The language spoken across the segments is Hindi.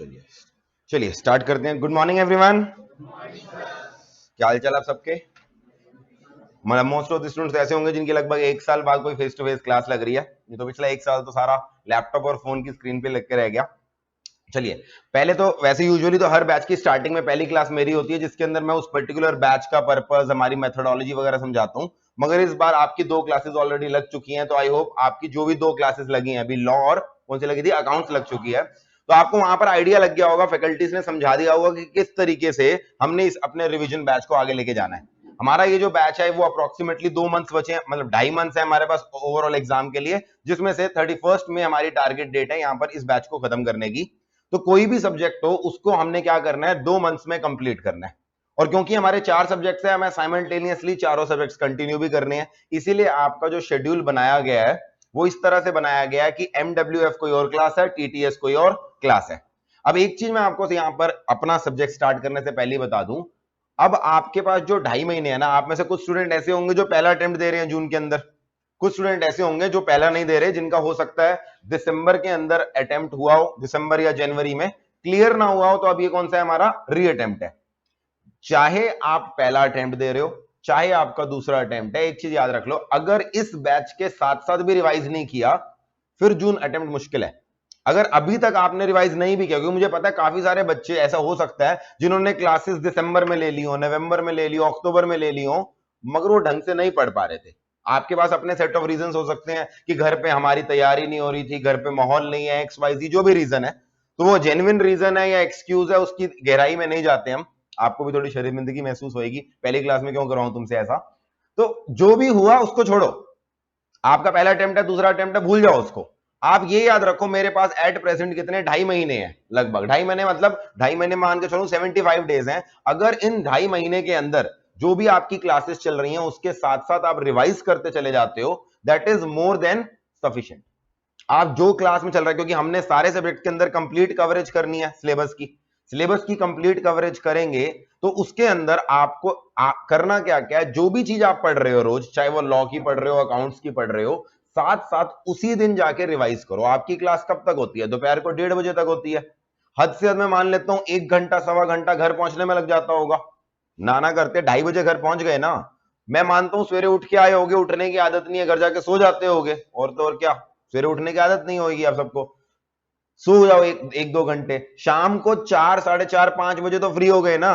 चलिए चलिए स्टार्ट करते हैं। Good morning everyone. क्या हाल चाल आप सबके? मतलब मोस्ट ऑफ द स्टूडेंट्स ऐसे होंगे जिनकी लगभग एक साल बाद कोई फेस टू फेस क्लास लग रही है। ये तो पिछला एक साल तो सारा लैपटॉप और फोन की स्क्रीन पे लग के रह गया। चलिए, पहले तो वैसे यूजुअली तो हर बैच की स्टार्टिंग में पहली क्लास मेरी होती है जिसके अंदर मैं उस पर्टिकुलर बैच का पर्पस, हमारी मेथोडोलॉजी वगैरह समझाता हूं। मगर इस बार आपकी दो क्लासेस ऑलरेडी लग चुकी हैं, तो आई होप आपकी जो भी दो क्लासेस लगी हैं, अभी लॉ और कौन सी लगी थी, अकाउंट्स लग चुकी है, तो आपको वहां पर आइडिया लग गया होगा, फैकल्टीज ने समझा दिया होगा कि किस तरीके से हमने इस अपने रिवीजन बैच को आगे लेके जाना है। हमारा ये जो बैच है वो अप्रोक्सीमेटली 2 मंथ्स बचे हैं, मतलब 2.5 मंथ्स है हमारे पास ओवरऑल एग्जाम के लिए, जिसमें से 31st में हमारी टारगेट डेट है यहाँ पर इस बैच को खत्म करने की। तो कोई भी सब्जेक्ट हो उसको हमने क्या करना है, 2 मंथ्स में कंप्लीट करना है। और क्योंकि हमारे 4 सब्जेक्ट्स हैं, हमें साइमल्टेनियसली चारों सब्जेक्ट्स कंटिन्यू भी करने हैं, इसीलिए आपका जो शेड्यूल बनाया गया है वो इस तरह से बनाया गया है कि MWF कोई और क्लास है, TTS कोई और क्लास है। अब एक चीज मैं आपको यहां पर अपना सब्जेक्ट स्टार्ट करने से पहले बता दूं, अब आपके पास जो 2.5 महीने है ना, आप में से कुछ स्टूडेंट ऐसे होंगे जो पहला अटेम्प्ट दे रहे हैं जून के अंदर, कुछ स्टूडेंट ऐसे होंगे जो पहला नहीं दे रहे, जिनका हो सकता है दिसंबर के अंदर अटेम्प्ट हुआ हो, दिसंबर या जनवरी में क्लियर ना हुआ हो, तो अब ये कौन सा है, हमारा री अटेम्प्ट है। चाहे आप पहला अटेम्प्ट दे रहे हो, चाहे आपका दूसरा अटेम्प्ट है, एक चीज याद रख लो, अगर इस बैच के साथ साथ भी रिवाइज नहीं किया फिर जून अटेम्प्ट मुश्किल है। अगर अभी तक आपने रिवाइज नहीं भी किया, क्योंकि मुझे पता है काफी सारे बच्चे ऐसा हो सकता है जिन्होंने क्लासेस दिसंबर में ले ली हो, नवंबर में ले ली हो, अक्टूबर में ले ली हो, मगर वो ढंग से नहीं पढ़ पा रहे थे। आपके पास अपने सेट ऑफ रीजंस हो सकते हैं कि घर पे हमारी तैयारी नहीं हो रही थी, घर पे माहौल नहीं है, XYZ जो भी रीजन है, तो वो जेन्युइन रीजन है या एक्सक्यूज है, उसकी गहराई में नहीं जाते हम। आपको भी थोड़ी शर्मिंदगी महसूस होगी, पहली क्लास में क्यों कराऊं तुमसे ऐसा। तो जो भी हुआ उसको छोड़ो, आपका पहला अटेम्प्ट है, दूसरा अटेम्प्ट है, भूल जाओ उसको। आप ये याद रखो, मेरे पास एट प्रेजेंट कितने 2.5 महीने हैं, लगभग 2.5 महीने, मतलब 2.5 महीने मान के चलो 75 डेज हैं। अगर इन 2.5 महीने के अंदर जो भी आपकी क्लासेस चल रही हैं उसके साथ साथ आप रिवाइज करते चले जाते हो, that is more than sufficient. आप जो क्लास में चल रहा है, क्योंकि हमने सारे सब्जेक्ट के अंदर कंप्लीट कवरेज करनी है, सिलेबस की कंप्लीट कवरेज करेंगे, तो उसके अंदर आपको करना क्या क्या है, जो भी चीज आप पढ़ रहे हो रोज, चाहे वो लॉ की पढ़ रहे हो, अकाउंट्स की पढ़ रहे हो, साथ साथ उसी दिन जाके रिवाइज करो। आपकी क्लास कब तक होती है? दोपहर को 1:30 बजे तक होती है। हद से हद मैं मान लेता हूं 1 घंटा सवा घंटा घर पहुंचने में लग जाता होगा। नाना करते 2:30 बजे घर पहुंच गए ना, मैं मानता हूं सवेरे उठ के आए होगे, उठने की आदत नहीं है, घर जाके सो जाते होगे, और तो और क्या, सवेरे उठने की आदत नहीं होगी आप सबको, सो जाओ एक दो घंटे, शाम को 4, साढ़े 4, 5 बजे तो फ्री हो गए ना।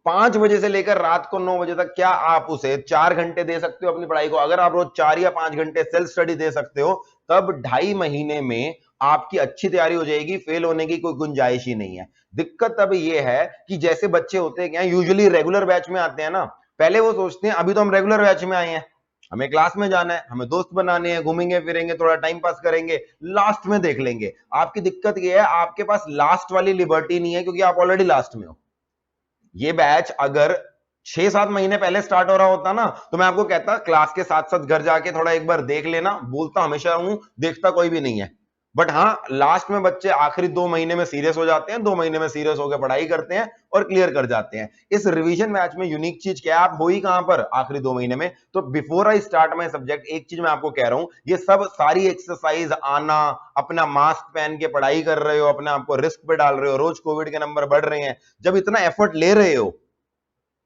5 बजे से लेकर रात को 9 बजे तक क्या आप उसे 4 घंटे दे सकते हो अपनी पढ़ाई को? अगर आप रोज 4 या 5 घंटे सेल्फ स्टडी दे सकते हो, तब 2.5 महीने में आपकी अच्छी तैयारी हो जाएगी, फेल होने की कोई गुंजाइश ही नहीं है। दिक्कत तब ये है कि जैसे बच्चे होते हैं क्या, यूजुअली रेगुलर बैच में आते हैं ना, पहले वो सोचते हैं अभी तो हम रेगुलर बैच में आए हैं, हमें क्लास में जाना है, हमें दोस्त बनाने हैं, घूमेंगे फिरेंगे, थोड़ा टाइम पास करेंगे, लास्ट में देख लेंगे। आपकी दिक्कत यह है, आपके पास लास्ट वाली लिबर्टी नहीं है, क्योंकि आप ऑलरेडी लास्ट में हो। ये बैच अगर 6-7 महीने पहले स्टार्ट हो रहा होता ना, तो मैं आपको कहता क्लास के साथ साथ घर जाके थोड़ा एक बार देख लेना, बोलता हमेशा हूं, देखता कोई भी नहीं है। बट हाँ, लास्ट में बच्चे आखिरी 2 महीने में सीरियस हो जाते हैं, 2 महीने में सीरियस होकर पढ़ाई करते हैं और क्लियर कर जाते हैं। इस रिवीजन बैच में यूनिक चीज क्या है, आप हो ही कहां पर आखिरी 2 महीने में। तो before I start my subject, एक चीज मैं आपको कह रहा हूं, ये सब सारी एक्सरसाइज, आना, अपना मास्क पहन के पढ़ाई कर रहे हो, अपने आप को रिस्क पे डाल रहे हो, रोज कोविड के नंबर बढ़ रहे हैं, जब इतना एफर्ट ले रहे हो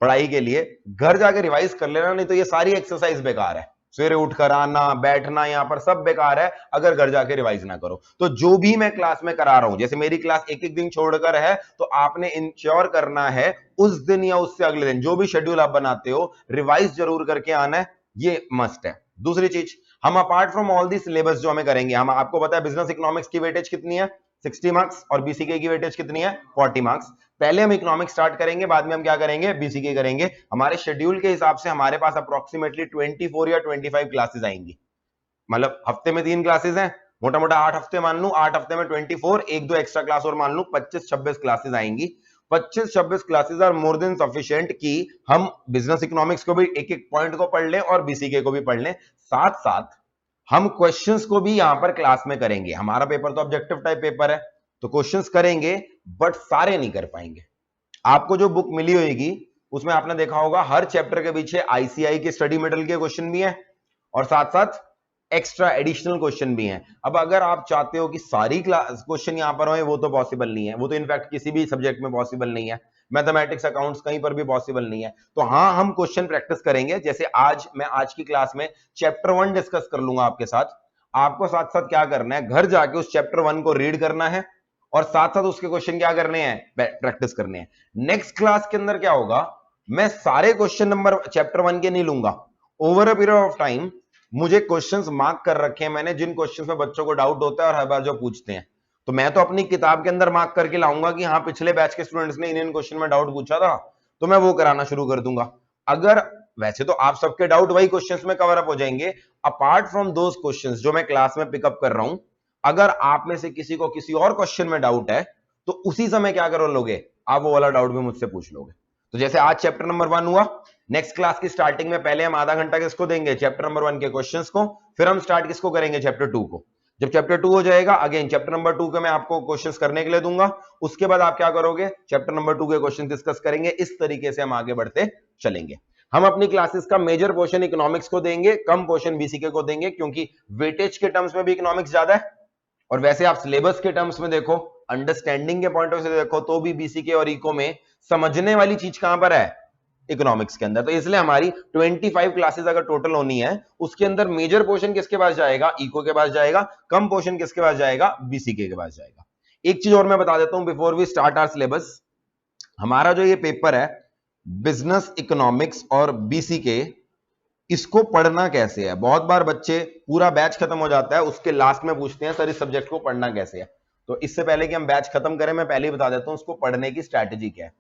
पढ़ाई के लिए, घर जाके रिवाइज कर लेना, नहीं तो ये सारी एक्सरसाइज बेकार है। सवेरे उठकर आना, बैठना, यहां पर सब बेकार है अगर घर जाके रिवाइज ना करो। तो जो भी मैं क्लास में करा रहा हूं, जैसे मेरी क्लास एक एक दिन छोड़कर है, तो आपने इंश्योर करना है उस दिन या उससे अगले दिन जो भी शेड्यूल आप बनाते हो, रिवाइज जरूर करके आना है, ये मस्ट है। दूसरी चीज, हम apart from all the syllabus जो हमें करेंगे, हम आपको पता है बिजनेस इकोनॉमिक्स की वेटेज कितनी है, 60 मार्क्स, और बीसीके की वेटेज कितनी है, 40 मार्क्स। पहले हम इकोनॉमिक्स स्टार्ट करेंगे, बाद में हम क्या करेंगे, बीसीके करेंगे। हमारे शेड्यूल के हिसाब से हमारे पास अप्रोक्सीमेटली 24 या 25 क्लासेस आएंगी, मतलब हफ्ते में 3 क्लासेस हैं, मोटा मोटा 8 हफ्ते मान लू, 8 हफ्ते में 24, एक दो एक्स्ट्रा क्लास और मान लू, 25-26 क्लासेस आएंगी। 25-26 classes are more than sufficient कि हम बिजनेस इकोनॉमिक्स को भी एक एक पॉइंट को पढ़ लें और बीसीके को भी पढ़ लें, साथ साथ हम क्वेश्चंस को भी यहां पर क्लास में करेंगे। हमारा पेपर तो ऑब्जेक्टिव टाइप पेपर है, तो क्वेश्चंस करेंगे, बट सारे नहीं कर पाएंगे। आपको जो बुक मिली होगी उसमें आपने देखा होगा हर चैप्टर के पीछे आईसीआई के स्टडी मटेरियल के क्वेश्चन भी हैं, और साथ साथ एक्स्ट्रा एडिशनल क्वेश्चन भी हैं। अब अगर आप चाहते हो कि सारी क्लास क्वेश्चन यहां पर हों, वो तो पॉसिबल नहीं है, वो तो इनफैक्ट किसी भी सब्जेक्ट में पॉसिबल नहीं है, मैथमेटिक्स अकाउंट्स कहीं पर भी पॉसिबल नहीं है। तो हाँ, हम क्वेश्चन प्रैक्टिस करेंगे। जैसे आज मैं आज की क्लास में चैप्टर 1 डिस्कस कर लूंगा आपके साथ। आपको साथ साथ क्या करना है, घर जाके उस चैप्टर 1 को रीड करना है और साथ साथ उसके क्वेश्चन क्या करने हैं, प्रैक्टिस करने हैं। नेक्स्ट क्लास के अंदर क्या होगा, मैं सारे क्वेश्चन नंबर चैप्टर 1 के नहीं लूंगा। Over a period of time मुझे क्वेश्चंस मार्क कर रखे हैं मैंने, जिन क्वेश्चंस में बच्चों को डाउट होता है और हर बार जो पूछते हैं, तो मैं तो अपनी किताब के अंदर मार्क करके लाऊंगा कि हाँ पिछले बैच के स्टूडेंट्स ने इन क्वेश्चन में डाउट पूछा था, तो मैं वो कराना शुरू कर दूंगा। अगर वैसे तो आप सबके डाउट वही क्वेश्चंस में कवर अप हो जाएंगे, अपार्ट फ्रॉम दोज क्वेश्चंस जो मैं क्लास में पिकअप कर रहा हूं, अगर आप में से किसी को किसी और क्वेश्चन में डाउट है तो उसी समय क्या करो लोगे, आप वो वाला डाउट भी मुझसे पूछ लोगे। तो जैसे आज चैप्टर नंबर 1 हुआ, नेक्स्ट क्लास की स्टार्टिंग में पहले हम आधा घंटा किसको देंगे, चैप्टर नंबर 1 के क्वेश्चंस को, फिर हम स्टार्ट किसको करेंगे, चैप्टर 2 को। जब चैप्टर 2 हो जाएगा, अगेन चैप्टर नंबर 2 के मैं आपको क्वेश्चंस करने के लिए दूंगा, उसके बाद आप क्या करोगे, चैप्टर नंबर 2 के क्वेश्चन डिस्कस करेंगे। इस तरीके से हम आगे बढ़ते चलेंगे। हम अपनी क्लासेस का मेजर पोर्शन इकोनॉमिक्स को देंगे, कम पोर्शन बीसीके को देंगे, क्योंकि वेटेज के टर्म्स में भी इकोनॉमिक्स ज्यादा है, और वैसे आप सिलेबस के टर्म्स में देखो, अंडरस्टैंडिंग के पॉइंट ऑफ व्यू से देखो, तो भी बीसीके और इको में समझने वाली चीज कहां पर है, इकोनॉमिक्स के अंदर। तो इसलिए हमारी 25 क्लासेस अगर टोटल होनी है, उसके अंदर मेजर पोर्शन किसके पास जाएगा, इको के पास जाएगा, कम पोर्शन किसके पास जाएगा, बीसीके के पास जाएगा। एक चीज और मैं बता देता हूं before we start our syllabus, हमारा जो ये पेपर है बिजनेस इकोनॉमिक्स और बीसीके, इसको पढ़ना कैसे है। बहुत बार बच्चे पूरा बैच खत्म हो जाता है, उसके लास्ट में पूछते हैं सर इस सब्जेक्ट को पढ़ना कैसे है। तो इससे पहले कि हम बैच खत्म करें, मैं पहले ही बता देता हूं उसको पढ़ने की स्ट्रैटेजी क्या है।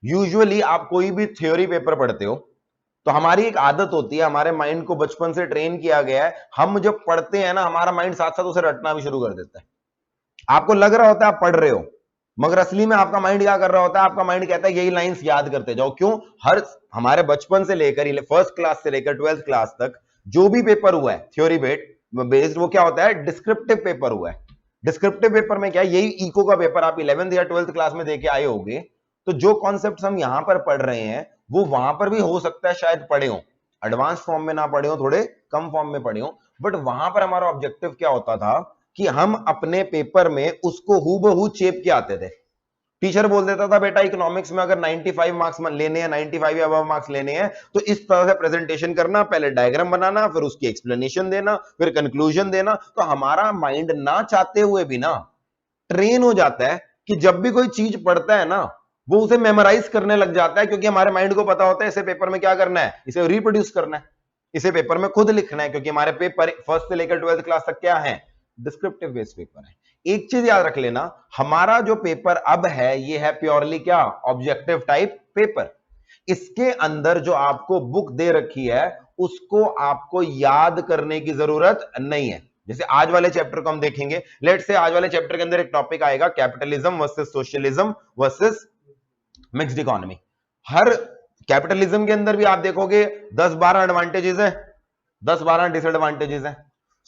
यूजुअली आप कोई भी थ्योरी पेपर पढ़ते हो तो हमारी एक आदत होती है, हमारे माइंड को बचपन से ट्रेन किया गया है, हम जब पढ़ते हैं ना, हमारा माइंड साथ साथ उसे रटना भी शुरू कर देता है। आपको लग रहा होता है आप पढ़ रहे हो, मगर असली में आपका माइंड क्या कर रहा होता है, आपका माइंड कहता है यही लाइंस याद करते जाओ। क्यों, हमारे बचपन से लेकर फर्स्ट क्लास से लेकर 12th क्लास तक जो भी पेपर हुआ है थ्योरी बेस्ड, वो क्या होता है, डिस्क्रिप्टिव पेपर हुआ है। डिस्क्रिप्टिव पेपर में क्या है, यही इको का पेपर आप 11th या 12th क्लास में देके आए होंगे, तो जो कॉन्सेप्ट हम यहां पर पढ़ रहे हैं वो वहां पर भी हो सकता है शायद पढ़े हो, एडवांस फॉर्म में ना पढ़े हो, थोड़े कम फॉर्म में पढ़े हो, बट वहां पर हमारा ऑब्जेक्टिव क्या होता था कि हम अपने पेपर में उसको हूबहू चेप के आते थे। टीचर बोल देता था बेटा इकोनॉमिक्स में अगर 95 मार्क्स लेने हैं, 95 या अबव मार्क्स लेने हैं, तो इस तरह से प्रेजेंटेशन करना, पहले डायग्राम बनाना, फिर उसकी एक्सप्लेनेशन देना, फिर कंक्लूजन देना। तो हमारा माइंड ना चाहते हुए भी ना ट्रेन हो जाता है कि जब भी कोई चीज पढ़ता है ना, वो उसे मेमोराइज करने लग जाता है, क्योंकि हमारे माइंड को पता होता है इसे पेपर में क्या करना है, इसे रिप्रोड्यूस करना है, इसे पेपर में खुद लिखना है, क्योंकि हमारे पेपर फर्स्ट से लेकर 12th क्लास तक क्या है, डिस्क्रिप्टिव बेस्ड पेपर है। एक चीज याद रख लेना, हमारा जो पेपर अब है ये है प्योरली क्या, ऑब्जेक्टिव टाइप पेपर। इसके अंदर जो आपको बुक दे रखी है उसको आपको याद करने की जरूरत नहीं है। जैसे आज वाले चैप्टर को हम देखेंगे, लेट से आज वाले चैप्टर के अंदर एक टॉपिक आएगा capitalism versus socialism versus mixed economy. हर कैपिटलिज्म के अंदर भी आप देखोगे 10-12 एडवांटेजेस है, 10-12 डिसएडवांटेजेस है।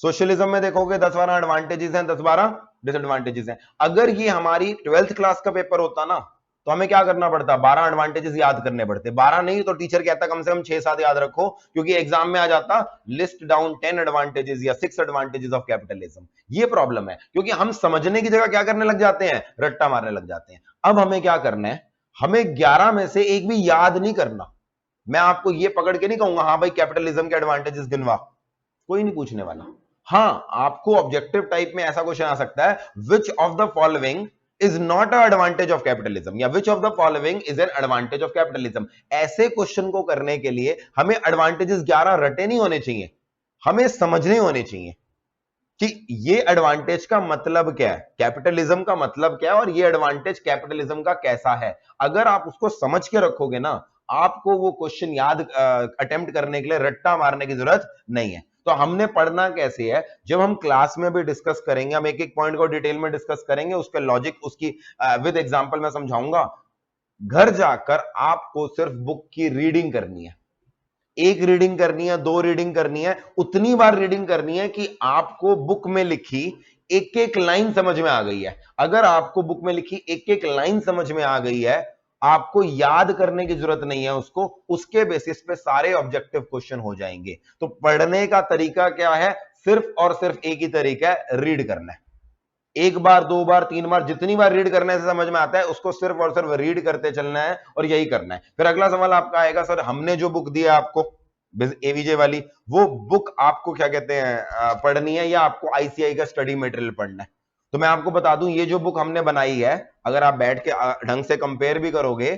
सोशलिज्म में देखोगे 10-12 एडवांटेजेस हैं, 10-12 डिसएडवांटेजेस हैं। अगर ये हमारी 12th क्लास का पेपर होता ना, तो हमें क्या करना पड़ता, 12 एडवांटेजेस याद करने पड़ते। 12 नहीं तो टीचर कहता कम से कम 6-7 याद रखो, क्योंकि एग्जाम में आ जाता लिस्ट डाउन 10 एडवांटेजेस या 6 एडवांटेजेस ऑफ कैपिटलिज्म। ये प्रॉब्लम है, क्योंकि हम समझने की जगह क्या करने लग जाते हैं, रट्टा मारने लग जाते हैं। अब हमें क्या करना है, हमें 11 में से एक भी याद नहीं करना। मैं आपको ये पकड़ के नहीं कहूंगा हाँ भाई कैपिटलिज्म के एडवांटेजेस गिनवा, कोई नहीं पूछने वाला। हाँ, आपको ऑब्जेक्टिव टाइप में ऐसा क्वेश्चन आ सकता है, which of the following is not a advantage of capitalism, या which of the following is an advantage of capitalism. ऐसे क्वेश्चन को करने के लिए हमें एडवांटेजेस 11 रटे नहीं होने चाहिए, हमें समझने होने चाहिए कि ये एडवांटेज का मतलब क्या है, कैपिटलिज्म का मतलब क्या है, और ये एडवांटेज कैपिटलिज्म का कैसा है। अगर आप उसको समझ के रखोगे ना, आपको वो क्वेश्चन याद अटेम्प्ट करने के लिए रट्टा मारने की जरूरत नहीं है। तो हमने पढ़ना कैसे है, जब हम क्लास में भी डिस्कस करेंगे, हम एक एक पॉइंट को डिटेल में डिस्कस करेंगे, उसका लॉजिक उसकी विद एग्जांपल मैं समझाऊंगा। घर जाकर आपको सिर्फ बुक की रीडिंग करनी है, एक रीडिंग करनी है, 2 रीडिंग करनी है, उतनी बार रीडिंग करनी है कि आपको बुक में लिखी एक एक लाइन समझ में आ गई है। अगर आपको बुक में लिखी एक एक लाइन समझ में आ गई है, आपको याद करने की जरूरत नहीं है उसको, उसके बेसिस पे सारे ऑब्जेक्टिव क्वेश्चन हो जाएंगे। तो पढ़ने का तरीका क्या है, सिर्फ और सिर्फ एक ही तरीका है, रीड करना है। एक बार, दो बार, तीन बार, जितनी बार रीड करने से समझ में आता है उसको सिर्फ और सिर्फ रीड करते चलना है और यही करना है। फिर अगला सवाल आपका आएगा, सर हमने जो बुक दी है आपको एवीजे वाली, वो बुक आपको क्या कहते हैं पढ़नी है या आपको आईसीआई का स्टडी मटेरियल पढ़ना है? तो मैं आपको बता दूं, ये जो बुक हमने बनाई है, अगर आप बैठ के ढंग से कंपेयर भी करोगे,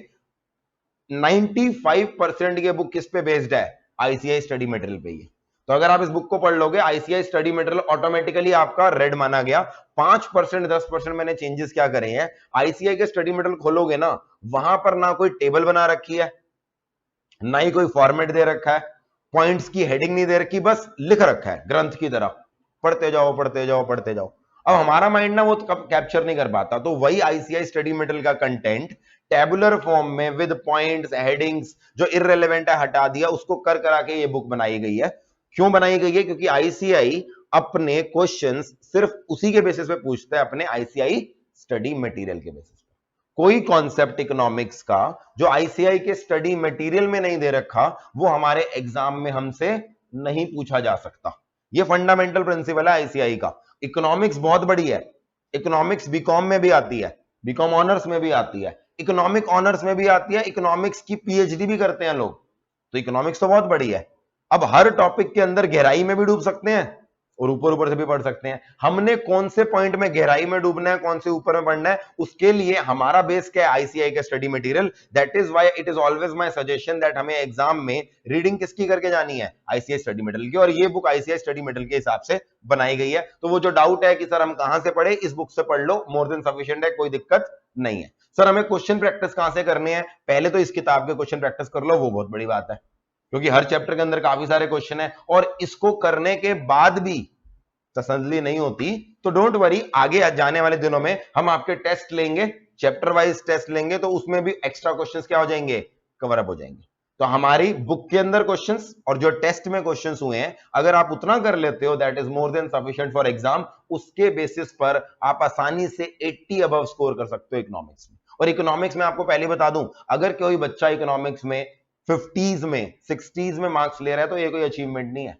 95% ये बुक किस पे बेस्ड है? आईसीआई स्टडी मटेरियल पे ही है। तो अगर आप इस बुक को पढ़ लोगे, आईसीआई स्टडी मटेरियल ऑटोमेटिकली आपका रेड माना गया। 5% 10% मैंने चेंजेस क्या करे हैं, आईसीआई के स्टडी मटेरियल खोलोगे ना, वहां पर ना कोई टेबल बना रखी है, ना ही कोई फॉर्मेट दे रखा है, पॉइंट्स की हेडिंग नहीं दे रखी, बस लिख रखा है ग्रंथ की तरह, पढ़ते जाओ पढ़ते जाओ पढ़ते जाओ। अब हमारा माइंड ना वो कैप्चर नहीं कर पाता, तो वही आईसीआई स्टडी मटेरियल का कंटेंट टेबुलर फॉर्म में विद पॉइंट्स, हेडिंग्स, जो इररिलेवेंट है हटा दिया, उसको कर करा के ये बुक बनाई गई है। क्यों बनाई गई है? क्योंकि आईसीआई अपने क्वेश्चंस सिर्फ उसी के बेसिस पे पूछता है, अपने आईसीआई स्टडी मटेरियल के बेसिस पे। कोई कॉन्सेप्ट इकोनॉमिक्स का जो आईसीआई के स्टडी मटेरियल में नहीं दे रखा, वो हमारे एग्जाम में हमसे नहीं पूछा जा सकता। ये फंडामेंटल प्रिंसिपल है आईसीआई का। इकोनॉमिक्स बहुत बड़ी है, इकोनॉमिक्स बीकॉम में भी आती है, बीकॉम ऑनर्स में भी आती है, इकोनॉमिक ऑनर्स में भी आती है, इकोनॉमिक्स की पीएचडी भी करते हैं लोग। तो इकोनॉमिक्स तो बहुत बड़ी है। अब हर टॉपिक के अंदर गहराई में भी डूब सकते हैं और ऊपर ऊपर से भी पढ़ सकते हैं। हमने कौन से पॉइंट में गहराई में डूबना है, कौन से ऊपर में पढ़ना है, उसके लिए हमारा बेस क्या है? आईसीआई का study material. That is why it is always my suggestion that हमें एग्जाम में रीडिंग किसकी करके जानी है? आईसीआई स्टडी मटेरियल की। और ये बुक आईसीआई स्टडी मटेरियल के हिसाब से बनाई गई है। तो वो जो डाउट है कि सर हम कहां से पढ़े, इस बुक से पढ़ लो, मोर देन सफिशिएंट है, कोई दिक्कत नहीं है। सर हमें क्वेश्चन प्रैक्टिस कहां से करनी है? पहले तो इस किताब के क्वेश्चन प्रैक्टिस कर लो, वो बहुत बड़ी बात है, क्योंकि हर चैप्टर के अंदर काफी सारे क्वेश्चन है। और इसको करने के बाद भी तसल्ली नहीं होती तो डोंट वरी, आगे जाने वाले दिनों में हम आपके टेस्ट लेंगे, चैप्टर वाइज टेस्ट लेंगे, तो उसमें भी एक्स्ट्रा क्वेश्चंस क्या हो जाएंगे? कवर अप हो जाएंगे। तो हमारी बुक के अंदर क्वेश्चंस और जो टेस्ट में क्वेश्चंस हुए हैं, अगर आप उतना कर लेते हो, that is more than sufficient for exam. उसके बेसिस पर आप आसानी से 80 अबव स्कोर कर सकते हो इकोनॉमिक्स में। और इकोनॉमिक्स में आपको पहले बता दूं, अगर कोई बच्चा इकोनॉमिक्स में 50s में 60s में मार्क्स ले रहा है, तो ये कोई अचीवमेंट नहीं है।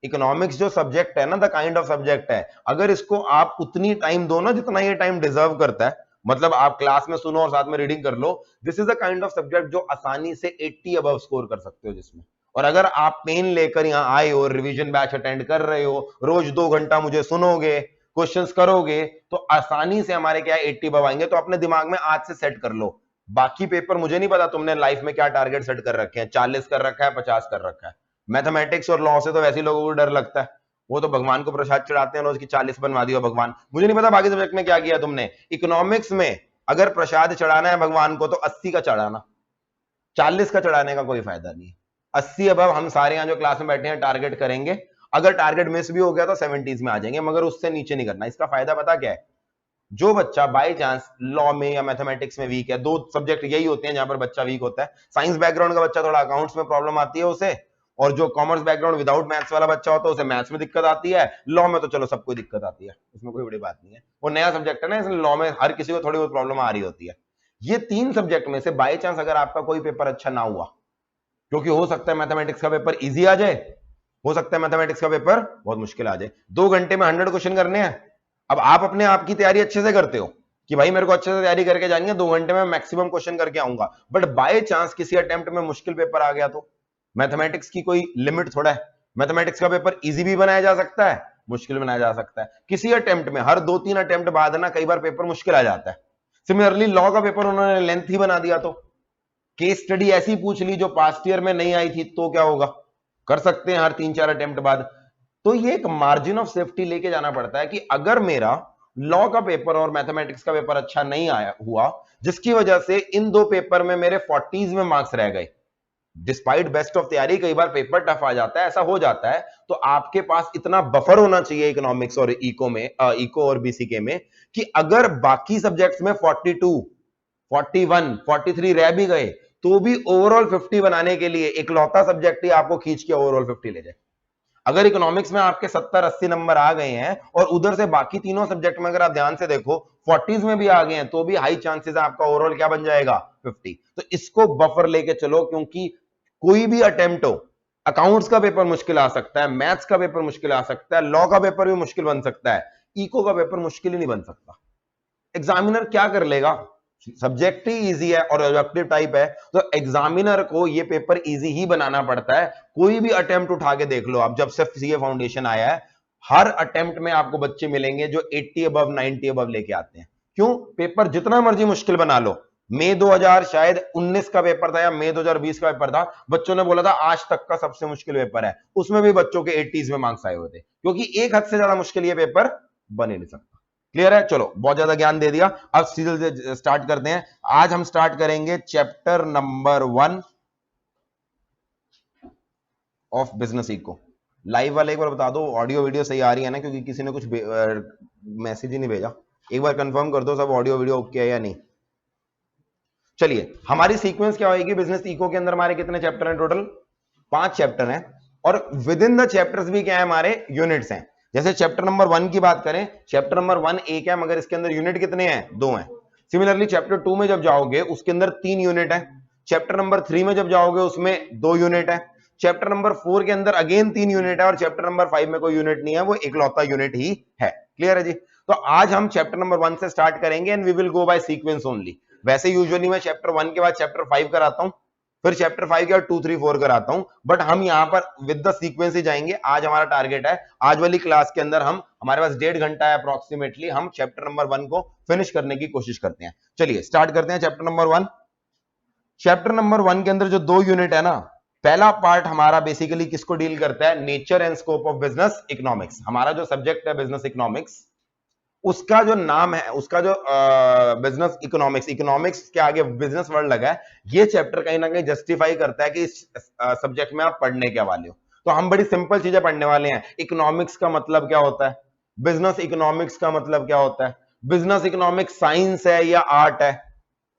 इकोनॉमिक्स जो सब्जेक्ट है ना, द काइंड ऑफ सब्जेक्ट है, अगर इसको आप उतनी टाइम दो ना जितना ये टाइम डिजर्व करता है, मतलब आप क्लास में सुनो और साथ में रीडिंग कर लो, this is the kind of subject जो आसानी से 80 अबव स्कोर कर सकते हो जिसमें। और अगर आप पेन लेकर यहाँ आए हो, रिवीजन बैच अटेंड कर रहे हो, रोज 2 घंटा मुझे सुनोगे, क्वेश्चंस करोगे, तो आसानी से हमारे क्या 80 अबव आएंगे। तो अपने दिमाग में आज से सेट कर लो। बाकी पेपर मुझे नहीं पता तुमने लाइफ में क्या टारगेट सेट कर रखे हैं, 40 कर रखा है, 50 कर रखा है। मैथमेटिक्स और लॉ से तो वैसे लोगों को डर लगता है, वो तो भगवान को प्रसाद चढ़ाते हैं, रोज की 40 बनवा दिया भगवान। मुझे नहीं पता बाकी सब्जेक्ट में क्या किया तुमने। इकोनॉमिक्स में अगर प्रसाद चढ़ाना है भगवान को, तो 80 का चढ़ाना, 40 का चढ़ाने का कोई फायदा नहीं। 80 अबव हम सारे यहाँ जो क्लास में बैठे हैं टारगेट करेंगे। अगर टारगेट मिस भी हो गया तो 70s में आ जाएंगे, मगर उससे नीचे नहीं करना। इसका फायदा पता क्या है? जो बच्चा बाय चांस लॉ में या मैथमेटिक्स में वीक है, 2 सब्जेक्ट यही होते हैं जहां पर बच्चा वीक होता है। साइंस बैकग्राउंड का बच्चा थोड़ा अकाउंट्स में प्रॉब्लम आती है उसे, और जो कॉमर्स बैकग्राउंड विदाउट मैथ्स वाला बच्चा होता है उसे मैथ्स में दिक्कत आती है। लॉ में तो चलो सबको दिक्कत आती है, उसमें कोई बड़ी बात नहीं है, वो नया सब्जेक्ट है ना, इसलिए लॉ में हर किसी को थोड़ी बहुत प्रॉब्लम आ रही होती है। ये 3 सब्जेक्ट में से बाय चांस अगर आपका कोई पेपर अच्छा ना हुआ, क्योंकि हो सकता है मैथमेटिक्स का पेपर इजी आ जाए, हो सकता है मैथमेटिक्स का पेपर बहुत मुश्किल आ जाए। 2 घंटे में 100 क्वेश्चन करने हैं। अब आप अपने आप की तैयारी अच्छे से करते हो कि भाई मेरे को अच्छे से तैयारी करके जानी है, 2 घंटे में मैक्सिमम क्वेश्चन करके आऊंगा, बट बाय चांस किसी अटेम्प्ट में मुश्किल पेपर आ गया तो मैथमेटिक्स की कोई लिमिट थोड़ा है। मैथमेटिक्स का पेपर इजी भी बनाया जा सकता है, मुश्किल बनाया जा सकता है। किसी अटेम्प्ट में हर 2-3 अटेम्प्ट बाद ना कई बार पेपर मुश्किल आ जाता है। सिमिलरली लॉ का पेपर उन्होंने लेंथ ही बना दिया, तो केस स्टडी ऐसी पूछ ली जो पास्ट ईयर में नहीं आई थी, तो क्या होगा? कर सकते हैं हर 3-4 अटेम्प्ट बाद। तो ये एक मार्जिन ऑफ सेफ्टी लेके जाना पड़ता है कि अगर मेरा लॉ का पेपर और मैथमेटिक्स का पेपर अच्छा नहीं आया हुआ, जिसकी वजह से इन 2 पेपर में मेरे 40s में मार्क्स रह गए, डिस्पाइट बेस्ट ऑफ तैयारी कई बार पेपर टफ आ जाता है, ऐसा हो जाता है, तो आपके पास इतना बफर होना चाहिए इकोनॉमिक्स और इको में, इको और बीसीके में, कि अगर बाकी सब्जेक्ट्स में 42, 41, 43 रह भी गए, तो भी ओवरऑल 50 बनाने के लिए इकलौता सब्जेक्ट ही आपको खींच के ओवरऑल 50 ले जाए। अगर इकोनॉमिक्स में आपके 70-80 नंबर आ गए हैं और उधर से बाकी तीनों सब्जेक्ट में अगर आप ध्यान से देखो 40s में भी आ गए हैं, तो भी हाई चांसेस है आपका ओवरऑल क्या बन जाएगा? 50। तो इसको बफर लेके चलो, क्योंकि कोई भी अटेम्प्ट हो, अकाउंट्स का पेपर मुश्किल आ सकता है, मैथ्स का पेपर मुश्किल आ सकता है, लॉ का पेपर भी मुश्किल बन सकता है, इको का पेपर मुश्किल ही नहीं बन सकता। एग्जामिनर क्या कर लेगा, सब्जेक्ट ही इजी है और ऑब्जेक्टिव टाइप है, तो एग्जामिनर को ये पेपर इजी ही बनाना पड़ता है। कोई भी अटेम्प्ट उठा के देख लो आप, जब से सीए फाउंडेशन आया है, हर अटेम्प्ट में आपको बच्चे मिलेंगे जो 80 अबव 90 अबव लेके आते हैं। क्यों? पेपर जितना मर्जी मुश्किल बना लो। मई 2000 शायद 19 का पेपर था या मई 2020 का पेपर था, बच्चों ने बोला था आज तक का सबसे मुश्किल पेपर है, उसमें भी बच्चों के 80s में मार्क्स आए हुए थे, क्योंकि एक हद से ज्यादा मुश्किल ये पेपर बन ही नहीं सकता। क्लियर है? चलो, बहुत ज्यादा ज्ञान दे दिया, अब सीधे स्टार्ट करते हैं। आज हम स्टार्ट करेंगे chapter number 1 of business eco. Live वाले एक बार बता दो ऑडियो वीडियो सही आ रही है ना, क्योंकि किसी ने कुछ मैसेज ही नहीं भेजा। एक बार कंफर्म कर दो सब ऑडियो वीडियो ओके है या नहीं। चलिए, हमारी सीक्वेंस क्या होगी बिजनेस इको के अंदर? हमारे कितने चैप्टर हैं टोटल? 5 चैप्टर हैं, और विद इन द चैप्टर्स भी क्या है हमारे? यूनिट्स हैं। जैसे चैप्टर नंबर 1 की बात करें, चैप्टर नंबर 1 एक है, मगर इसके अंदर यूनिट कितने हैं? 2 हैं। सिमिलरली चैप्टर 2 में जब जाओगे उसके अंदर 3 यूनिट है। चैप्टर नंबर 3 में जब जाओगे उसमें 2 यूनिट है। चैप्टर नंबर 4 के अंदर अगेन 3 यूनिट है, और चैप्टर नंबर 5 में कोई यूनिट नहीं है, वो इकलौता यूनिट ही है। क्लियर है जी? तो आज हम चैप्टर नंबर 1 से स्टार्ट करेंगे and we will go by sequence only. वैसे यूजुअली मैं चैप्टर 1 के बाद चैप्टर 5 कराता हूं, फिर चैप्टर 5 के बाद 2 3 4 कराता हूं, बट हम यहां पर विद द सीक्वेंस ही जाएंगे। आज हमारा टारगेट है, आज वाली क्लास के अंदर हमारे पास 1.5 घंटा है अप्रोक्सीमेटली, हम चैप्टर नंबर 1 को फिनिश करने की कोशिश करते हैं। चलिए स्टार्ट करते हैं चैप्टर नंबर 1। चैप्टर नंबर 1 के अंदर जो 2 यूनिट है ना, पहला पार्ट हमारा बेसिकली किसको डील करता है? Nature and scope of business economics. हमारा जो सब्जेक्ट है बिजनेस इकोनॉमिक्स, उसका जो नाम है, उसका जो बिजनेस इकोनॉमिक्स, इकोनॉमिक्स के आगे बिजनेस वर्ड लगा है, ये चैप्टर कहीं ना कहीं जस्टिफाई करता है कि इस सब्जेक्ट में आप पढ़ने क्या वाले हो। तो हम बड़ी सिंपल चीजें पढ़ने वाले हैं। इकोनॉमिक्स का मतलब क्या होता है, बिजनेस इकोनॉमिक्स का मतलब क्या होता है, बिजनेस इकोनॉमिक्स साइंस है या आर्ट है।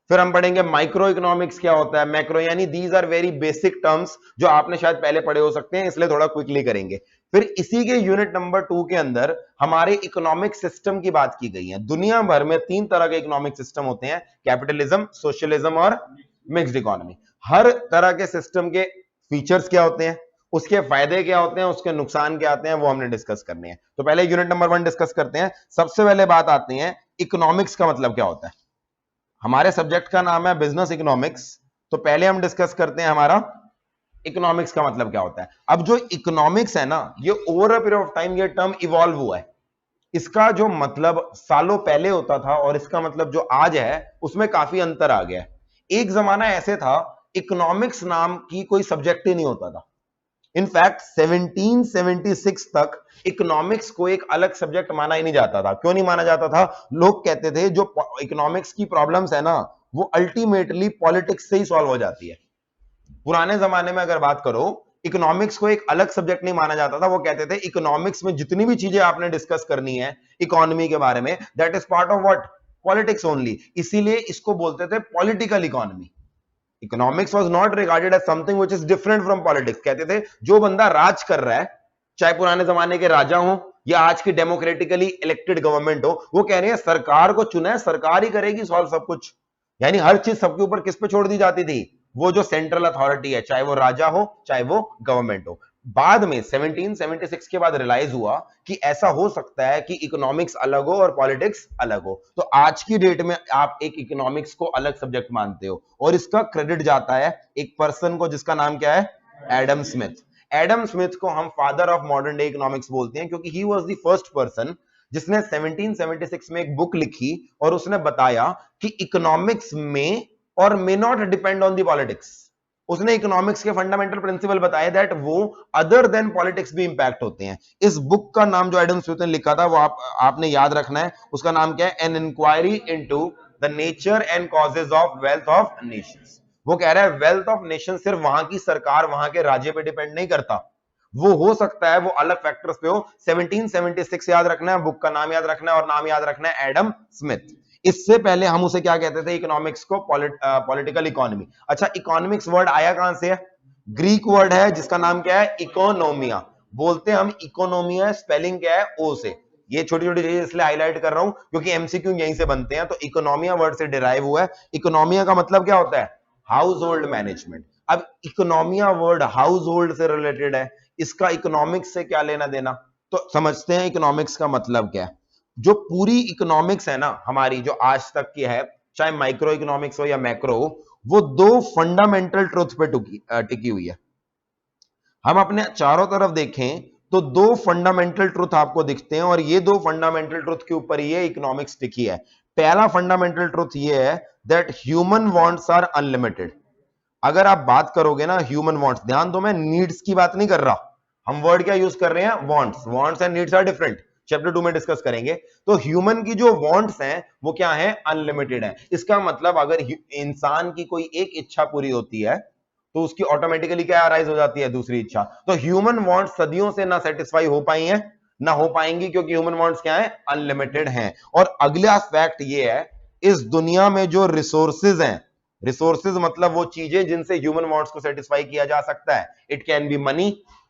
फिर हम पढ़ेंगे माइक्रो इकोनॉमिक्स क्या होता है, मैक्रो, यानी these are very basic terms जो आपने शायद पहले पढ़े हो सकते हैं, इसलिए थोड़ा क्विकली करेंगे। फिर इसी के यूनिट नंबर 2 के अंदर हमारे इकोनॉमिक सिस्टम की बात की गई है। दुनिया भर में 3 तरह के इकोनॉमिक सिस्टम होते हैं, कैपिटलिज्म, सोशलिज्म और मिक्स्ड इकोनॉमी। हर तरह के सिस्टम के फीचर्स क्या होते हैं, उसके फायदे क्या होते हैं, उसके नुकसान क्या आते हैं, वो हमने डिस्कस करने हैं। तो पहले यूनिट नंबर 1 डिस्कस करते हैं। सबसे पहले बात आती है इकोनॉमिक्स का मतलब क्या होता है। हमारे सब्जेक्ट का नाम है बिजनेस इकोनॉमिक्स, तो पहले हम डिस्कस करते हैं हमारा इकोनॉमिक्स का मतलब क्या होता है। अब जो इकोनॉमिक्स है ना, ये over a period of time ये टर्म इवॉल्व हुआ है। इसका जो मतलब सालों पहले होता था और इसका मतलब जो आज है, उसमें काफी अंतर आ गया है। एक जमाना ऐसे था, इकोनॉमिक्स नाम की कोई सब्जेक्ट ही नहीं होता था। इनफैक्ट 1776 तक इकोनॉमिक्स को एक अलग सब्जेक्ट माना ही नहीं जाता था। क्यों नहीं माना जाता था? लोग कहते थे जो इकोनॉमिक्स की प्रॉब्लम्स है ना, वो अल्टीमेटली पॉलिटिक्स से ही सॉल्व हो जाती है। पुराने जमाने में अगर बात करो, इकोनॉमिक्स को एक अलग सब्जेक्ट नहीं माना जाता था। वो कहते थे इकोनॉमिक्स में जितनी भी चीजें आपने डिस्कस करनी है इकोनॉमी के बारे में, that is part of what? Politics only. इसीलिए इसको बोलते थे political economy. Economics was not regarded as something which is different from politics. कहते थे जो बंदा राज कर रहा है, चाहे पुराने जमाने के राजा हो या आज की डेमोक्रेटिकली इलेक्टेड गवर्नमेंट हो, वो कह रहे हैं सरकार को चुना है, सरकार ही करेगी सॉल्व सब कुछ। यानी हर चीज सबके ऊपर किस पे छोड़ दी जाती थी? वो जो सेंट्रल अथॉरिटी है, चाहे वो राजा हो चाहे वो गवर्नमेंट हो। बाद में 1776 के बाद रियलाइज हुआ कि ऐसा हो सकता है कि इकोनॉमिक्स अलग हो और पॉलिटिक्स अलग हो। तो आज की डेट में आप एक इकोनॉमिक्स को अलग सब्जेक्ट मानते हो, और इसका क्रेडिट जाता है एक पर्सन को जिसका नाम क्या है? Adam Smith. एडम स्मिथ को हम father of modern day economics बोलते हैं, क्योंकि he was the first person जिसने 1776 में एक बुक लिखी और उसने बताया कि इकोनॉमिक्स में और may not depend on the politics. उसने इकोनॉमिक्स के फंडामेंटल प्रिंसिपल बताए दैट वो अदर देन पॉलिटिक्स भी इंपैक्ट होते हैं। इस बुक का नाम जो एडम स्मिथ ने लिखा था वो आपने याद रखना है। उसका नाम क्या है? An inquiry into the nature and causes of wealth of nations. वो कह रहा है वेल्थ ऑफ नेशन सिर्फ वहां की सरकार, वहां के राज्य पे डिपेंड नहीं करता, वो हो सकता है वो अलग फैक्टर्स पे हो। 1776 याद रखना है, बुक का नाम याद रखना है, और नाम याद रखना है एडम स्मिथ। इससे पहले हम उसे क्या कहते थे? इकोनॉमिक्स को पॉलिटिकल इकोनॉमी। अच्छा, इकोनॉमिक्स वर्ड आया कहां से है? ग्रीक वर्ड है जिसका नाम क्या है? इकोनोमिया। बोलते हैं हम इकोनोमिया, स्पेलिंग क्या है? ओ से। ये छोटी छोटी चीजें इसलिए हाईलाइट कर रहा हूं क्योंकि एमसीक्यू यहीं से बनते हैं। तो इकोनोमिया वर्ड से डिराइव हुआ है। इकोनोमिया का मतलब क्या होता है? House hold management. अब इकोनॉमिया वर्ड हाउस होल्ड से रिलेटेड है, इसका इकोनॉमिक्स से क्या लेना देना, तो समझते हैं इकोनॉमिक्स का मतलब क्या है। जो पूरी इकोनॉमिक्स है ना हमारी, जो आज तक की है, चाहे माइक्रो इकोनॉमिक्स हो या मैक्रो, वो दो फंडामेंटल ट्रुथ पे टिकी हुई है। हम अपने चारों तरफ देखें तो दो फंडामेंटल ट्रुथ आपको दिखते हैं, और ये दो फंडामेंटल ट्रुथ के ऊपर ये इकोनॉमिक्स टिकी है। पहला फंडामेंटल ट्रुथ ये है that human wants are unlimited. अगर आप बात करोगे ना ह्यूमन वांट्स, ध्यान दो मैं नीड्स की बात नहीं कर रहा, हम वर्ड क्या यूज कर रहे हैं, wants. Wants and needs are different, chapter 2 में डिस्कस करेंगे। तो ह्यूमन की जो वांट्स हैं वो क्या है, अनलिमिटेड है। इसका मतलब अगर इंसान की कोई एक इच्छा पूरी होती है तो उसकी ऑटोमेटिकली क्या अराइज हो जाती है, दूसरी इच्छा। तो ह्यूमन वांट्स सदियों से ना सेटिस्फाई हो पाई हैं ना हो पाएंगी, क्योंकि ह्यूमन वांट्स क्या है, अनलिमिटेड हैं। और अगला फैक्ट ये है, इस दुनिया में जो रिसोर्सेज हैं, रिसोर्सेज मतलब वो चीजें जिनसे ह्यूमन वांट्स को सेटिस्फाई किया जा सकता है। It can be money,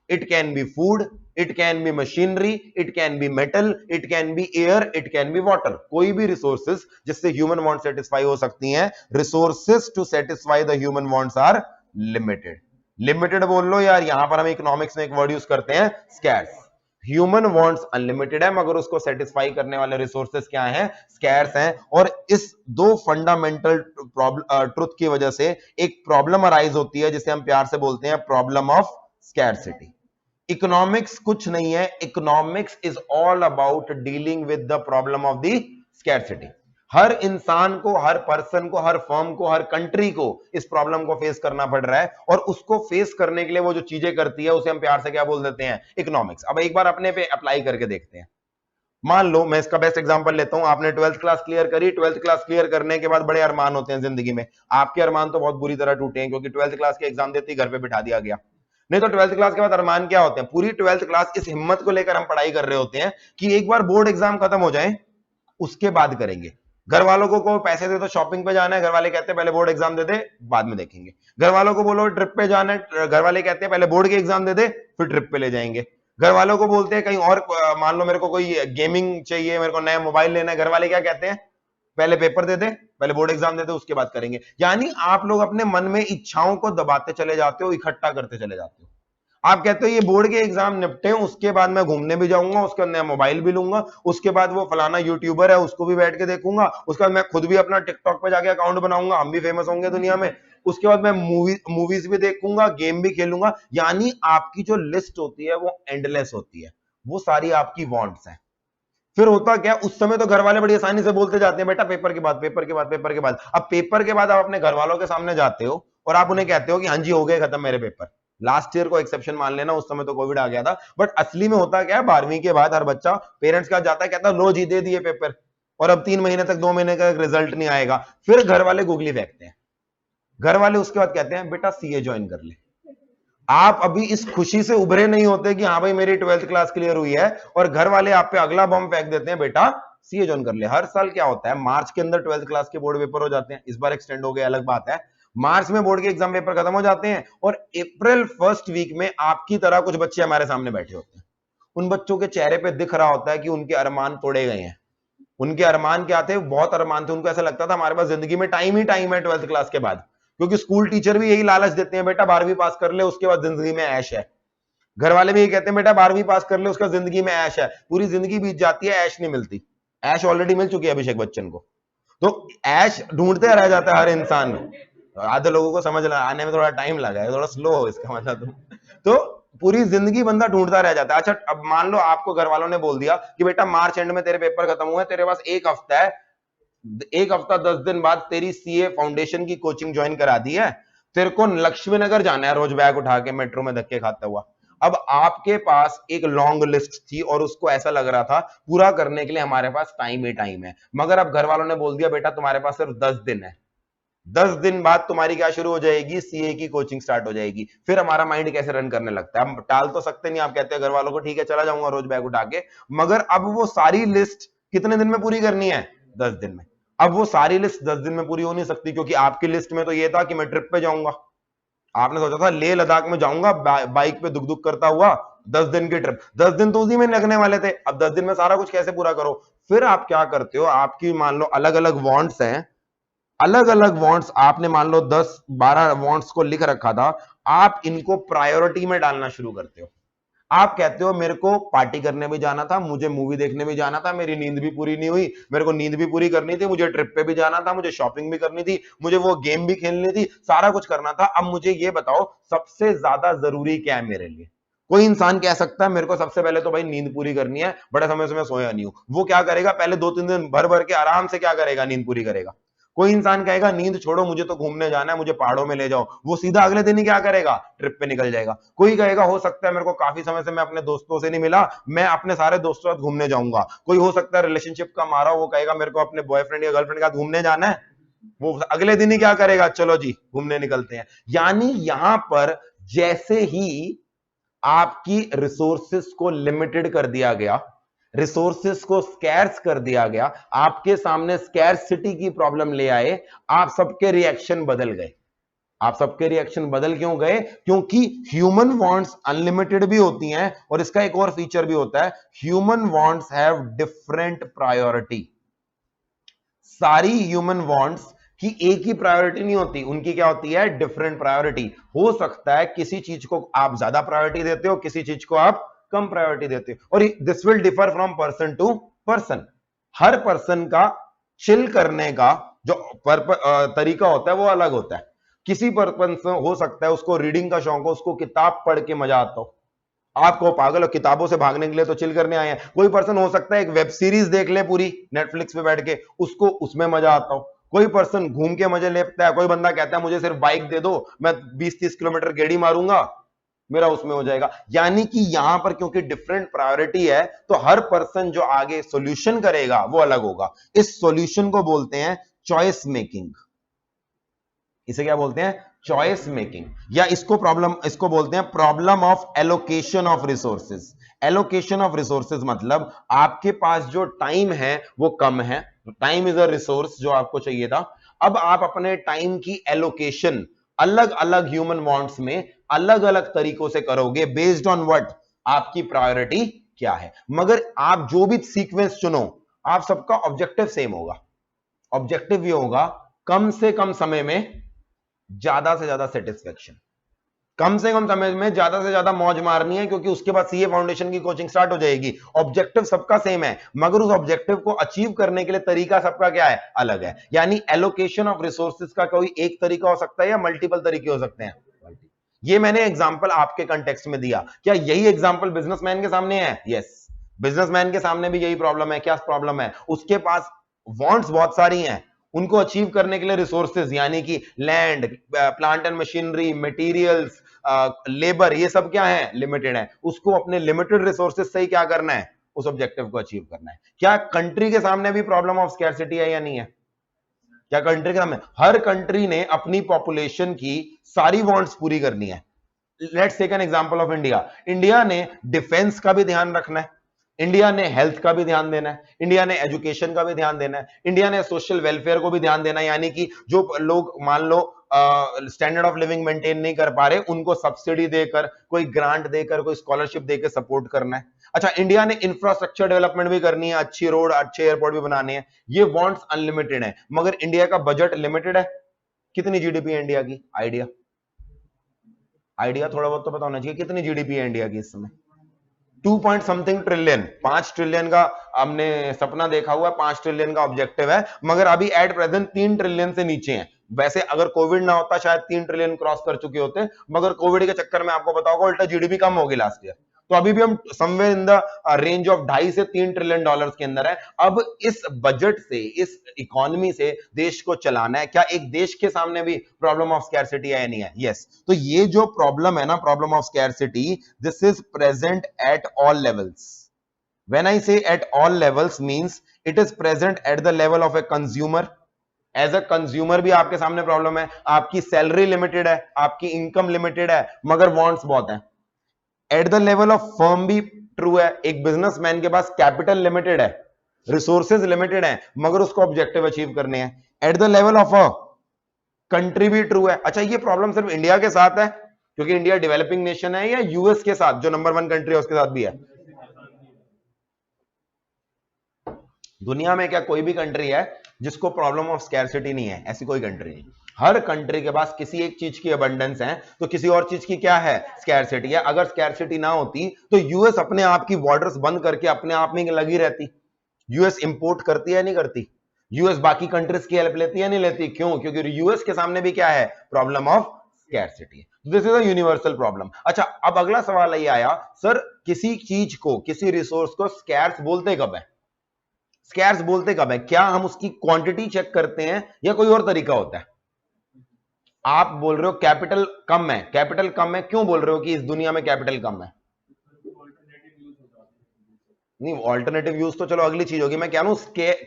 it can be food, it can be machinery, it can be metal, it can be air, it can be water. कोई भी रिसोर्सेज जिससे ह्यूमन वांट सेटिस्फाई हो सकती हैं। Resources to satisfy the human wants are limited. Limited बोल लो यार, यहां पर हम इकोनॉमिक्स में एक वर्ड यूज करते हैं, स्कैर्स। ह्यूमन वांट्स अनलिमिटेड है, मगर उसको सेटिस्फाई करने वाले रिसोर्सेज क्या हैं, स्कैर्स हैं। और इस दो फंडामेंटल ट्रुथ की वजह से एक प्रॉब्लम अराइज होती है, जिसे हम प्यार से बोलते हैं प्रॉब्लम ऑफ स्कैरसिटी। इकोनॉमिक्स कुछ नहीं है, economics is all about dealing with the problem of the scarcity. हर इंसान को, हर पर्सन को, हर फर्म को, हर कंट्री को इस प्रॉब्लम को फेस करना पड़ रहा है, और उसको फेस करने के लिए वो जो चीजें करती है उसे हम प्यार से क्या बोल देते हैं, इकोनॉमिक्स। अब एक बार अपने पे अप्लाई करके देखते हैं। मान लो मैं इसका बेस्ट एग्जांपल लेता हूं, आपने 12th क्लास क्लियर करी। 12th क्लास क्लियर करने के बाद बड़े अरमान होते हैं जिंदगी में। आपके अरमान तो बहुत बुरी तरह टूटे हैं, क्योंकि 12th क्लास के एग्जाम देते ही घर पे बिठा दिया गया। नहीं तो 12th क्लास के बाद अरमान क्या होते हैं, पूरी 12th क्लास इस हिम्मत को लेकर हम पढ़ाई कर रहे होते हैं कि एक बार बोर्ड एग्जाम खत्म हो जाए उसके बाद करेंगे। घर वालों को पैसे दे तो शॉपिंग पे जाना है, घर वाले कहते हैं पहले बोर्ड एग्जाम दे दे बाद में देखेंगे। घर वालों को बोलो ट्रिप पे जाना है, घर वाले कहते हैं पहले बोर्ड के एग्जाम दे दे फिर ट्रिप पे ले जाएंगे। घर वालों को बोलते हैं कहीं और, मान लो मेरे को कोई गेमिंग चाहिए, मेरे को नया मोबाइल लेना है, घर वाले क्या कहते हैं, पहले पेपर दे दे, पहले बोर्ड एग्जाम दे दे, उसके बाद करेंगे। यानी आप लोग अपने मन में इच्छाओं को दबाते चले जाते हो, इकट्ठा करते चले जाते हो। आप कहते हो ये बोर्ड के एग्जाम निपटे, उसके बाद मैं घूमने भी जाऊंगा, उसके बाद नया मोबाइल भी लूंगा, उसके बाद वो फलाना यूट्यूबर है उसको भी बैठ के देखूंगा, उसके बाद मैं खुद भी अपना टिकटॉक पे जाके अकाउंट बनाऊंगा, हम भी फेमस होंगे दुनिया में, उसके बाद मैं मूवीज भी देखूंगा, गेम भी खेलूंगा। यानी आपकी जो लिस्ट होती है वो एंडलेस होती है, वो सारी आपकी वांट्स हैं। फिर होता क्या, उस समय तो घर वाले बड़ी आसानी से बोलते जाते हैं बेटा पेपर के बाद, पेपर के बाद, पेपर के बाद। अब पेपर के बाद आप अपने घर वालों के सामने जाते हो और आप उन्हें कहते हो कि हाँ जी हो गए खत्म मेरे पेपर। लास्ट ईयर को एक्सेप्शन मान लेना, उस समय तो कोविड आ गया था, बट असली में होता क्या है, 12वीं के बाद हर बच्चा पेरेंट्स के साथ जाता है, कहता है लो जी दे दिए पेपर, और अब 3 महीने तक, 2 महीने का रिजल्ट नहीं आएगा। फिर घर वाले गुगली फेंकते हैं, घर वाले उसके बाद कहते हैं बेटा सीए ज्वाइन कर ले। आप अभी इस खुशी से उभरे नहीं होते कि हाँ भाई मेरी 12th क्लास क्लियर हुई है, और घर वाले आप पे अगला बम फेंक देते हैं बेटा सीए ज्वाइन कर ले। हर साल क्या होता है, मार्च के अंदर 12th क्लास के बोर्ड पेपर हो जाते हैं, इस बार एक्सटेंड हो गए अलग बात है। मार्च में बोर्ड के एग्जाम पेपर खत्म हो जाते हैं, और अप्रैल फर्स्ट वीक में आपकी तरह कुछ बच्चे हमारे सामने बैठे होते हैं। उन बच्चों के चेहरे पे दिख रहा होता है कि उनके अरमान तोड़े गए हैं। उनके अरमान क्या थे, बहुत अरमान थे, उनको ऐसा लगता था हमारे पास जिंदगी में टाइम ही टाइम है 12th क्लास के बाद, क्योंकि स्कूल टीचर भी यही लालच देते हैं बेटा 12वीं पास कर ले उसके बाद जिंदगी में ऐश है। घर वाले भी यही कहते हैं बेटा 12वीं पास कर ले उसका जिंदगी में ऐश है। पूरी जिंदगी बीत जाती है, ऐश नहीं मिलती। ऐश ऑलरेडी मिल चुकी है अभिषेक बच्चन को, तो ऐश ढूंढते रह जाता है हर इंसान। आधे लोगों को समझ आने में थोड़ा टाइम लगा है, थोड़ा स्लो हो इसका मतलब। तो पूरी जिंदगी बंदा ढूंढता रह जाता है। अच्छा अब मान लो आपको घर वालों ने बोल दिया कि बेटा मार्च एंड में तेरे पेपर खत्म हुए, तेरे पास एक हफ्ता है, एक हफ्ता 10 दिन बाद तेरी सीए फाउंडेशन की कोचिंग ज्वाइन करा दी है, तेरे को लक्ष्मी नगर जाना है रोज बैग उठा के मेट्रो में धक्के खाता हुआ। अब आपके पास एक लॉन्ग लिस्ट थी और उसको ऐसा लग रहा था पूरा करने के लिए हमारे पास टाइम ही टाइम है, मगर अब घर वालों ने बोल दिया बेटा तुम्हारे पास सिर्फ 10 दिन है। 10 दिन बाद तुम्हारी क्या शुरू हो जाएगी, सीए की कोचिंग स्टार्ट हो जाएगी। फिर हमारा माइंड कैसे रन करने लगता है, हम टाल तो सकते नहीं, आप कहते हैं घर वालों को ठीक है चला जाऊंगा रोज बैग उठा के, मगर अब वो सारी लिस्ट कितने दिन में पूरी करनी है, 10 दिन में। अब वो सारी लिस्ट 10 दिन में पूरी हो नहीं सकती, क्योंकि आपकी लिस्ट में तो ये था कि मैं ट्रिप पे जाऊंगा। आपने सोचा था लेह लद्दाख में जाऊंगा बाइक पे दुख दुख करता हुआ, 10 दिन की ट्रिप, 10 दिन तो उसी में लगने वाले थे। अब 10 दिन में सारा कुछ कैसे पूरा करो। फिर आप क्या करते हो, आपकी मान लो अलग अलग वांट्स हैं, अलग अलग वांट्स आपने मान लो 10-12 वांट्स को लिख रखा था, आप इनको प्रायोरिटी में डालना शुरू करते हो। आप कहते हो मेरे को पार्टी करने भी जाना था, मुझे मूवी देखने भी जाना था, मेरी नींद भी पूरी नहीं हुई, मेरे को नींद भी पूरी करनी थी, मुझे ट्रिप पे भी जाना था, मुझे शॉपिंग भी करनी थी, मुझे वो गेम भी खेलनी थी, सारा कुछ करना था। अब मुझे ये बताओ सबसे ज्यादा जरूरी क्या है मेरे लिए? कोई इंसान कह सकता है मेरे को सबसे पहले तो भाई नींद पूरी करनी है, बड़े समय से मैं सोया नहीं हूं। वो क्या करेगा, पहले 2-3 दिन भर भर के आराम से क्या करेगा, नींद पूरी करेगा। कोई इंसान कहेगा नींद छोड़ो, मुझे तो घूमने जाना है, मुझे पहाड़ों में ले जाओ, वो सीधा अगले दिन ही क्या करेगा, ट्रिप पे निकल जाएगा। कोई कहेगा हो सकता है मेरे को काफी समय से मैं अपने दोस्तों से नहीं मिला, मैं अपने सारे दोस्तों के साथ घूमने जाऊंगा। कोई हो सकता है रिलेशनशिप का मारा, वो कहेगा मेरे को अपने बॉयफ्रेंड या गर्लफ्रेंड के साथ घूमने जाना है, वो अगले दिन ही क्या करेगा, चलो जी घूमने निकलते हैं। यानी यहां पर जैसे ही आपकी रिसोर्सेस को लिमिटेड कर दिया गया, रिसोर्सेस को स्कैर्स कर दिया गया, आपके सामने स्कैर्सिटी की प्रॉब्लम ले आए, आप सबके रिएक्शन बदल गए। आप सबके रिएक्शन बदल क्यों गए? क्योंकि ह्यूमन वांट्स अनलिमिटेड भी होती हैं, और इसका एक और फीचर भी होता है, human wants have different priority. सारी ह्यूमन वांट्स की एक ही प्रायोरिटी नहीं होती, उनकी क्या होती है, डिफरेंट प्रायोरिटी। हो सकता है किसी चीज को आप ज्यादा प्रायोरिटी देते हो, किसी चीज को आप कम प्रायोरिटी देते हो, और this will differ from person to person. हर पर्सन का चिल करने का जो तरीका होता है वो अलग होता है। किसी पर्सन हो सकता है उसको रीडिंग का शौक हो, उसको किताब पढ़ के मजा आता हो, आपको पागल हो किताबों से भागने के लिए तो चिल करने आए हैं। कोई पर्सन हो सकता है एक वेब सीरीज देख ले पूरी नेटफ्लिक्स पे बैठ के, उसको उसमें मजा आता हो। कोई पर्सन घूम के मजे लेता है, कोई बंदा कहता है मुझे सिर्फ बाइक दे दो, मैं 20-30 किलोमीटर गेड़ी मारूंगा, मेरा उसमें हो जाएगा। यानी कि यहां पर क्योंकि डिफरेंट प्रायोरिटी है, तो हर पर्सन जो आगे सॉल्यूशन करेगा वो अलग होगा। इस सॉल्यूशन को बोलते हैं चॉइस मेकिंग। इसे क्या बोलते हैं, चॉइस मेकिंग, या इसको बोलते हैं problem of allocation of resources. Allocation of resources मतलब आपके पास जो टाइम है वो कम है, टाइम इज अ रिसोर्स जो आपको चाहिए था। अब आप अपने टाइम की एलोकेशन अलग अलग ह्यूमन वांट्स में अलग अलग तरीकों से करोगे, बेस्ड ऑन व्हाट, आपकी प्रायोरिटी क्या है। मगर आप जो भी सीक्वेंस चुनो, आप सबका ऑब्जेक्टिव सेम होगा। ऑब्जेक्टिव ये होगा कम से कम समय में ज्यादा से ज्यादा सेटिस्फेक्शन, कम से कम समय में ज्यादा से ज्यादा मौज मारनी है, क्योंकि उसके बाद सीए फाउंडेशन की कोचिंग स्टार्ट हो जाएगी। ऑब्जेक्टिव सबका सेम है, मगर उस ऑब्जेक्टिव को अचीव करने के लिए तरीका सबका क्या है, अलग है। यानी एलोकेशन ऑफ रिसोर्सेज का कोई एक तरीका हो सकता है या मल्टीपल तरीके हो सकते हैं। ये मैंने एग्जांपल आपके कंटेक्स्ट में दिया, क्या यही एग्जांपल बिजनेसमैन के सामने है? यस, बिजनेसमैन के सामने भी यही प्रॉब्लम है। क्या प्रॉब्लम है? उसके पास वांट्स बहुत सारी हैं, उनको अचीव करने के लिए रिसोर्सेज यानी कि land, plant and machinery, materials, labour, ये सब क्या है, लिमिटेड है। उसको अपने लिमिटेड रिसोर्सेज से ही क्या करना है, उस ऑब्जेक्टिव को अचीव करना है। क्या कंट्री के सामने भी प्रॉब्लम ऑफ स्कैर्सिटी है या नहीं है? क्या कंट्री के सामने, हर कंट्री ने अपनी पॉपुलेशन की सारी वांट्स पूरी करनी है। Let's take an example of India. India ने डिफेंस का भी ध्यान रखना है, इंडिया ने हेल्थ का भी ध्यान देना है, इंडिया ने एजुकेशन का भी ध्यान देना है, इंडिया ने सोशल वेलफेयर को भी ध्यान देना है। यानी कि जो लोग मान लो स्टैंडर्ड ऑफ लिविंग मेंटेन नहीं कर पा रहे, उनको सब्सिडी देकर, कोई ग्रांट देकर, कोई स्कॉलरशिप देकर सपोर्ट करना है। अच्छा, इंडिया ने इंफ्रास्ट्रक्चर डेवलपमेंट भी करनी है, अच्छी रोड, अच्छे एयरपोर्ट भी बनाने हैं। ये वांट्स अनलिमिटेड है, मगर इंडिया का बजट लिमिटेड है। कितनी जीडीपी है इंडिया की? आइडिया, आइडिया थोड़ा बहुत तो पता होना चाहिए। कितनी जीडीपी है इंडिया की इस समय? 2 पॉइंट समथिंग ट्रिलियन, 5 ट्रिलियन का हमने सपना देखा हुआ है, 5 ट्रिलियन का ऑब्जेक्टिव है, मगर अभी एट प्रेजेंट 3 ट्रिलियन से नीचे हैं। वैसे अगर कोविड ना होता शायद 3 ट्रिलियन क्रॉस कर चुके होते, मगर कोविड के चक्कर में आपको पता होगा उल्टा जीडीपी कम होगी लास्ट ईयर। तो अभी भी हम somewhere in the range of 2.5 से 3 ट्रिलियन डॉलर्स के अंदर है। अब इस बजट से, इस इकोनॉमी से देश को चलाना है। क्या एक देश के सामने भी प्रॉब्लम ऑफ स्कैर्सिटी है या नहीं है? यस। तो ये जो प्रॉब्लम है ना, problem of scarcity, this is present at all levels. When I say at all levels means it is present at the level of a consumer. As a consumer भी आपके सामने प्रॉब्लम है, आपकी सैलरी लिमिटेड है, आपकी इनकम लिमिटेड है, मगर वांट्स बहुत है। At the level of firm भी ट्रू है, एक बिजनेसमैन के पास कैपिटल लिमिटेड है, रिसोर्सेज लिमिटेड है, मगर उसको ऑब्जेक्टिव अचीव करने हैं। At the level of a country भी ट्रू है। अच्छा, ये प्रॉब्लम सिर्फ इंडिया के साथ है क्योंकि इंडिया डेवलपिंग नेशन है, या यूएस के साथ जो नंबर 1 कंट्री है उसके साथ भी है? दुनिया में क्या कोई भी कंट्री है जिसको प्रॉब्लम ऑफ स्कैरसिटी नहीं है? ऐसी कोई कंट्री नहीं। हर कंट्री के पास किसी एक चीज की अबंडेंस है तो किसी और चीज की क्या है? स्कैरसिटी है। अगर स्कैरसिटी ना होती तो यूएस अपने आप की बॉर्डर्स बंद करके अपने आप में लगी रहती। यूएस इंपोर्ट करती है नहीं करती? यूएस बाकी कंट्रीज की हेल्प लेती है नहीं लेती? क्यों? क्योंकि यूएस के सामने भी क्या है? Problem of scarcity. This is a universal problem. अच्छा, अब अगला सवाल ये आया, सर किसी चीज को, किसी रिसोर्स को स्कैर्स बोलते कब है? स्कैर्स बोलते कब है? क्या हम उसकी क्वांटिटी चेक करते हैं या कोई और तरीका होता है? आप बोल रहे हो कैपिटल कम है, कैपिटल कम है, क्यों बोल रहे हो कि इस दुनिया में कैपिटल कम है? नहीं, ऑल्टरनेटिव यूज तो चलो अगली चीज होगी। मैं कह रहा हूं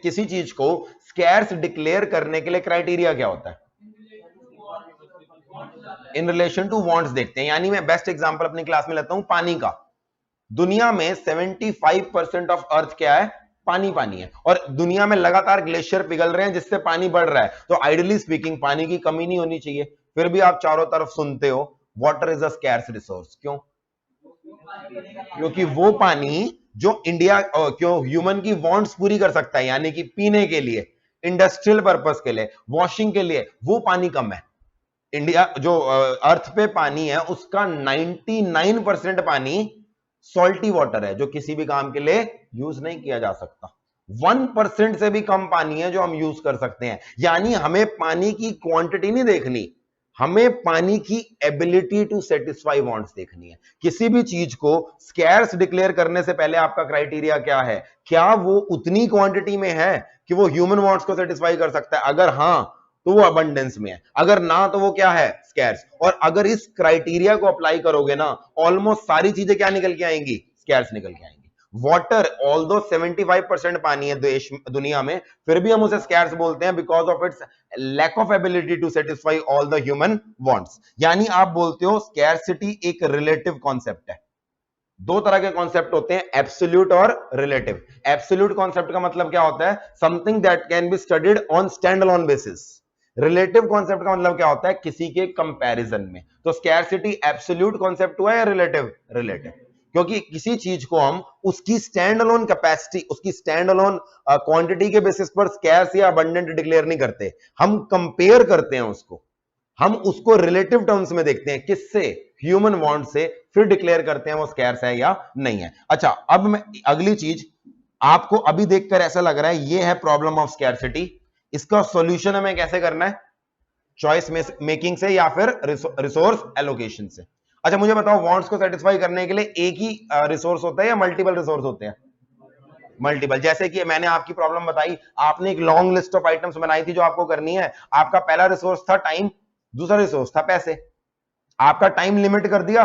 किसी चीज को स्कैर्स डिक्लेयर करने के लिए क्राइटेरिया क्या होता है? इन रिलेशन टू वांट्स देखते हैं। यानी मैं बेस्ट एग्जांपल अपनी क्लास में लेता हूं पानी का। दुनिया में 75% ऑफ अर्थ क्या है? पानी पानी है। और दुनिया में लगातार ग्लेशियर पिघल रहे हैं जिससे पानी बढ़ रहा है। तो आइडियली स्पीकिंग पानी की कमी नहीं होनी चाहिए। फिर भी आप चारों तरफ सुनते हो water is a scarce resource. क्यों? क्योंकि वो पानी जो इंडिया क्यों ह्यूमन की वांट्स पूरी कर सकता है, यानी कि पीने के लिए, इंडस्ट्रियल पर्पस के लिए, वॉशिंग के लिए, वो पानी कम है। इंडिया जो अर्थ पे पानी है उसका 99% पानी सॉल्टी वाटर है जो किसी भी काम के लिए यूज नहीं किया जा सकता। 1% से भी कम पानी है जो हम यूज कर सकते हैं। यानी हमें पानी की क्वांटिटी नहीं देखनी, हमें पानी की एबिलिटी टू सेटिस्फाई वांट्स देखनी है। किसी भी चीज को स्कैर्स डिक्लेयर करने से पहले आपका क्राइटेरिया क्या है? क्या वो उतनी क्वांटिटी में है कि वो ह्यूमन वांट्स को सेटिस्फाई कर सकता है? अगर हां तो वो अबंडेंस में है, अगर ना तो वो क्या है? स्कैर्स। और अगर इस क्राइटेरिया को अप्लाई करोगे ना, ऑलमोस्ट सारी चीजें क्या निकल के आएंगी? स्कैर्स निकल के आएंगी। वाटर ऑल्दो 75% पानी है देश दुनिया में, फिर भी हम उसे स्कैर्स बोलते हैं because of its lack of ability to satisfy all the human wants. यानी आप बोलते हो स्कैरसिटी एक रिलेटिव कॉन्सेप्ट है। दो तरह के कॉन्सेप्ट होते हैं, एब्सोल्यूट और रिलेटिव। एब्सोल्यूट कॉन्सेप्ट का मतलब क्या होता है? Something that can be studied on stand alone basis. Relative concept का मतलब क्या होता है? किसी के कंपैरिजन में। तो स्कैरसिटी एब्सोल्यूट कॉन्सेप्ट हुआ या रिलेटिव? रिलेटिव। क्योंकि किसी चीज को हम उसकी स्टैंड अलोन कैपेसिटी, उसकी स्टैंड अलोन क्वांटिटी के बेसिस पर स्कैर्स या अबंडेंट डिक्लेयर नहीं करते, हम कंपेयर करते हैं उसको। हम उसको रिलेटिव टर्म्स में देखते हैं, किससे? ह्यूमन वांट से, फिर डिक्लेयर करते हैं वो स्कैर्स है या नहीं है। अच्छा, अब मैं अगली चीज, आपको अभी देखकर ऐसा लग रहा है ये है प्रॉब्लम ऑफ स्कैरसिटी, इसका सॉल्यूशन हमें कैसे करना है? चॉइस मेकिंग से या फिर रिसोर्स एलोकेशन से। अच्छा मुझे बताओ, वांट्स को सेटिस्फाई करने के लिए एक ही रिसोर्स होता है या मल्टीपल रिसोर्स होते हैं? मल्टीपल। जैसे कि मैंने आपकी प्रॉब्लम बताई, आपने एक लॉन्ग लिस्ट ऑफ आइटम्स बनाई थी जो आपको करनी है। आपका पहला रिसोर्स था टाइम, दूसरा रिसोर्स था पैसे। आपका टाइम लिमिट कर दिया,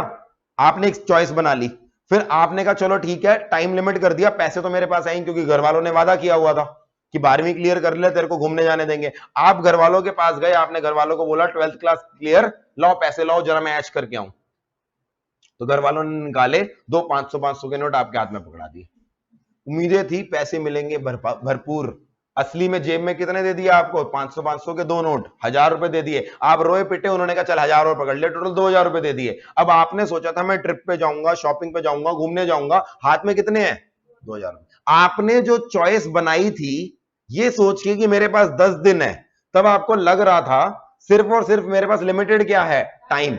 आपने एक चॉइस बना ली। फिर आपने कहा चलो ठीक है, टाइम लिमिट कर दिया, पैसे तो मेरे पास आएंगे क्योंकि घर वालों ने वादा किया हुआ था कि 12वीं क्लियर कर ले तेरे को घूमने जाने देंगे। आप घर वालों के पास गए, आपने घर वालों को बोला 12th क्लास क्लियर, लाओ पैसे लाओ जरा मैं ऐश करके आऊं। तो घर वालों ने निकाले दो 500 के नोट आपके हाथ में पकड़ा दिए। उम्मीदें थी पैसे मिलेंगे भरपूर। असली में जेब में कितने दे दिए आपको? 500 के दो नोट, 1000 रुपए दे दिए। आप रोए पिटे, उन्होंने कहा चल 1000 और पकड़ ले, टोटल 2000 रुपए दे दिए। अब आपने सोचा था मैं ट्रिप पे जाऊंगा, शॉपिंग पे जाऊंगा, घूमने जाऊंगा, हाथ में कितने हैं? 2000। आपने जो चॉइस बनाई थी ये सोच के कि मेरे पास 10 दिन है, तब आपको लग रहा था सिर्फ और सिर्फ मेरे पास लिमिटेड क्या है? टाइम।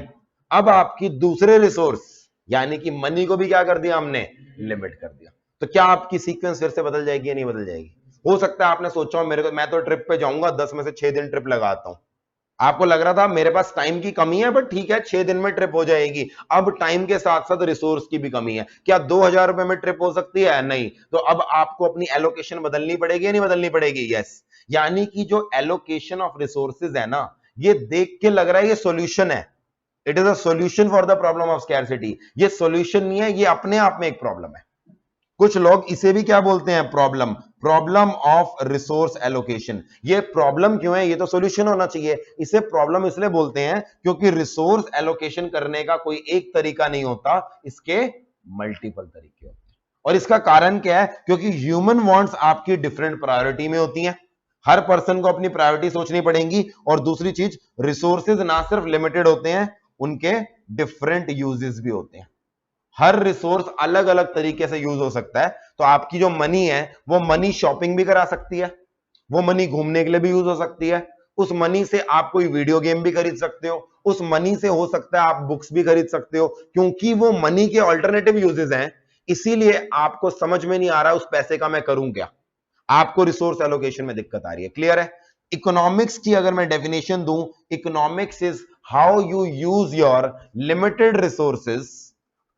अब आपकी दूसरे रिसोर्स यानी कि मनी को भी क्या कर दिया हमने? लिमिट कर दिया। तो क्या आपकी सीक्वेंस फिर से बदल जाएगी या नहीं बदल जाएगी? हो सकता है आपने सोचा हो मेरे को, मैं तो ट्रिप पे जाऊंगा, 10 में से 6 दिन ट्रिप लगाता हूं। आपको लग रहा था मेरे पास टाइम की कमी है, बट ठीक है 6 दिन में ट्रिप हो जाएगी। अब टाइम के साथ साथ रिसोर्स की भी कमी है। क्या 2000 रुपए में ट्रिप हो सकती है? नहीं। तो अब आपको अपनी एलोकेशन बदलनी पड़ेगी या नहीं बदलनी पड़ेगी? यस। यानी कि जो एलोकेशन ऑफ रिसोर्सेज है ना, ये देख के लग रहा है ये सॉल्यूशन है। It is a solution for the problem of scarcity. ये सॉल्यूशन नहीं है, ये अपने आप में एक प्रॉब्लम है। कुछ लोग इसे भी क्या बोलते हैं? Problem. Problem of resource allocation. ये प्रॉब्लम क्यों है? ये तो सॉल्यूशन होना चाहिए। इसे प्रॉब्लम इसलिए बोलते हैं क्योंकि रिसोर्स एलोकेशन करने का कोई एक तरीका नहीं होता, इसके मल्टीपल तरीके होते हैं। और इसका कारण क्या है? क्योंकि ह्यूमन वांट्स आपकी डिफरेंट प्रायोरिटी में होती हैं। हर पर्सन को अपनी प्रायोरिटी सोचनी पड़ेगी। और दूसरी चीज, रिसोर्सेज ना सिर्फ लिमिटेड होते हैं, उनके डिफरेंट यूजेस भी होते हैं। हर रिसोर्स अलग अलग तरीके से यूज हो सकता है। तो आपकी जो मनी है वो मनी शॉपिंग भी करा सकती है, वो मनी घूमने के लिए भी यूज हो सकती है, उस मनी से आप कोई वीडियो गेम भी खरीद सकते हो, उस मनी से हो सकता है आप बुक्स भी खरीद सकते हो, क्योंकि वो मनी के ऑल्टरनेटिव यूजेस हैं। इसीलिए आपको समझ में नहीं आ रहा उस पैसे का मैं करूं क्या, आपको रिसोर्स एलोकेशन में दिक्कत आ रही है। क्लियर है? इकोनॉमिक्स की अगर मैं डेफिनेशन दूं, economics is how you use your limited resources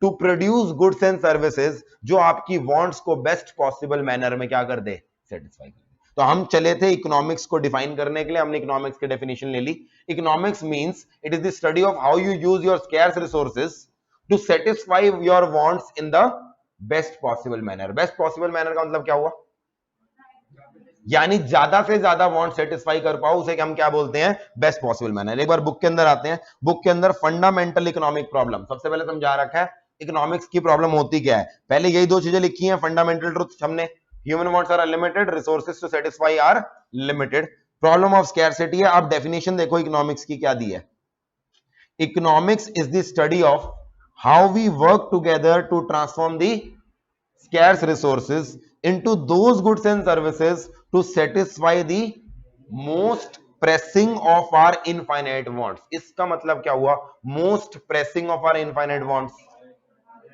to produce goods and services जो आपकी वांट्स को बेस्ट पॉसिबल मैनर में क्या कर दे, सेटिस्फाई कर दे। तो हम चले थे इकोनॉमिक्स को डिफाइन करने के लिए, हमने इकोनॉमिक्स की डेफिनेशन ले ली। Economics means it is the study of how you use your scarce resources to satisfy your wants in the best possible manner. Best possible manner का मतलब क्या हुआ, यानी ज्यादा से ज्यादा वांट सेटिस्फाई कर पाओ, उसे हम क्या बोलते हैं, बेस्ट पॉसिबल मैनर। एक बार बुक के अंदर आते हैं, बुक के अंदर फंडामेंटल इकोनॉमिक प्रॉब्लम सबसे पहले समझा रखा है। इकोनॉमिक्स की प्रॉब्लम होती क्या है, पहले यही दो चीजें लिखी हैं, फंडामेंटल ट्रुथ हमने, human wants are unlimited, resources to satisfy are limited, problem of scarcity है। आप डेफिनेशन देखो इकोनॉमिक्स की क्या दी है, economics is the study of how we work together to transform the scarce resources into those goods and services to satisfy the most pressing of our infinite wants। इसका मतलब क्या हुआ, most pressing of our infinite wants,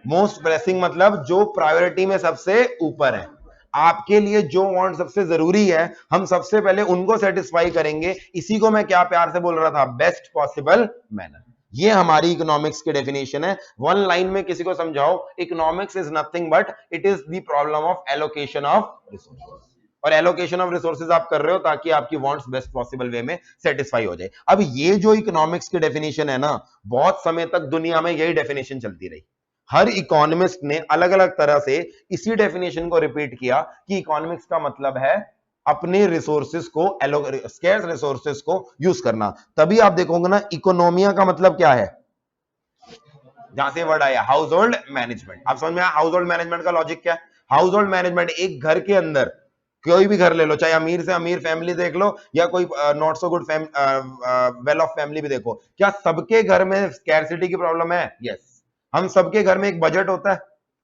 most pressing मतलब जो प्रायोरिटी में सबसे ऊपर है, आपके लिए जो वांट सबसे जरूरी है, हम सबसे पहले उनको सेटिस्फाई करेंगे। इसी को मैं क्या प्यार से बोल रहा था, बेस्ट पॉसिबल मैनर। ये हमारी इकोनॉमिक्स की डेफिनेशन है। वन लाइन में किसी को समझाओ, economics is nothing but it is the problem of allocation of resources. और एलोकेशन ऑफ रिसोर्सेज आप कर रहे हो ताकि आपकी वांट्स बेस्ट पॉसिबल वे में सेटिस्फाई हो जाए। अब ये जो इकोनॉमिक्स की डेफिनेशन है ना, बहुत समय तक दुनिया में यही डेफिनेशन चलती रही। हर इकोनॉमिस्ट ने अलग अलग तरह से इसी डेफिनेशन को रिपीट किया कि इकोनॉमिक्स का मतलब है अपने रिसोर्सेज को, स्कैर्स रिसोर्सेज को यूज करना। तभी आप देखोगे ना, इकोनोमिया का मतलब क्या है, जहां से वर्ड आया हाउस होल्ड मैनेजमेंट। आप समझ में आया हाउस होल्ड मैनेजमेंट का लॉजिक क्या है। हाउस होल्ड मैनेजमेंट, एक घर के अंदर कोई भी घर ले लो, चाहे अमीर से अमीर फैमिली देख लो या कोई not so good well of family भी देखो, क्या सबके घर में स्कैरसिटी की प्रॉब्लम है? यस। हम सबके घर में एक बजट होता है,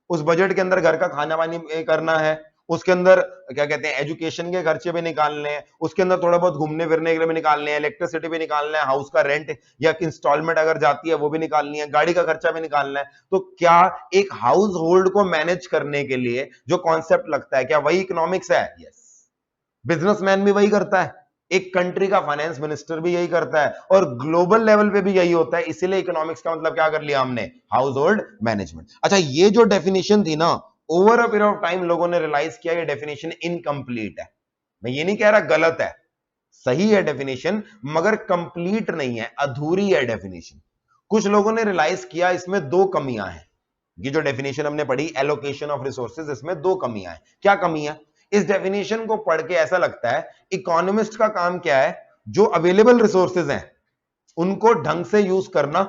उस बजट के अंदर घर का खाना पानी करना है, उसके अंदर क्या कहते हैं एजुकेशन के खर्चे भी निकालने हैं, उसके अंदर थोड़ा बहुत घूमने फिरने के लिए भी निकालने हैं, इलेक्ट्रिसिटी भी निकालना है, हाउस का रेंट या इंस्टॉलमेंट अगर जाती है वो भी निकालनी है, गाड़ी का खर्चा भी निकालना है। तो क्या एक हाउस होल्ड को मैनेज करने के लिए जो कॉन्सेप्ट लगता है, क्या वही इकोनॉमिक्स है? यस। बिजनेसमैन भी वही करता है, एक कंट्री का फाइनेंस मिनिस्टर भी यही करता है, और ग्लोबल लेवल पे भी यही होता है। इसीलिए इकोनॉमिक्स का मतलब क्या कर लिया हमने, हाउस होल्ड मैनेजमेंट। अच्छा, ये जो डेफिनेशन थी ना, over a period of time लोगों ने रियलाइज किया ये डेफिनेशन इनकम्प्लीट है। मैं ये नहीं कह रहा गलत है, सही है डेफिनेशन, मगर कंप्लीट नहीं है, अधूरी है डेफिनेशन। कुछ लोगों ने रियलाइज किया इसमें दो कमियां हैं। ये जो डेफिनेशन हमने पढ़ी एलोकेशन ऑफ रिसोर्सेज, इसमें दो कमियां हैं। क्या कमी है? इस डेफिनेशन को पढ़ के ऐसा लगता है इकोनॉमिस्ट का काम क्या है, जो अवेलेबल रिसोर्सेज हैं उनको ढंग से यूज करना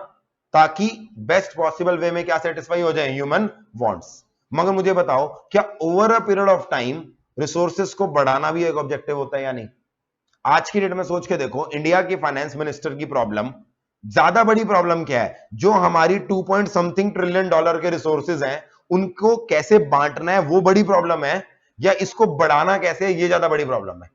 ताकि बेस्ट पॉसिबल वे में क्या सेटिस्फाई हो जाए, ह्यूमन वांट्स। मगर मुझे बताओ, क्या over a period of time resources को बढ़ाना भी एक ऑब्जेक्टिव होता है या नहीं? आज की डेट में सोच के देखो, इंडिया की फाइनेंस मिनिस्टर की प्रॉब्लम, ज्यादा बड़ी प्रॉब्लम क्या है, जो हमारी 2 पॉइंट समथिंग ट्रिलियन डॉलर के रिसोर्सेज हैं उनको कैसे बांटना है वो बड़ी प्रॉब्लम है, या इसको बढ़ाना कैसे है ये ज्यादा बड़ी प्रॉब्लम है?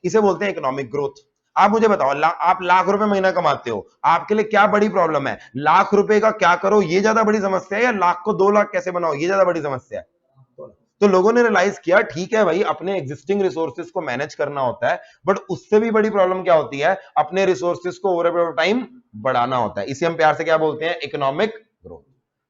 इसे बोलते हैं इकोनॉमिक ग्रोथ। आप मुझे बताओ, आप लाख रुपए महीना कमाते हो, आपके लिए क्या बड़ी प्रॉब्लम है, लाख रुपए का क्या करो ये ज्यादा बड़ी समस्या है, या लाख को 2 लाख कैसे बनाओ ये ज्यादा बड़ी समस्या है? तो लोगों ने रियलाइज किया, ठीक है भाई, अपने एग्जिस्टिंग रिसोर्सेज को मैनेज करना होता है, बट उससे भी बड़ी प्रॉब्लम क्या होती है, अपने रिसोर्सेज को over a period of time बढ़ाना होता है। इसे हम प्यार से क्या बोलते हैं, इकोनॉमिक ग्रोथ।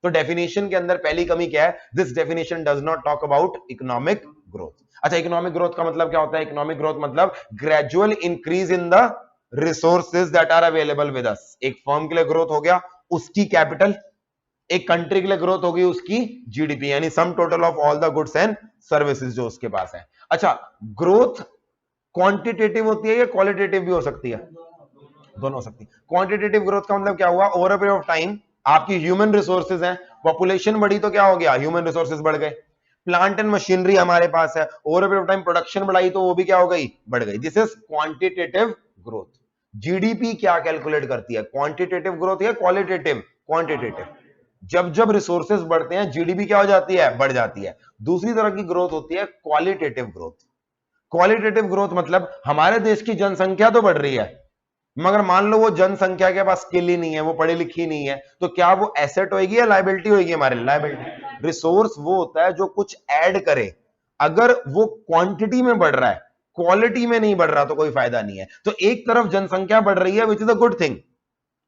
तो डेफिनेशन के अंदर पहली कमी क्या है, this definition does not talk about economic growth. अच्छा, इकोनॉमिक ग्रोथ का मतलब क्या होता है? इकोनॉमिक ग्रोथ मतलब gradual increase in the resources that are available with us. एक फर्म के लिए ग्रोथ हो गया उसकी कैपिटल, एक कंट्री के लिए ग्रोथ होगी उसकी जीडीपी, यानी sum total of all the goods and services जो उसके पास है। अच्छा, ग्रोथ क्वांटिटेटिव होती है या क्वालिटेटिव भी हो सकती है? दोनों हो सकती है। क्वांटिटेटिव ग्रोथ का मतलब क्या हुआ, over a period of time आपकी ह्यूमन रिसोर्सेज हैं, पॉपुलेशन बढ़ी तो क्या हो गया, ह्यूमन रिसोर्सेज बढ़ गए। प्लांट एंड मशीनरी हमारे पास है, over a period of time production बढ़ाई तो वो भी क्या हो गई, बढ़ गई। This is quantitative growth. GDP क्या कैलकुलेट करती है, क्वांटिटेटिव ग्रोथ या क्वालिटेटिव? क्वांटिटेटिव। जब जब रिसोर्सेज बढ़ते हैं जीडीपी क्या हो जाती है, बढ़ जाती है। दूसरी तरह की ग्रोथ होती है क्वालिटेटिव ग्रोथ। क्वालिटेटिव ग्रोथ मतलब हमारे देश की जनसंख्या तो बढ़ रही है, मगर मान लो वो जनसंख्या के पास स्किल ही नहीं है, वो पढ़ी लिखी नहीं है, तो क्या वो एसेट होगी या लायबिलिटी होगी हमारे? लायबिलिटी। रिसोर्स वो होता है जो कुछ ऐड करे, अगर वो क्वांटिटी में बढ़ रहा है, क्वालिटी में नहीं बढ़ रहा, तो कोई फायदा नहीं है। तो एक तरफ जनसंख्या बढ़ रही है, which is a good thing.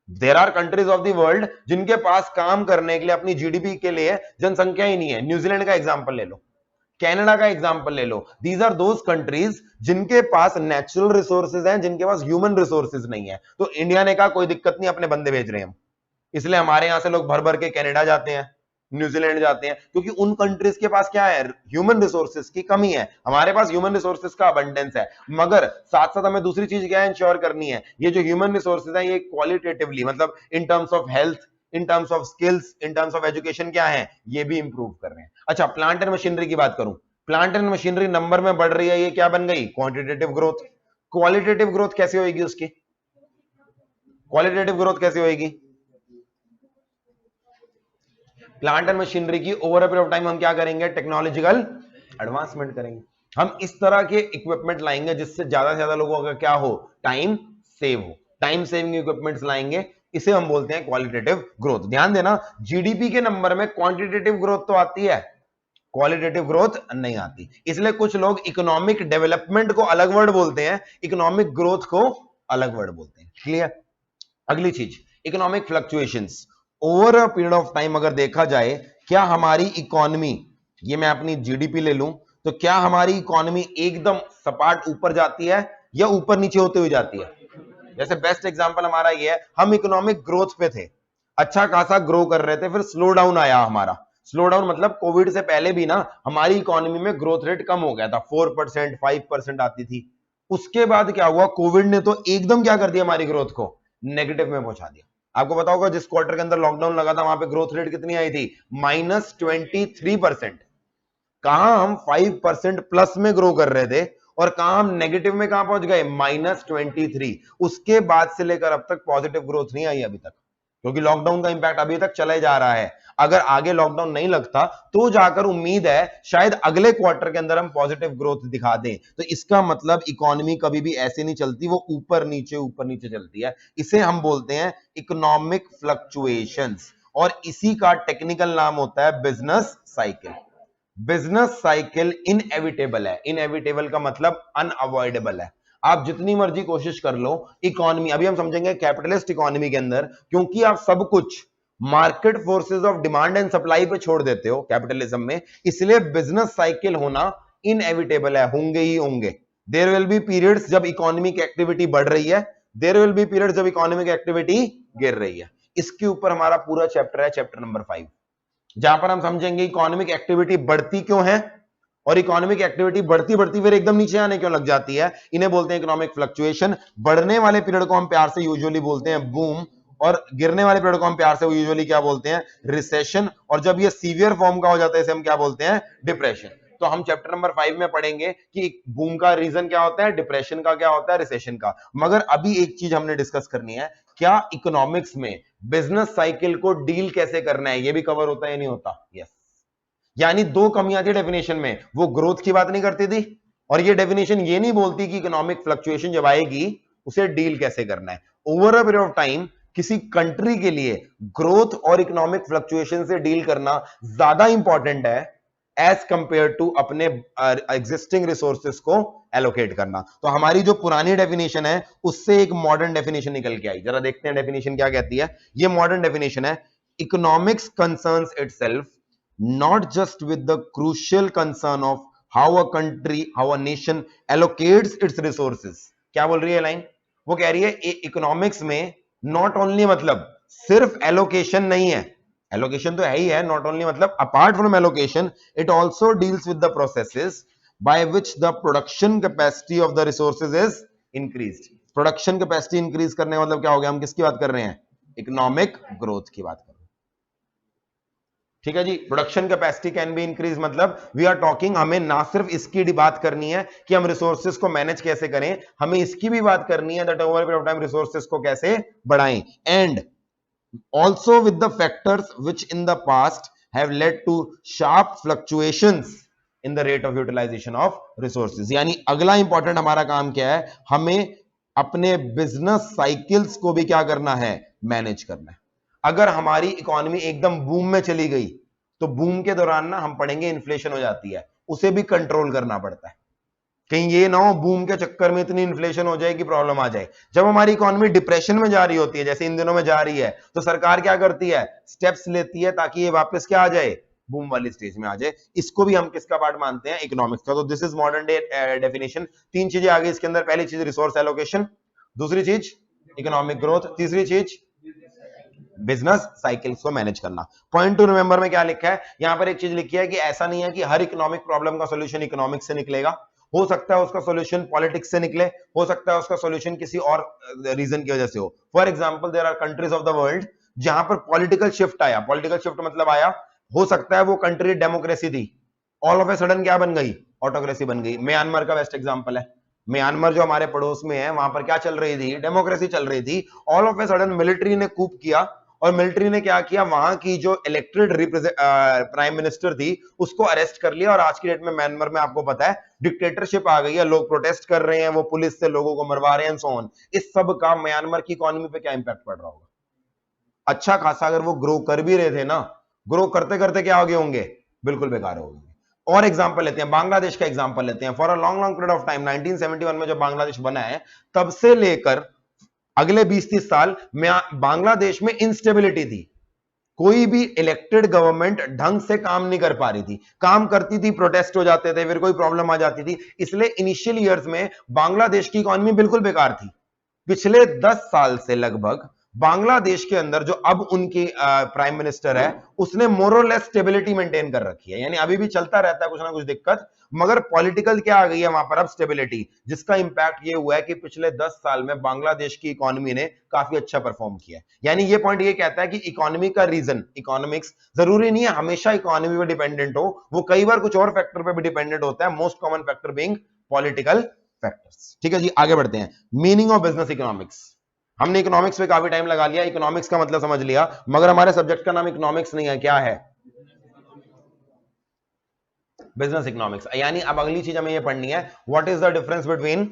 There are countries of the world जिनके पास काम करने के लिए, अपनी जीडीपी के लिए जनसंख्या ही नहीं है। न्यूजीलैंड का एग्जांपल ले लो, कनाडा का एग्जांपल ले लो। दीज आर दोज कंट्रीज जिनके पास नेचुरल रिसोर्सेज हैं, जिनके पास ह्यूमन रिसोर्सेज नहीं है। तो इंडिया ने कहा कोई दिक्कत नहीं, अपने बंदे भेज रहे हैं हम, इसलिए हमारे यहां से लोग भर भर के कनाडा जाते हैं, न्यूजीलैंड जाते हैं, क्योंकि उन कंट्रीज के पास क्या है, ह्यूमन रिसोर्सेज की कमी है। हमारे पास ह्यूमन रिसोर्सेज का अबंडेंस है, मगर साथ साथ हमें दूसरी चीज क्या है, इंश्योर करनी है, ये जो ह्यूमन रिसोर्सेज है ये क्वालिटेटिवली, मतलब in terms of health, in terms of skills, in terms of education क्या है, ये भी इंप्रूव कर रहे हैं। अच्छा, प्लांट एंड मशीनरी की बात करूं, प्लांट एंड मशीनरी नंबर में बढ़ रही है, ये क्या बन गई, क्वांटिटेटिव ग्रोथ। क्वालिटेटिव ग्रोथ कैसे होगी उसकी, क्वालिटेटिव ग्रोथ कैसे होगी? प्लांट एंड मशीनरी की over a period of time हम क्या करेंगे, टेक्नोलॉजिकल एडवांसमेंट करेंगे। हम इस तरह के इक्विपमेंट लाएंगे जिससे ज्यादा से ज्यादा लोगों का क्या हो, टाइम सेव हो, टाइम सेविंग इक्विपमेंट्स लाएंगे, इसे हम बोलते हैं क्वालिटेटिव ग्रोथ। ध्यान देना, जीडीपी के नंबर में क्वांटिटेटिव ग्रोथ तो आती है, क्वालिटेटिव ग्रोथ नहीं आती। इसलिए कुछ लोग इकोनॉमिक डेवलपमेंट को अलग वर्ड बोलते हैं, इकोनॉमिक ग्रोथ को अलग वर्ड बोलते हैं। क्लियर? अगली चीज, economic fluctuations. Over a period of time अगर देखा जाए, क्या हमारी इकोनॉमी, ये मैं अपनी जीडीपी ले लूं, तो क्या हमारी इकोनॉमी एकदम सपाट ऊपर जाती है या ऊपर नीचे होते हुए जाती है? जैसे बेस्ट एग्जांपल हमारा ये है, हम इकोनॉमिक ग्रोथ पे थे, अच्छा खासा ग्रो कर रहे थे, फिर स्लो डाउन आया हमारा। स्लो डाउन मतलब कोविड से पहले भी ना हमारी इकोनॉमी में ग्रोथ रेट कम हो गया था, 4%, 5% आती थी। उसके बाद क्या हुआ, कोविड ने तो एकदम क्या कर दिया, हमारी ग्रोथ को नेगेटिव में पहुंचा दिया। आपको पता होगा जिस क्वार्टर के अंदर लॉकडाउन लगा था, वहां पे ग्रोथ रेट कितनी आई थी, -23%। कहां हम 5% प्लस में ग्रो कर रहे थे, और कहां हम नेगेटिव में कहां पहुंच गए, -23। उसके बाद से लेकर अब तक पॉजिटिव ग्रोथ नहीं आई अभी तक, क्योंकि लॉकडाउन का इंपैक्ट अभी तक चले जा रहा है। अगर आगे लॉकडाउन नहीं लगता तो जाकर उम्मीद है शायद अगले क्वार्टर के अंदर हम पॉजिटिव ग्रोथ दिखा दें। तो इसका मतलब इकोनॉमी कभी भी ऐसे नहीं चलती, वो ऊपर नीचे चलती है। इसे हम बोलते हैं इकोनॉमिक फ्लक्चुएशंस, और इसी का टेक्निकल नाम होता है business cycle. Business cycle inevitable है, इनएविटेबल का मतलब अनअवॉइडेबल है। आप जितनी मर्जी कोशिश कर लो, इकोनॉमी, अभी हम समझेंगे कैपिटलिस्ट इकोनॉमी के अंदर, क्योंकि आप सब कुछ market forces of demand and supply पे छोड़ देते हो कैपिटलिज्म में, इसलिए बिजनेस साइकिल होना इनएविटेबल है, होंगे ही होंगे। देयर विल बी पीरियड्स जब इकोनॉमिक एक्टिविटी बढ़ रही है, देयर विल बी पीरियड्स जब इकोनॉमिक एक्टिविटी गिर रही है। इसके ऊपर हमारा पूरा चैप्टर है, चैप्टर नंबर 5, जहां पर हम समझेंगे इकोनॉमिक एक्टिविटी बढ़ती क्यों है, और इकोनॉमिक एक्टिविटी बढ़ती बढ़ती फिर एकदम नीचे आने क्यों लग जाती है। इन्हें बोलते हैं इकोनॉमिक फ्लक्चुएशन। बढ़ने वाले पीरियड को हम प्यार से यूजुअली बोलते हैं बूम, और गिरने वाले पीरियड को हम प्यार से यूजुअली क्या बोलते हैं, रिसेशन। और जब ये सीवियर फॉर्म का हो जाता है, इसे हम क्या बोलते हैं, डिप्रेशन। तो हम चैप्टर नंबर 5 में पढ़ेंगे कि बूम का रीजन क्या होता है, डिप्रेशन का क्या होता है, रिसेशन का। मगर अभी एक चीज हमने डिस्कस करनी है, क्या इकोनॉमिक्स में बिजनेस साइकिल को डील कैसे करना है, ये भी कवर होता है या नहीं होता? यस। यानी दो कमियां थी डेफिनेशन में, वो ग्रोथ की बात नहीं करती थी, और ये डेफिनेशन ये नहीं बोलती कि इकोनॉमिक फ्लक्चुएशन जब आएगी उसे डील कैसे करना है। Over a period of time किसी कंट्री के लिए ग्रोथ और इकोनॉमिक फ्लक्चुएशन से डील करना ज्यादा इंपॉर्टेंट है एज कंपेयर टू अपने एग्जिस्टिंग रिसोर्सेस को एलोकेट करना। तो हमारी जो पुरानी डेफिनेशन है उससे एक मॉडर्न डेफिनेशन निकल के आई, जरा देखते हैं डेफिनेशन क्या कहती है। ये मॉडर्न डेफिनेशन है, economics concerns itself not just with the crucial concern of how a country, how a nation allocates its resources। क्या बोल रही है लाइन, वो कह रही है इकोनॉमिक्स में नॉट ओनली मतलब सिर्फ एलोकेशन नहीं है, एलोकेशन तो है ही है, नॉट ओनली मतलब apart from allocation it also deals with the processes by which the production capacity of the resources is increased. Production capacity increase करने का मतलब क्या हो गया, हम किसकी बात कर रहे हैं, इकोनॉमिक ग्रोथ की बात कर रहे हैं। ठीक है जी, production capacity can be increase, मतलब वी आर टॉकिंग, हमें ना सिर्फ इसकी बात करनी है कि हम रिसोर्सेज को मैनेज कैसे करें, हमें इसकी भी बात करनी है that over period of time resources को कैसे बढ़ाएं। And also with the factors which in the past have led to sharp fluctuations in the rate of utilization of resources। यानी अगला इंपॉर्टेंट हमारा काम क्या है, हमें अपने बिजनेस साइकिल्स को भी क्या करना है, मैनेज करना है। अगर हमारी इकोनॉमी एकदम बूम में चली गई तो बूम के दौरान ना हम पढ़ेंगे इन्फ्लेशन हो जाती है, उसे भी कंट्रोल करना पड़ता है। कहीं ये ना हो बूम के चक्कर में इतनी इन्फ्लेशन हो जाए कि प्रॉब्लम आ जाए। जब हमारी इकोनॉमी डिप्रेशन में जा रही होती है, जैसे इन दिनों में जा रही है, तो सरकार क्या करती है, स्टेप्स लेती है ताकि ये वापस क्या आ जाए, बूम वाली स्टेज में आ जाए। इसको भी हम किसका पार्ट मानते हैं, इकोनॉमिक्स का। तो this is modern day definition. तीन चीजें आ गई इसके अंदर। पहली चीज रिसोर्स एलोकेशन, दूसरी चीज इकोनॉमिक ग्रोथ, तीसरी चीज बिजनेस साइकिल्स को मैनेज करना। पॉइंट टू रिमेंबर में क्या लिखा है, यहां पर एक चीज लिखी है कि ऐसा नहीं है कि हर इकोनॉमिक प्रॉब्लम का सॉल्यूशन इकोनॉमिक्स से निकलेगा। हो सकता है उसका सॉल्यूशन पॉलिटिक्स से निकले, हो सकता है उसका सॉल्यूशन किसी और रीजन की वजह से हो। For example there are countries of the world जहां पर पॉलिटिकल शिफ्ट आया, पॉलिटिकल शिफ्ट मतलब आया, हो सकता है वो कंट्री डेमोक्रेसी थी, ऑल ऑफ ए सडन क्या बन गई, ऑटोक्रेसी बन गई। म्यांमार का बेस्ट एग्जांपल है। म्यांमार जो हमारे पड़ोस में है, वहां पर क्या चल रही थी, डेमोक्रेसी चल रही थी। All of a sudden military ने कूप किया, और मिलिट्री ने क्या किया, वहां की जो इलेक्टेड प्राइम मिनिस्टर थी उसको अरेस्ट कर लिया। और आज की डेट में म्यांमार में आपको पता है डिक्टेटरशिप आ गई है, लोग प्रोटेस्ट कर रहे हैं, वो पुलिस से लोगों को मरवा रहे हैं, सो ऑन। इस सब का म्यांमार की इकोनॉमी पे क्या इंपैक्ट पड़ रहा होगा, अच्छा खासा। अगर वो ग्रो कर भी रहे थे ना, ग्रो करते करते क्या हो गए होंगे, बिल्कुल बेकार हो गए। और एग्जांपल लेते हैं, बांग्लादेश का एग्जांपल लेते हैं। For a long long period of time, 1971 में जब बांग्लादेश बना है, तब से लेकर अगले 20-30 साल में बांग्लादेश में इंस्टेबिलिटी थी। कोई भी इलेक्टेड गवर्नमेंट ढंग से काम नहीं कर पा रही थी, काम करती थी प्रोटेस्ट हो जाते थे, फिर कोई प्रॉब्लम आ जाती थी। इसलिए इनिशियल ईयर्स में बांग्लादेश की इकोनॉमी बिल्कुल बेकार थी। पिछले 10 साल से लगभग बांग्लादेश के अंदर जो अब उनकी प्राइम मिनिस्टर है, उसने मोर और लेस स्टेबिलिटी मेंटेन कर रखी है। यानी अभी भी चलता रहता है कुछ ना कुछ दिक्कत, मगर पॉलिटिकल क्या आ गई है वहां पर, अब स्टेबिलिटी, जिसका इंपैक्ट ये हुआ है कि पिछले 10 साल में बांग्लादेश की इकोनॉमी ने काफी अच्छा परफॉर्म किया है। यानी ये पॉइंट ये कहता है कि इकोनॉमी का रीजन, इकोनॉमिक्स जरूरी नहीं है हमेशा इकोनॉमी पे डिपेंडेंट हो, वो कई बार कुछ और फैक्टर पे भी डिपेंडेंट होता है, most common factor being political factors. ठीक है जी, आगे बढ़ते हैं। Meaning of business economics. हमने इकोनॉमिक्स पे काफी टाइम लगा लिया, इकोनॉमिक्स का मतलब समझ लिया, मगर हमारे सब्जेक्ट का नाम इकोनॉमिक्स नहीं है, क्या है, बिजनेस इकोनॉमिक्स। यानी अब अगली चीज हमें ये पढ़नी है, what is the difference between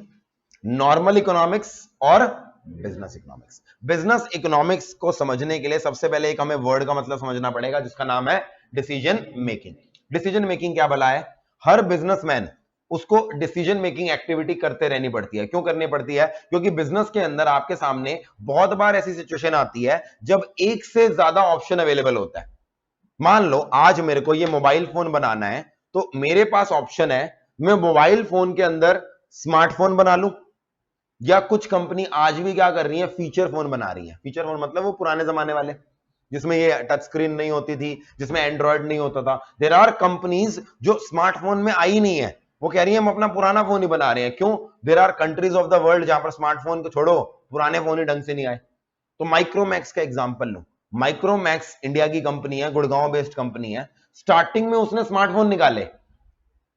normal economics और बिजनेस इकोनॉमिक्स। बिजनेस इकोनॉमिक्स को समझने के लिए सबसे पहले एक हमें वर्ड का मतलब समझना पड़ेगा, जिसका नाम है डिसीजन मेकिंग। डिसीजन मेकिंग क्या भला है, हर बिजनेसमैन उसको डिसीजन मेकिंग एक्टिविटी करते रहनी पड़ती है। क्यों करनी पड़ती है, क्योंकि बिजनेस के अंदर आपके सामने बहुत बार ऐसी सिचुएशन आती है जब एक से ज्यादा ऑप्शन अवेलेबल होता है। मान लो आज मेरे को ये मोबाइल फोन बनाना है, तो मेरे पास ऑप्शन है, मैं मोबाइल फोन के अंदर स्मार्टफोन बना लूं, या कुछ कंपनी आज भी क्या कर रही है, फीचर फोन बना रही है। फीचर फोन मतलब वो पुराने जमाने वाले जिसमें ये टच स्क्रीन नहीं होती थी, जिसमें एंड्रॉयड नहीं होता था। देयर आर कंपनीज जो स्मार्टफोन में आई नहीं है, वो कह रही है हम अपना पुराना फोन ही बना रहे हैं। क्यों, there are countries of the world जहां पर स्मार्टफोन को छोड़ो पुराने फोन ही ढंग से नहीं आए। तो माइक्रोमैक्स का एग्जांपल लो, माइक्रोमैक्स इंडिया की कंपनी है, गुड़गांव बेस्ड कंपनी है। स्टार्टिंग में उसने स्मार्टफोन निकाले,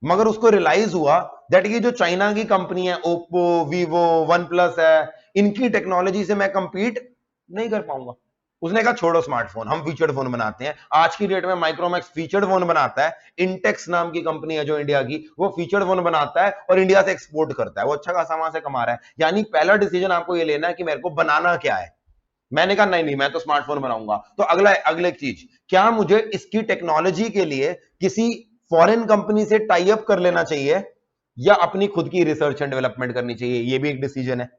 मगर उसको रियलाइज हुआ दैट ये जो चाइना की कंपनी है, ओप्पो, वीवो, वन प्लस है, इनकी टेक्नोलॉजी से मैं कंपीट नहीं कर पाऊंगा। उसने कहा छोड़ो स्मार्टफोन, हम फीचर्ड फोन बनाते हैं। आज की डेट में माइक्रोमैक्स फीचर्ड फोन बनाता है। इंटेक्स नाम की कंपनी है जो इंडिया की, वो फीचर्ड फोन बनाता है और इंडिया से एक्सपोर्ट करता है, वो अच्छा खासा वहां से कमा रहा है। यानी पहला डिसीजन आपको ये लेना है कि मेरे को बनाना क्या है। मैंने कहा नहीं मैं तो स्मार्टफोन बनाऊंगा। तो अगले चीज, क्या मुझे इसकी टेक्नोलॉजी के लिए किसी फॉरेन कंपनी से टाई अप कर लेना चाहिए, या अपनी खुद की रिसर्च एंड डेवलपमेंट करनी चाहिए, ये भी एक डिसीजन है।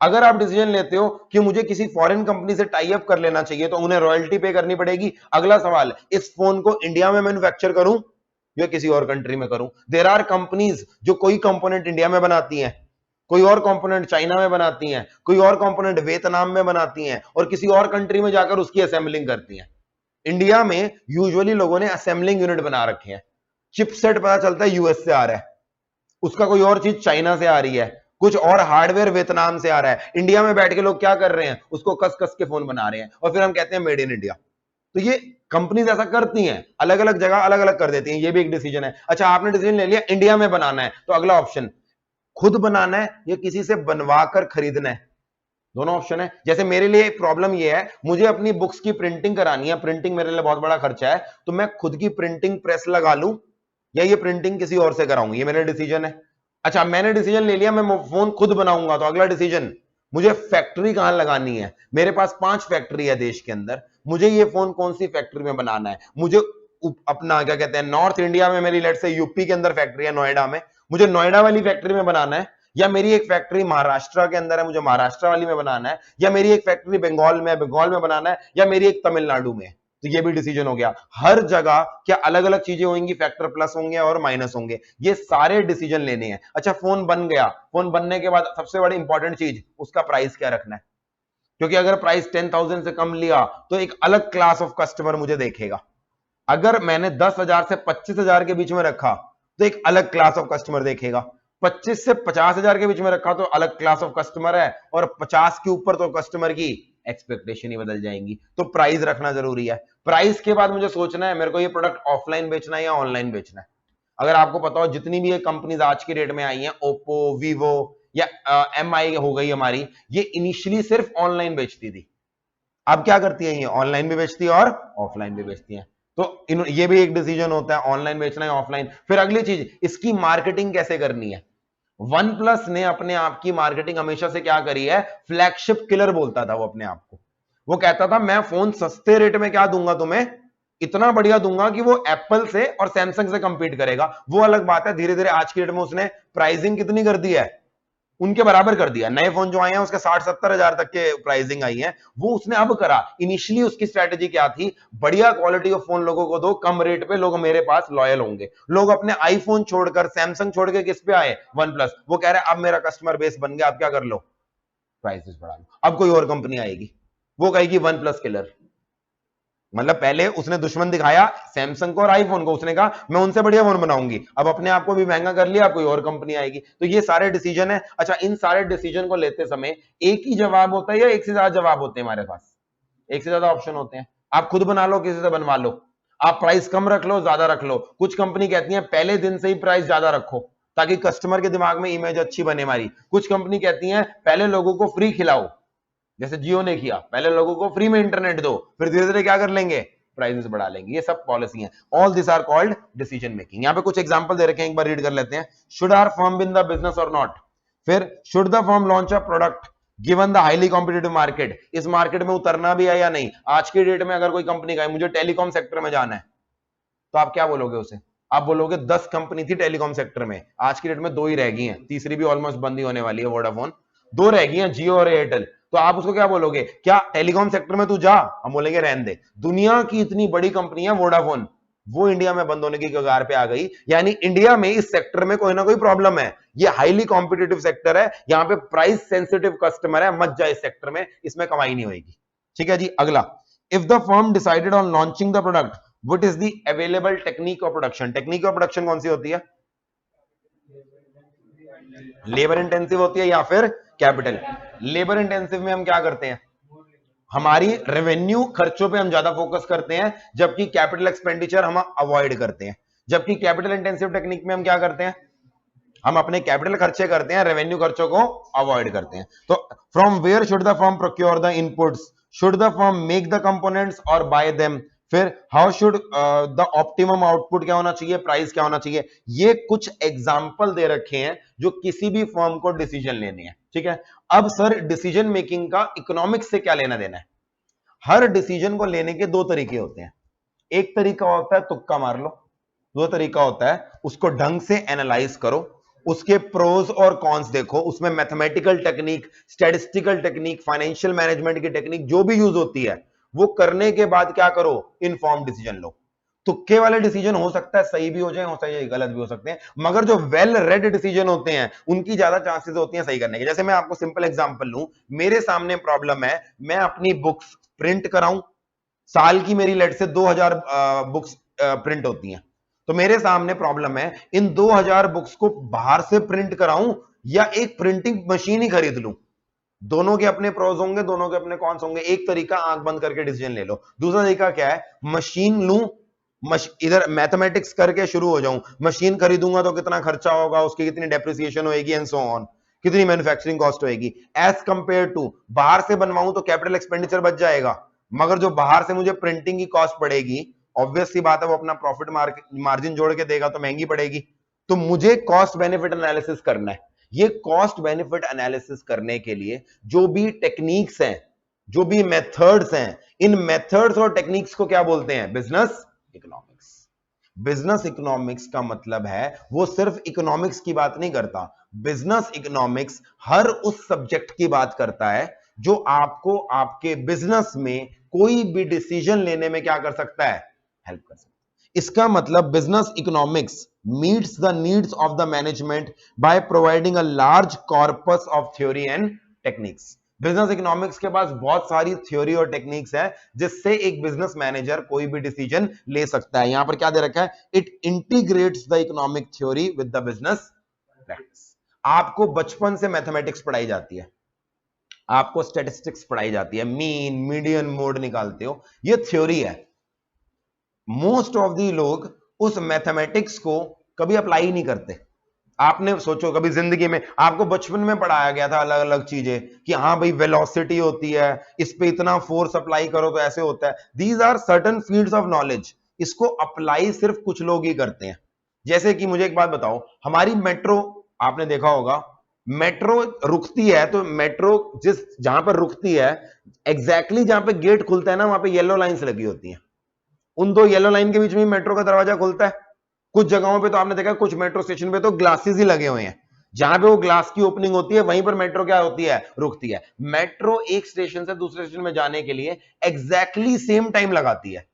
अगर आप डिसीजन लेते हो कि मुझे किसी फॉरेन कंपनी से टाई अप कर लेना चाहिए, तो उन्हें रॉयल्टी पे करनी पड़ेगी। अगला सवाल, इस फोन को इंडिया में मैन्युफैक्चर करूं या किसी और कंट्री में करूं। देयर आर कंपनीज जो कोई कंपोनेंट इंडिया में बनाती हैं, कोई और कंपोनेंट चाइना में बनाती हैं, कोई और कंपोनेंट वियतनाम में बनाती हैं, और किसी और कंट्री में जाकर उसकी असेंबलिंग करती हैं। इंडिया में यूजुअली लोगों ने असेंबलिंग यूनिट बना रखे हैं। चिपसेट पता चलता है यूएस से आ रहा है, उसका कोई और चीज चाइना से आ रही है, कुछ और हार्डवेयर वियतनाम से आ रहा है। इंडिया में बैठ के लोग क्या कर रहे हैं, उसको कस कस के फोन बना रहे हैं, और फिर हम कहते हैं मेड इन इंडिया। तो ये कंपनीज ऐसा करती हैं, अलग अलग जगह अलग अलग कर देती हैं, ये भी एक डिसीजन है। अच्छा आपने डिसीजन ले लिया इंडिया में बनाना है, तो अगला ऑप्शन, खुद बनाना है या किसी से बनवा कर खरीदना है। दोनों ऑप्शन है। जैसे मेरे लिए प्रॉब्लम ये है, मुझे अपनी बुक्स की प्रिंटिंग करानी है, प्रिंटिंग मेरे लिए बहुत बड़ा खर्चा है, तो मैं खुद की प्रिंटिंग प्रेस लगा लूं या ये प्रिंटिंग किसी और से कराऊं, ये मेरा डिसीजन है। अच्छा, मैंने डिसीजन ले लिया, मैं फोन खुद बनाऊंगा, तो अगला डिसीजन, मुझे फैक्ट्री कहां लगानी है। मेरे पास 5 फैक्ट्री है देश के अंदर, मुझे ये फोन कौन सी फैक्ट्री में बनाना है। मुझे अपना क्या कहते हैं, नॉर्थ इंडिया में मेरी लेट से यूपी के अंदर फैक्ट्री है, नोएडा में, मुझे नोएडा वाली फैक्ट्री में बनाना है, या मेरी एक फैक्ट्री महाराष्ट्र के अंदर है, मुझे महाराष्ट्र वाली में बनाना है, या मेरी एक फैक्ट्री बंगाल में बनाना है, या मेरी एक तमिलनाडु में। तो ये भी डिसीजन हो गया। हर जगह क्या अलग अलग चीजें होंगी, फैक्टर प्लस होंगे और माइनस होंगे, ये सारे डिसीजन लेने हैं। अच्छा, फोन बन गया, फोन बनने के बाद सबसे बड़ी इंपॉर्टेंट चीज, उसका प्राइस क्या रखना है, क्योंकि अगर प्राइस 10,000 से कम लिया तो एक अलग क्लास ऑफ कस्टमर मुझे देखेगा। अगर मैंने 10,000 से 25,000 के बीच में रखा तो एक अलग क्लास ऑफ कस्टमर देखेगा। 25 से 50,000 के बीच में रखा तो अलग क्लास ऑफ कस्टमर है, और 50 के ऊपर तो कस्टमर की एक्सपेक्टेशन ही बदल जाएंगी। तो प्राइस रखना जरूरी है। प्राइस के बाद मुझे सोचना है मेरे को ये प्रोडक्ट ऑफलाइन बेचना है या ऑनलाइन बेचना है। अगर आपको पता हो, जितनी भी ये कंपनीज आज की डेट में आई हैं, ओप्पो, वीवो या MI हो गई हमारी, ये इनिशियली सिर्फ ऑनलाइन बेचती थी। अब क्या करती है, ये ऑनलाइन भी बेचती है और ऑफलाइन भी बेचती है। तो ये भी एक डिसीजन होता है, ऑनलाइन बेचना है ऑफलाइन। फिर अगली चीज, इसकी मार्केटिंग कैसे करनी है। वन प्लस ने अपने आप की मार्केटिंग हमेशा से क्या करी है, फ्लैगशिप किलर बोलता था वो अपने आप को। वो कहता था मैं फोन सस्ते रेट में क्या दूंगा तुम्हें, इतना बढ़िया दूंगा कि वो एप्पल से और सैमसंग से कंपीट करेगा। वो अलग बात है, धीरे धीरे आज की डेट में उसने प्राइसिंग कितनी कर दी है, उनके बराबर कर दिया। नए फोन जो आए हैं उसके 60-70 हजार तक के प्राइसिंग आई है, वो उसने अब करा। इनिशियली उसकी स्ट्रेटेजी क्या थी, बढ़िया क्वालिटी ऑफ फोन लोगों को दो, कम रेट पे, लोग मेरे पास लॉयल होंगे। लोग अपने आईफोन छोड़कर, सैमसंग छोड़ के किस पे आए, वन प्लस। वो कह रहे हैं अब मेरा कस्टमर बेस बन गया, अब क्या कर लो, प्राइसेस बढ़ा लो। अब कोई और कंपनी आएगी, वो कहेगी वन प्लस किलर। मतलब पहले उसने दुश्मन दिखाया सैमसंग को और आईफोन को, उसने कहा मैं उनसे बढ़िया फोन बनाऊंगी, अब अपने आप को भी महंगा कर लिया, कोई और कंपनी आएगी। तो ये सारे डिसीजन है। अच्छा, इन सारे डिसीजन को लेते समय एक ही जवाब होता है या एक से ज्यादा जवाब होते हैं हमारे पास, एक से ज्यादा ऑप्शन होते हैं। आप खुद बना लो, किसी से बनवा लो, आप प्राइस कम रख लो, ज्यादा रख लो। कुछ कंपनी कहती है पहले दिन से ही प्राइस ज्यादा रखो ताकि कस्टमर के दिमाग में इमेज अच्छी बने हमारी। कुछ कंपनी कहती है पहले लोगों को फ्री खिलाओ, जैसे जियो ने किया, पहले लोगों को फ्री में इंटरनेट दो, फिर धीरे धीरे क्या कर लेंगे, प्राइसेस बढ़ा लेंगे। ये सब पॉलिसी हैं। All this are called decision making. यहां पे कुछ एग्जांपल दे रखे हैं, एक बार रीड कर लेते हैं। Should our firm be in the business और नॉट। फिर should the firm launch a product given the highly competitive market. इस मार्केट में उतरना भी है या नहीं। आज की डेट में अगर कोई कंपनी कहे मुझे टेलीकॉम सेक्टर में जाना है, तो आप क्या बोलोगे उसे, आप बोलोगे 10 कंपनी थी टेलीकॉम सेक्टर में, आज की डेट में 2 ही रह गई हैं, तीसरी भी ऑलमोस्ट बंद ही होने वाली है, वोडाफोन। 2 रह गई हैं, जियो और एयरटेल। तो आप उसको क्या बोलोगे, क्या टेलीकॉम सेक्टर में तू जा, हम बोलेंगे रहने दे। दुनिया की इतनी बड़ी कंपनी है वोडाफोन, वो इंडिया में बंद होने की कगार पे आ गई। यानी इंडिया में इस सेक्टर में कोई ना कोई प्रॉब्लम है। ये हाईली कॉम्पिटिटिव सेक्टर है, यहां पे प्राइस सेंसिटिव कस्टमर है, मत जा इस सेक्टर में, इसमें कमाई नहीं होगी। ठीक है जी, अगला। If the firm decided on launching the product, what is the available technique of production. Technique of production कौन सी होती है, लेबर इंटेंसिव होती है या फिर कैपिटल। लेबर इंटेंसिव में हम क्या करते हैं, हमारी रेवेन्यू खर्चों पे हम ज्यादा फोकस करते हैं, जबकि कैपिटल एक्सपेंडिचर हम अवॉइड करते हैं। जबकि कैपिटल इंटेंसिव टेक्निक में हम क्या करते हैं, हम अपने कैपिटल खर्चे करते हैं, रेवेन्यू खर्चों को अवॉइड करते हैं। तो from where should the firm procure the inputs, should the firm make the components और बाय देम। फिर how should the optimum output क्या होना चाहिए, प्राइस क्या होना चाहिए। ये कुछ एग्जांपल दे रखे हैं जो किसी भी फर्म को डिसीजन लेने हैं। ठीक है, अब सर डिसीजन मेकिंग का इकोनॉमिक्स से क्या लेना देना है। हर डिसीजन को लेने के 2 तरीके होते हैं। एक तरीका होता है तुक्का मार लो, 2 तरीका होता है उसको ढंग से एनालाइज करो, उसके प्रोज और कॉन्स देखो, उसमें mathematical technique, statistical technique, financial management की टेक्निक जो भी यूज होती है, वो करने के बाद क्या करो, इनफॉर्म डिसीजन लो। तुक्के वाले डिसीजन हो सकता है सही भी हो जाए, हो सकता है गलत भी हो सकते हैं, मगर जो वेल रेड डिसीजन होते हैं उनकी ज्यादा चांसेस होती हैं सही करने के। जैसे मैं आपको सिंपल एग्जांपल लूं, मेरे सामने प्रॉब्लम है, मैं अपनी बुक्स प्रिंट कराऊं, साल की मेरी लेट से 2000 बुक्स प्रिंट होती हैं, तो मेरे सामने प्रॉब्लम है इन 2000 बुक्स को बाहर से प्रिंट कराऊं या एक प्रिंटिंग मशीन ही खरीद लूं। दोनों के अपने प्रोज होंगे, दोनों के अपने कॉन्स होंगे। एक तरीका आंख बंद करके डिसीजन ले लो, दूसरा तरीका क्या है, मशीन लूं, इधर मैथमेटिक्स करके शुरू हो जाऊं, मशीन खरीदूंगा तो कितना खर्चा होगा, उसकी कितनी डेप्रिसिएशन होगी एंड सो ऑन। कितनी मैन्युफैक्चरिंग कॉस्ट होएगी एज कंपेयर टू बाहर से बनवाऊं तो कैपिटल एक्सपेंडिचर बच जाएगा, मगर जो बाहर से मुझे प्रिंटिंग की कॉस्ट पड़ेगी ऑब्वियस सी बात है वो अपना प्रॉफिट मार्जिन जोड़ के देगा तो महंगी पड़ेगी। तो मुझे कॉस्ट बेनिफिट एनालिसिस करना है। ये कॉस्ट बेनिफिट एनालिसिस करने के लिए जो भी टेक्निक्स हैं, जो भी मेथड्स हैं, इन मेथड्स और टेक्निक्स को क्या बोलते हैं? Business economics. बिजनेस इकोनॉमिक्स का मतलब है वो सिर्फ इकोनॉमिक्स की बात नहीं करता, बिजनेस इकोनॉमिक्स हर उस सब्जेक्ट की बात करता है जो आपको आपके बिजनेस में कोई भी डिसीजन लेने में क्या कर सकता है? हेल्प कर सकता है। इसका मतलब business economics meets the needs of the management by providing a large corpus of theory and techniques। Business economics के पास बहुत सारी थ्योरी और टेक्निक्स है जिससे एक बिजनेस मैनेजर कोई भी डिसीजन ले सकता है। यहां पर क्या दे रखा है? It integrates the economic theory with the business practice. आपको बचपन से मैथमेटिक्स पढ़ाई जाती है, आपको स्टैटिस्टिक्स पढ़ाई जाती है, मीन मीडियन मोड निकालते हो, ये थ्योरी है। मोस्ट ऑफ दी लोग उस मैथमेटिक्स को कभी अप्लाई नहीं करते। आपने सोचो कभी जिंदगी में आपको बचपन में पढ़ाया गया था अलग अलग चीजें कि हाँ भाई वेलोसिटी होती है, इस पे इतना फोर्स अप्लाई करो तो ऐसे होता है। These are certain fields of knowledge, इसको अप्लाई सिर्फ कुछ लोग ही करते हैं। जैसे कि मुझे एक बात बताओ, हमारी मेट्रो आपने देखा होगा, मेट्रो रुकती है तो मेट्रो जहां पर रुकती है एग्जैक्टली जहां पे गेट खुलता है ना, वहां पे येलो लाइंस लगी होती हैं। उन दो येलो लाइन के बीच में मेट्रो का दरवाजा खुलता है। कुछ जगहों पे तो आपने देखा कुछ मेट्रो स्टेशन पे तो ग्लासेस ही लगे हुए हैं, जहां पे वो ग्लास की ओपनिंग होती है वहीं पर मेट्रो क्या होती है? रुकती है। मेट्रो एक स्टेशन से दूसरे स्टेशन में जाने के लिए एग्जैक्टली सेम टाइम लगाती है।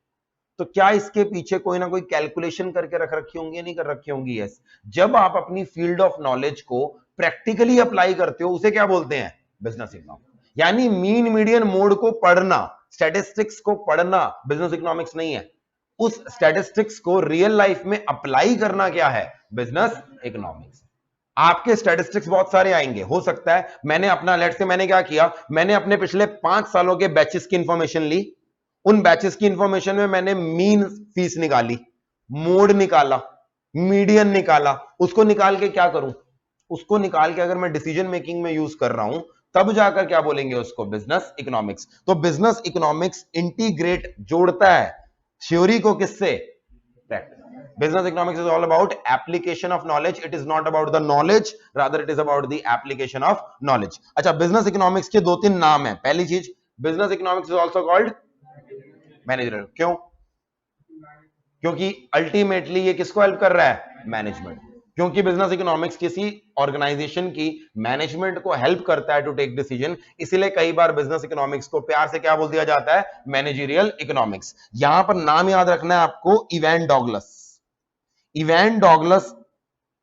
तो क्या इसके पीछे कोई ना कोई कैलकुलेशन करके रख रखी होंगी? नहीं कर रखी होंगी। यस। जब आप अपनी फील्ड ऑफ नॉलेज को प्रैक्टिकली अप्लाई करते हो उसे क्या बोलते हैं? Business economics. यानी मीन मीडियन मोड को पढ़ना, स्टैटिस्टिक्स को पढ़ना बिजनेस इकोनॉमिक्स नहीं है। उस स्टैटिस्टिक्स को रियल लाइफ में अप्लाई करना क्या है? Business economics. आपके स्टैटिस्टिक्स बहुत सारे आएंगे, हो सकता है मैंने अपना लेट से मैंने क्या किया, मैंने अपने पिछले 5 सालों के बैचेस की इंफॉर्मेशन ली, उन बैचेस की इंफॉर्मेशन में मैंने मीन फीस निकाली, मोड निकाला, मीडियन निकाला, उसको निकाल के क्या करूं? उसको निकाल के अगर मैं डिसीजन मेकिंग में यूज कर रहा हूं तब जाकर क्या बोलेंगे उसको? Business economics. तो बिजनेस इकोनॉमिक्स इंटीग्रेट, जोड़ता है थ्योरी को किससे? Practice. Business economics is all about application of knowledge, it is not about the knowledge, rather it is about the application of knowledge. अच्छा, बिजनेस इकोनॉमिक्स के 2-3 नाम है। पहली चीज, business economics is also called managerial. क्यों? क्योंकि अल्टीमेटली ये किसको हेल्प कर रहा है? मैनेजमेंट। क्योंकि बिजनेस इकोनॉमिक्स किसी ऑर्गेनाइजेशन की मैनेजमेंट को हेल्प करता है टू टेक डिसीजन, इसीलिए कई बार बिजनेस इकोनॉमिक्स को प्यार से क्या बोल दिया जाता है? Managerial economics. यहां पर नाम याद रखना है आपको, इवैन डॉगलस। इवैन डॉगलस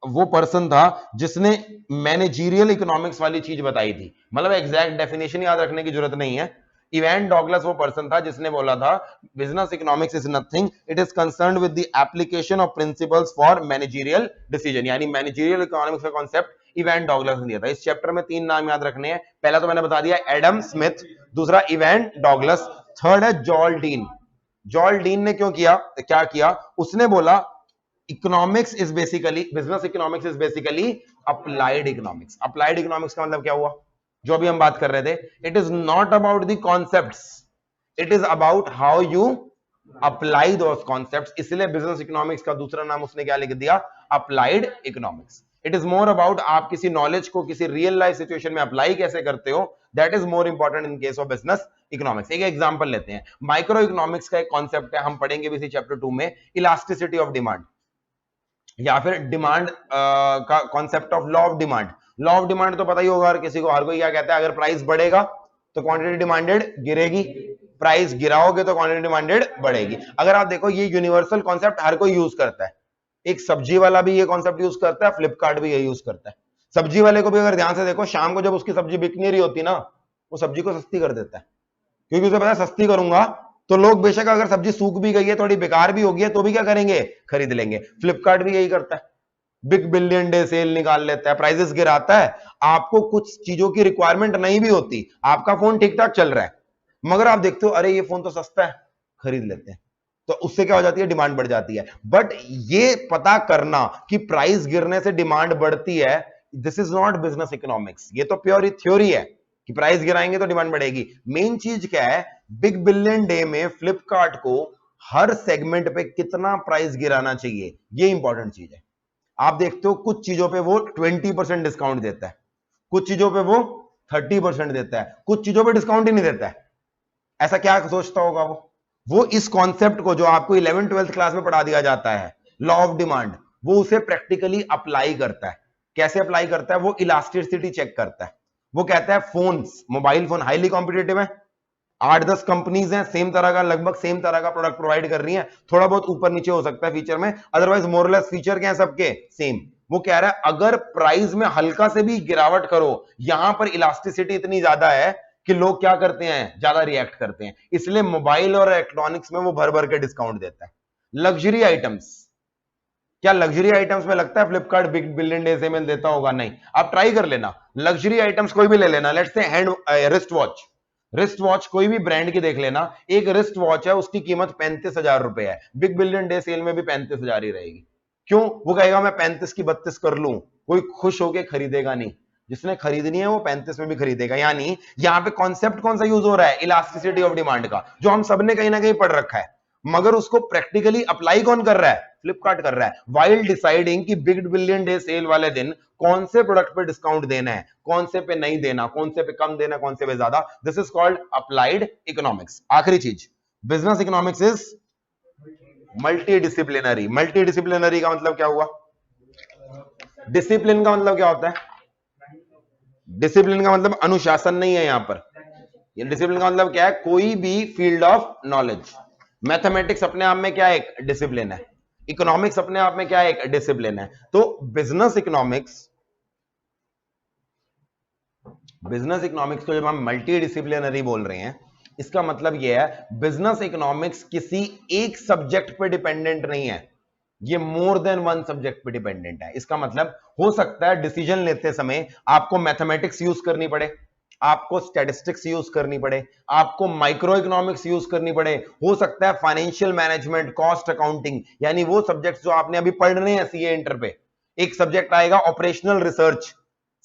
वो पर्सन था जिसने मैनेजरियल इकोनॉमिक्स वाली चीज बताई थी। मतलब एग्जैक्ट डेफिनेशन याद रखने की जरूरत नहीं है। इवैन डॉगलस वो पर्सन था जिसने बोला था business economics is nothing, it is concerned with the application of principles for managerial decision. यानी मैनेजरियल इकोनॉमिक्स का कॉन्सेप्ट इवैन डॉगलस ने दिया था। इस चैप्टर में 3 नाम याद रखने हैं। पहला तो मैंने बता दिया एडम स्मिथ, दूसरा इवैन डॉगलस, थर्ड है जॉल डीन। जॉल डीन ने क्या किया? उसने बोला economics is basically, business economics is basically applied economics. Applied economics का मतलब क्या हुआ? जो अभी हम बात कर रहे थे, it is not about the concepts, it is about how you apply those concepts. इसलिए बिजनेस इकोनॉमिक्स का दूसरा नाम उसने क्या लिख दिया? Applied economics. It is more about आप किसी नॉलेज को किसी रियल लाइफ सिचुएशन में अप्लाई कैसे करते हो, that is more important in case of business economics. एक एग्जांपल लेते हैं, माइक्रो इकोनॉमिक्स का एक कॉन्सेप्ट है, हम पढ़ेंगे भी इसी चैप्टर 2 में, इलास्टिसिटी ऑफ डिमांड, या फिर डिमांड का concept of law of demand. Law of demand तो पता ही होगा हर किसी को, हर कोई क्या कहता है? अगर प्राइस बढ़ेगा तो क्वांटिटी डिमांडेड गिरेगी, प्राइस गिराओगे तो क्वांटिटी डिमांडेड बढ़ेगी। अगर आप देखो ये यूनिवर्सल कॉन्सेप्ट हर कोई यूज करता है। एक सब्जी वाला भी ये कॉन्सेप्ट यूज करता है, फ्लिपकार्ट भी ये यूज करता है। सब्जी वाले को भी अगर ध्यान से देखो, शाम को जब उसकी सब्जी बिक नहीं रही होती ना, वो सब्जी को सस्ती कर देता है, क्योंकि उसे पता है सस्ती करूंगा तो लोग बेशक अगर सब्जी सूख भी गई है, थोड़ी बेकार भी होगी है, तो भी क्या करेंगे? खरीद लेंगे। फ्लिपकार्ट भी यही करता है, बिग बिलियन डे सेल निकाल लेता है, प्राइसेस गिराता है। आपको कुछ चीजों की रिक्वायरमेंट नहीं भी होती, आपका फोन ठीक ठाक चल रहा है, मगर आप देखते हो अरे ये फोन तो सस्ता है, खरीद लेते हैं, तो उससे क्या हो जाती है? डिमांड बढ़ जाती है। बट ये पता करना कि प्राइस गिरने से डिमांड बढ़ती है, this is not business economics, ये तो प्योर थ्योरी है कि प्राइस गिराएंगे तो डिमांड बढ़ेगी। मेन चीज क्या है, बिग बिलियन डे में फ्लिपकार्ट को हर सेगमेंट पे कितना प्राइस गिराना चाहिए, ये इंपॉर्टेंट चीज है। आप देखते हो कुछ चीजों पे वो 20% डिस्काउंट देता है, कुछ चीजों पे वो 30% देता है, कुछ चीजों पे डिस्काउंट ही नहीं देता है। ऐसा क्या सोचता होगा वो इस कॉन्सेप्ट को जो आपको 11th 12th क्लास में पढ़ा दिया जाता है, लॉ ऑफ डिमांड, वो उसे प्रैक्टिकली अप्लाई करता है। कैसे अप्लाई करता है, वो इलास्टिसिटी चेक करता है। वो कहता है phones, mobile phone highly competitive है, 8-10 कंपनीज हैं, सेम तरह का, लगभग सेम तरह का प्रोडक्ट प्रोवाइड कर रही हैं, थोड़ा बहुत ऊपर नीचे हो सकता है फीचर में, अदरवाइज मोरलेस फीचर क्या है सबके सेम। वो कह रहा है अगर प्राइस में हल्का से भी गिरावट करो, यहां पर इलास्टिसिटी इतनी ज्यादा है कि लोग क्या करते हैं, ज्यादा रिएक्ट करते हैं, इसलिए मोबाइल और इलेक्ट्रॉनिक्स में वो भर भर के डिस्काउंट देता है। लग्जरी आइटम्स, क्या लग्जरी आइटम्स में लगता है Flipkart big billion day sale देता होगा? नहीं। आप ट्राई कर लेना, लग्जरी आइटम्स कोई भी ले लेना, let's say hand wrist watch, wrist watch कोई भी ब्रांड की देख लेना, एक रिस्ट वॉच है, उसकी कीमत 35,000 रुपए है, बिग बिलियन डे सेल में भी 35,000 ही रहेगी। क्यों? वो कहेगा मैं 35 की 32 कर लूं, कोई खुश होके खरीदेगा नहीं, जिसने खरीदनी है वो 35 में भी खरीदेगा। यानी यहां पे कॉन्सेप्ट कौन सा यूज हो रहा है, इलास्टिसिटी ऑफ डिमांड का, जो हम सबने कहीं ना कहीं पढ़ रखा है, मगर उसको प्रैक्टिकली अप्लाई कौन कर रहा है, फ्लिपकार्ट कर रहा है, वाइल डिसाइडिंग कि बिग बिलियन डे सेल वाले दिन कौन से प्रोडक्ट पे डिस्काउंट देना है, कौन से पे नहीं देना, कौन से पे कम देना, कौन से पे ज्यादा। This is called applied economics. आखिरी चीज, business economics is multi disciplinary. Multi disciplinary का मतलब क्या हुआ? डिसिप्लिन का मतलब क्या होता है? डिसिप्लिन का मतलब अनुशासन नहीं है यहां पर। डिसिप्लिन का मतलब क्या है? कोई भी फील्ड ऑफ नॉलेज। मैथमेटिक्स अपने आप में क्या है? एक डिसिप्लिन है। इकोनॉमिक्स अपने आप में क्या है? एक डिसिप्लिन है। तो बिजनेस इकोनॉमिक्स को जब हम मल्टी डिसिप्लिनरी बोल रहे हैं, इसका मतलब यह है बिजनेस इकोनॉमिक्स किसी एक सब्जेक्ट पे डिपेंडेंट नहीं है, ये मोर देन वन सब्जेक्ट पे डिपेंडेंट है। इसका मतलब हो सकता है डिसीजन लेते समय आपको मैथमेटिक्स यूज करनी पड़े, आपको स्टैटिस्टिक्स यूज करनी पड़े, आपको माइक्रो इकोनॉमिक्स यूज करनी पड़े, हो सकता है फाइनेंशियल मैनेजमेंट, कॉस्ट अकाउंटिंग, यानी वो सब्जेक्ट्स जो आपने अभी पढ़ रहे हैं सीए इंटर पे। एक सब्जेक्ट आएगा operational research,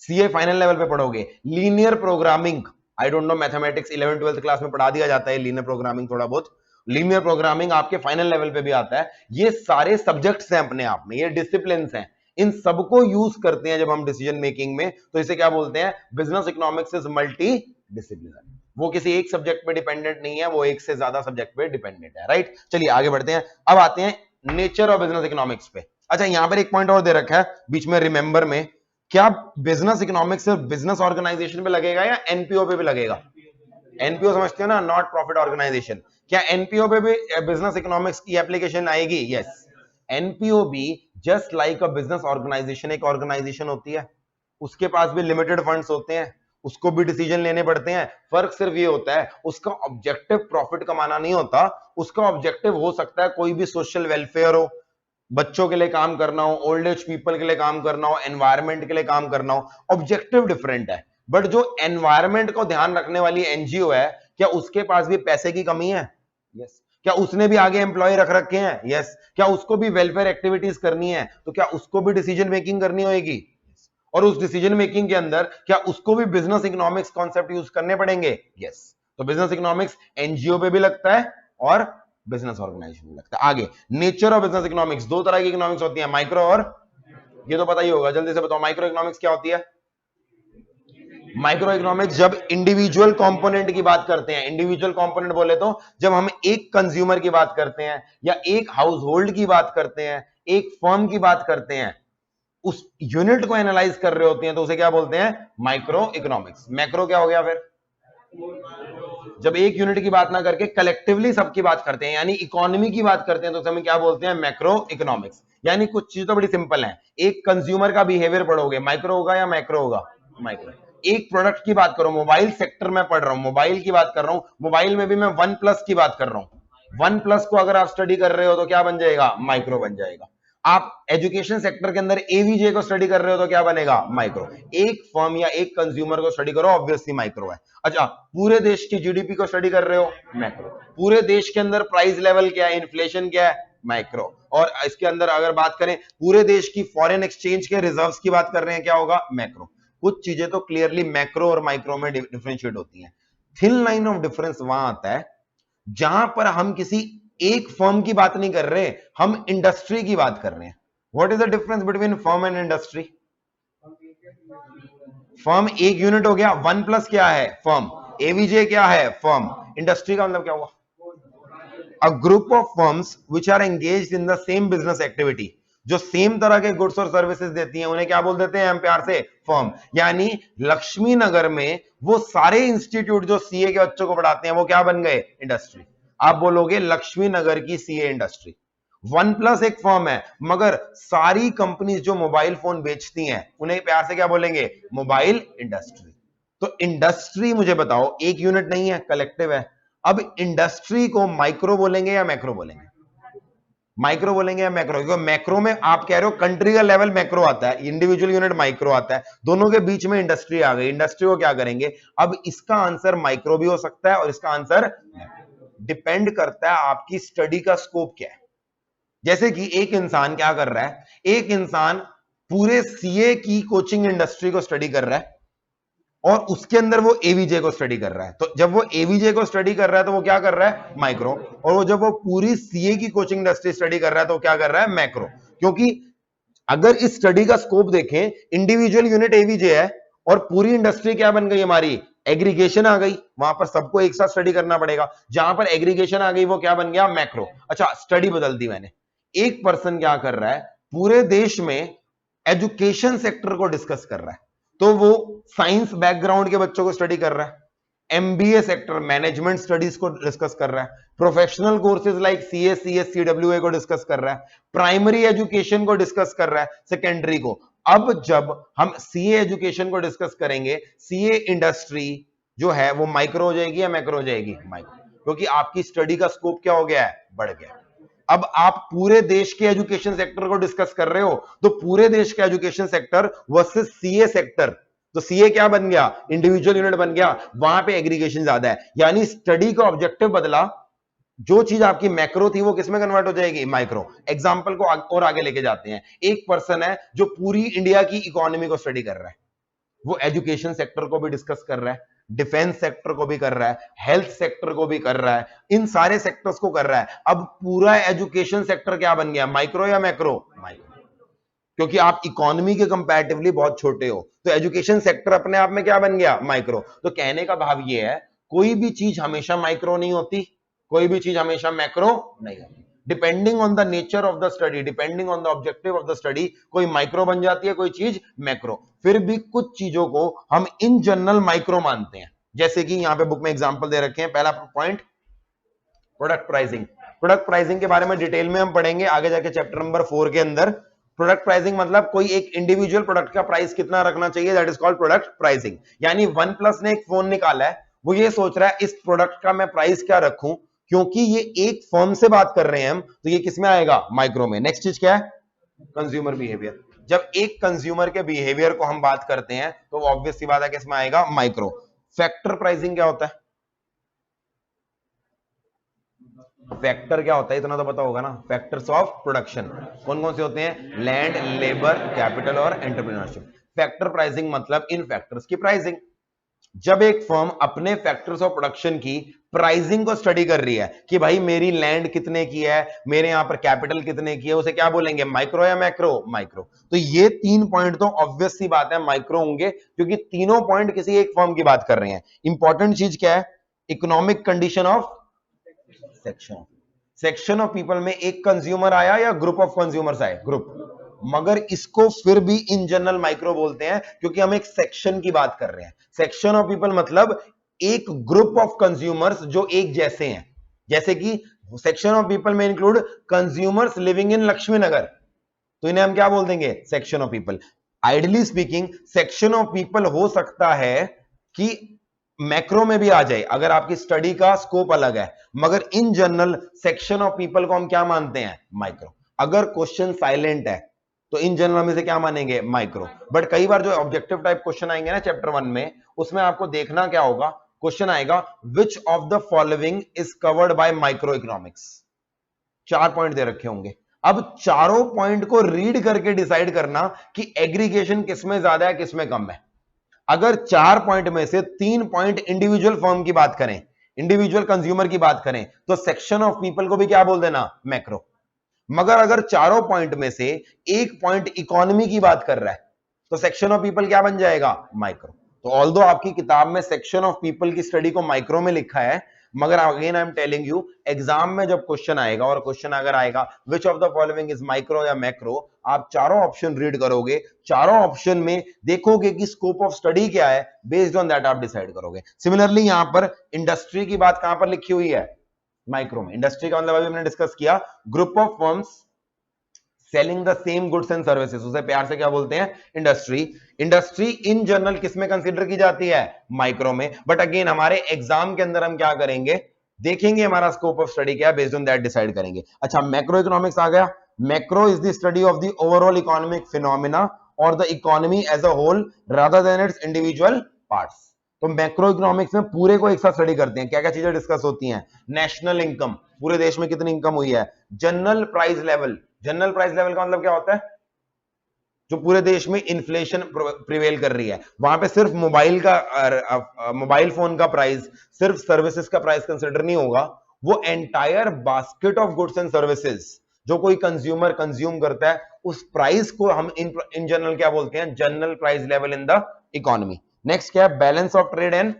CA final level पे पढ़ोगे। Linear programming, I don't know, mathematics 11th 12th class में पढ़ा दिया जाता है लीनियर प्रोग्रामिंग थोड़ा बहुत, लीनियर प्रोग्रामिंग आपके फाइनल लेवल पे भी आता है। ये सारे सब्जेक्ट्स हैं अपने आप में, ये डिसिप्लिन्स हैं, इन सबको यूज करते हैं जब हम डिसीजन मेकिंग में, तो इसे क्या बोलते हैं? Business economics is multi disciplinary. वो किसी एक सब्जेक्ट पे डिपेंडेंट नहीं है, वो एक से ज्यादा सब्जेक्ट पे डिपेंडेंट है, राइट। चलिए आगे बढ़ते हैं, अब आते हैं नेचर ऑफ बिजनेस इकोनॉमिक्स पे। अच्छा, यहां पर एक पॉइंट और दे रखा है बीच में, रिमेंबर में, क्या बिजनेस इकोनॉमिक्स सिर्फ बिजनेस ऑर्गेनाइजेशन पे लगेगा या एनपीओ पे भी लगेगा? एनपीओ समझते हो ना, नॉट प्रॉफिट ऑर्गेनाइजेशन। क्या एनपीओ पे भी बिजनेस इकोनॉमिक्स की एप्लीकेशन आएगी? यस। एनपीओ भी just like a business organization एक ऑर्गेनाइजेशन होती है, उसके पास भी लिमिटेड फंड्स होते हैं, उसको भी डिसीजन लेने पड़ते हैं। फर्क सिर्फ ये होता है उसका ऑब्जेक्टिव प्रॉफिट कमाना नहीं होता, उसका ऑब्जेक्टिव हो सकता है कोई भी सोशल वेलफेयर हो, बच्चों के लिए काम करना हो, ओल्ड एज पीपल के लिए काम करना हो, एनवायरमेंट के लिए काम करना हो, ऑब्जेक्टिव डिफरेंट है। बट जो एनवायरमेंट को ध्यान रखने वाली एनजीओ है, क्या उसके पास भी पैसे की कमी है? यस। क्या उसने भी आगे एम्प्लॉय रख रखे हैं? यस। क्या उसको भी वेलफेयर एक्टिविटीज करनी है? तो क्या उसको भी डिसीजन मेकिंग करनी होगी? और उस डिसीजन मेकिंग के अंदर क्या उसको भी बिजनेस इकोनॉमिक्स कॉन्सेप्ट यूज करने पड़ेंगे? यस। तो बिजनेस इकोनॉमिक्स एनजीओ पे भी लगता है और बिजनेस ऑर्गेनाइजेशन में लगता है। आगे, नेचर ऑफ बिजनेस इकोनॉमिक्स, दो तरह की इकोनॉमिक्स होती है, माइक्रो और, ये तो पता ही होगा, जल्दी से बताओ माइक्रो इकोनॉमिक्स क्या होती है? माइक्रो इकोनॉमिक्स जब इंडिविजुअल कंपोनेंट की बात करते हैं, इंडिविजुअल कंपोनेंट बोले तो जब हम एक कंज्यूमर की बात करते हैं या एक हाउस होल्ड की बात करते हैं, एक फर्म की बात करते हैं, उस यूनिट को एनालाइज कर रहे होते हैं, तो उसे क्या बोलते हैं? Micro economics. मैक्रो क्या हो गया फिर? जब एक यूनिट की बात ना करके कलेक्टिवली सबकी बात करते हैं, यानी इकोनॉमी की बात करते हैं, तो हमें क्या बोलते हैं? Macro economics. यानी कुछ चीज तो बड़ी सिंपल है, एक कंज्यूमर का बिहेवियर पढ़ोगे, माइक्रो होगा या मैक्रो होगा? माइक्रो। एक प्रोडक्ट की बात करो, मोबाइल सेक्टर में पढ़ रहा हूं, मोबाइल की बात कर रहा हूं, मोबाइल में भी मैं वन प्लस की बात कर रहा हूं, वन प्लस को अगर आप स्टडी कर रहे हो तो क्या बन जाएगा? माइक्रो बन जाएगा। आप एजुकेशन सेक्टर के अंदर एवीजे को स्टडी कर रहे हो तो क्या बनेगा? माइक्रो। एक फर्म या एक कंज्यूमर को स्टडी करो, ऑब्वियसली माइक्रो है। अच्छा, पूरे देश की जीडीपी को स्टडी कर रहे हो? मैक्रो। पूरे देश के अंदर प्राइस लेवल क्या है, इन्फ्लेशन क्या है? माइक्रो। और इसके अंदर अगर बात करें पूरे देश की फॉरेन एक्सचेंज के रिजर्व्स की बात कर रहे हैं, क्या होगा? मैक्रो। कुछ चीजें तो क्लियरली मैक्रो और माइक्रो में डिफरेंशिएट होती हैं। थिन लाइन ऑफ डिफरेंस वहां आता है जहां पर हम किसी एक फर्म की बात नहीं कर रहे, हम इंडस्ट्री की बात कर रहे हैं। What is the difference between firm and industry? Firm एक यूनिट हो गया, वन प्लस क्या है? फर्म। एवीजे क्या है? फर्म। इंडस्ट्री का मतलब क्या हुआ? A group of firms which are engaged in the same business activity, जो सेम तरह के गुड्स और सर्विसेज देती हैं, उन्हें क्या बोल देते हैं हम प्यार से? फर्म। यानी लक्ष्मी नगर में वो सारे इंस्टीट्यूट जो सीए के बच्चों को पढ़ाते हैं वो क्या बन गए? इंडस्ट्री। आप बोलोगे लक्ष्मी नगर की सीए इंडस्ट्री। वन प्लस एक फर्म है, मगर सारी कंपनीज जो मोबाइल फोन बेचती हैं उन्हें प्यार से क्या बोलेंगे? Mobile industry. तो इंडस्ट्री मुझे बताओ एक यूनिट नहीं है, कलेक्टिव है। अब इंडस्ट्री को माइक्रो बोलेंगे या मैक्रो बोलेंगे? माइक्रो बोलेंगे या मैक्रो? क्योंकि मैक्रो में आप कह रहे हो कंट्री का लेवल मैक्रो आता है, इंडिविजुअल यूनिट माइक्रो आता है, दोनों के बीच में इंडस्ट्री आ गई। इंडस्ट्री को क्या करेंगे? अब इसका आंसर माइक्रो भी हो सकता है और इसका आंसर डिपेंड करता है आपकी स्टडी का स्कोप क्या है। जैसे कि एक इंसान क्या कर रहा है, एक इंसान पूरे सीए की कोचिंग इंडस्ट्री को स्टडी कर रहा है और उसके अंदर वो एवीजे को स्टडी कर रहा है। तो जब वो एवीजे को स्टडी कर रहा है तो वो क्या कर रहा है? माइक्रो। और वो जब वो पूरी सीए की कोचिंग इंडस्ट्री स्टडी कर रहा है तो क्या कर रहा है? मैक्रो। क्योंकि अगर इस स्टडी का स्कोप देखें, इंडिविजुअल यूनिट एवीजे है और पूरी इंडस्ट्री क्या बन गई हमारी? एग्रीगेशन आ गई। वहां पर सबको एक साथ स्टडी करना पड़ेगा, जहां पर एग्रीगेशन आ गई वो क्या बन गया? मैक्रो। अच्छा, स्टडी बदल दी मैंने। एक पर्सन क्या कर रहा है, पूरे देश में एजुकेशन सेक्टर को डिस्कस कर रहा है, तो वो साइंस बैकग्राउंड के बच्चों को स्टडी कर रहा है, एमबीए सेक्टर मैनेजमेंट स्टडीज को डिस्कस कर रहा है, professional courses like CA, CS, CWA को डिस्कस कर रहा है, प्राइमरी एजुकेशन को डिस्कस कर रहा है, सेकेंडरी को। अब जब हम सीए एजुकेशन को डिस्कस करेंगे, सीए इंडस्ट्री जो है वो माइक्रो हो जाएगी या मैक्रो हो जाएगी? माइक्रो। क्योंकि आपकी स्टडी का स्कोप क्या हो गया है? बढ़ गया। अब आप पूरे देश के एजुकेशन सेक्टर को डिस्कस कर रहे हो, तो पूरे देश का education sector versus CA sector, तो सीए क्या बन गया? इंडिविजुअल यूनिट बन गया, वहां पे एग्रीगेशन ज्यादा है। यानी स्टडी का ऑब्जेक्टिव बदला, जो चीज आपकी मैक्रो थी वो किसमें कन्वर्ट हो जाएगी? माइक्रो। एग्जांपल को और आगे लेके जाते हैं। एक पर्सन है जो पूरी इंडिया की इकोनॉमी को स्टडी कर रहा है, वो एजुकेशन सेक्टर को भी डिस्कस कर रहा है, डिफेंस सेक्टर को भी कर रहा है, हेल्थ सेक्टर को भी कर रहा है, इन सारे सेक्टर्स को कर रहा है। अब पूरा एजुकेशन सेक्टर क्या बन गया? माइक्रो या मैक्रो? माइक्रो। क्योंकि आप इकोनॉमी के कंपैरेटिवली बहुत छोटे हो, तो एजुकेशन सेक्टर अपने आप में क्या बन गया? माइक्रो। तो कहने का भाव ये है, कोई भी चीज हमेशा माइक्रो नहीं होती, कोई भी चीज हमेशा मैक्रो नहीं होती। Depending on the nature of the study, depending on the objective of the study, कोई माइक्रो बन जाती है, कोई चीज मैक्रो। फिर भी कुछ चीजों को हम इन जनरल माइक्रो मानते हैं। जैसे कि यहां पे बुक में एग्जांपल दे रखे हैं। पहला point, product pricing. Product pricing के बारे में डिटेल में हम पढ़ेंगे आगे जाके चैप्टर नंबर 4 के अंदर। प्रोडक्ट प्राइसिंग मतलब कोई एक इंडिविजुअल प्रोडक्ट का प्राइस कितना रखना चाहिए, that is called product pricing. यानी वन प्लस ने एक फोन निकाला है, वो ये सोच रहा है इस प्रोडक्ट का मैं प्राइस क्या रखूं, क्योंकि ये एक फर्म से बात कर रहे हैं हम, तो ये किसमें आएगा? माइक्रो में। नेक्स्ट चीज क्या है? Consumer behaviour. जब एक कंज्यूमर के बिहेवियर को हम बात करते हैं तो ऑब्वियस सी बात है किसमें आएगा? माइक्रो। फैक्टर प्राइसिंग क्या होता है? फैक्टर क्या होता है इतना तो पता होगा ना? फैक्टर्स ऑफ प्रोडक्शन कौन कौन से होते हैं? लैंड, लेबर, कैपिटल और एंटरप्रेन्योरशिप। फैक्टर प्राइसिंग मतलब इन फैक्टर्स की प्राइसिंग। जब एक फर्म अपने फैक्टर्स ऑफ प्रोडक्शन की प्राइसिंग को स्टडी कर रही है कि भाई मेरी लैंड कितने की है, मेरे यहां पर कैपिटल कितने की है, उसे क्या बोलेंगे? माइक्रो या मैक्रो? माइक्रो। तो ये 3 पॉइंट तो ऑब्वियस सी बात है माइक्रो होंगे, क्योंकि तीनों पॉइंट किसी एक फर्म की बात कर रहे हैं। इंपॉर्टेंट चीज क्या है? Economic condition of section. Section of people में एक कंज्यूमर आया या ग्रुप ऑफ कंज्यूमर्स आए? ग्रुप। मगर इसको फिर भी इन जनरल माइक्रो बोलते हैं, क्योंकि हम एक सेक्शन की बात कर रहे हैं। सेक्शन ऑफ पीपल मतलब एक ग्रुप ऑफ कंज्यूमर्स जो एक जैसे हैं। जैसे कि सेक्शन ऑफ पीपल में include consumers living in Laxmi Nagar, तो इन्हें हम क्या बोल देंगे? Section of people. Ideally speaking section of people हो सकता है कि मैक्रो में भी आ जाए अगर आपकी स्टडी का स्कोप अलग है, मगर in general section of people को हम क्या मानते हैं? माइक्रो। अगर क्वेश्चन साइलेंट है तो इन जनरल में से क्या मानेंगे? माइक्रो। बट कई बार जो ऑब्जेक्टिव टाइप क्वेश्चन आएंगे ना चैप्टर 1 में, उसमें आपको देखना क्या होगा? क्वेश्चन आएगा which of the following is covered by micro economics. 4 point दे रखे होंगे। अब चारों पॉइंट को रीड करके डिसाइड करना कि एग्रीगेशन किसमें ज्यादा है किसमें कम है। अगर 4 पॉइंट में से 3 पॉइंट इंडिविजुअल फर्म की बात करें, इंडिविजुअल कंज्यूमर की बात करें, तो सेक्शन ऑफ पीपल को भी क्या बोल देना, मैक्रो। मगर अगर चारों पॉइंट में से एक पॉइंट इकोनॉमी की बात कर रहा है तो सेक्शन ऑफ पीपल क्या बन जाएगा, माइक्रो। तो ऑल्दो आपकी किताब में सेक्शन ऑफ पीपल की स्टडी को माइक्रो में लिखा है, मगर again I am telling you, exam में जब क्वेश्चन आएगा और क्वेश्चन अगर आएगा which of the following is micro या मैक्रो, आप चारों ऑप्शन रीड करोगे, चारों ऑप्शन में देखोगे कि स्कोप ऑफ स्टडी क्या है, बेस्ड ऑन दैट आप डिसाइड करोगे। सिमिलरली यहां पर इंडस्ट्री की बात कहां पर लिखी हुई है, माइक्रो में। इंडस्ट्री का मतलब अभी हमने डिस्कस किया, group of firms selling the same goods and services, उसे प्यार से क्या बोलते हैं, इंडस्ट्री। इंडस्ट्री इन जनरल किसमें कंसीडर की जाती है, माइक्रो में। बट अगेन हमारे एग्जाम के अंदर हम क्या करेंगे, देखेंगे हमारा स्कोप ऑफ स्टडी क्या है, बेस्ड ऑन दैट डिसाइड करेंगे। अच्छा, मैक्रो इकोनॉमिक्स आ गया। Macro is the study of the overall economic phenomena और the economy as a whole rather than its individual parts. तो मैक्रो इकोनॉमिक्स में पूरे को एक साथ स्टडी करते हैं। क्या क्या चीजें डिस्कस होती हैं, नेशनल इनकम, पूरे देश में कितनी इनकम हुई है, general price level. General price level का मतलब क्या होता है, जो पूरे देश में इन्फ्लेशन प्रिवेल कर रही है, वहां पे सिर्फ मोबाइल फोन का प्राइस, सिर्फ सर्विसेज का प्राइस कंसिडर नहीं होगा, वो entire basket of goods and services जो कोई कंज्यूमर कंज्यूम करता है, उस प्राइस को हम इन जनरल क्या बोलते हैं, general price level in the economy. Next क्या है, balance of trade and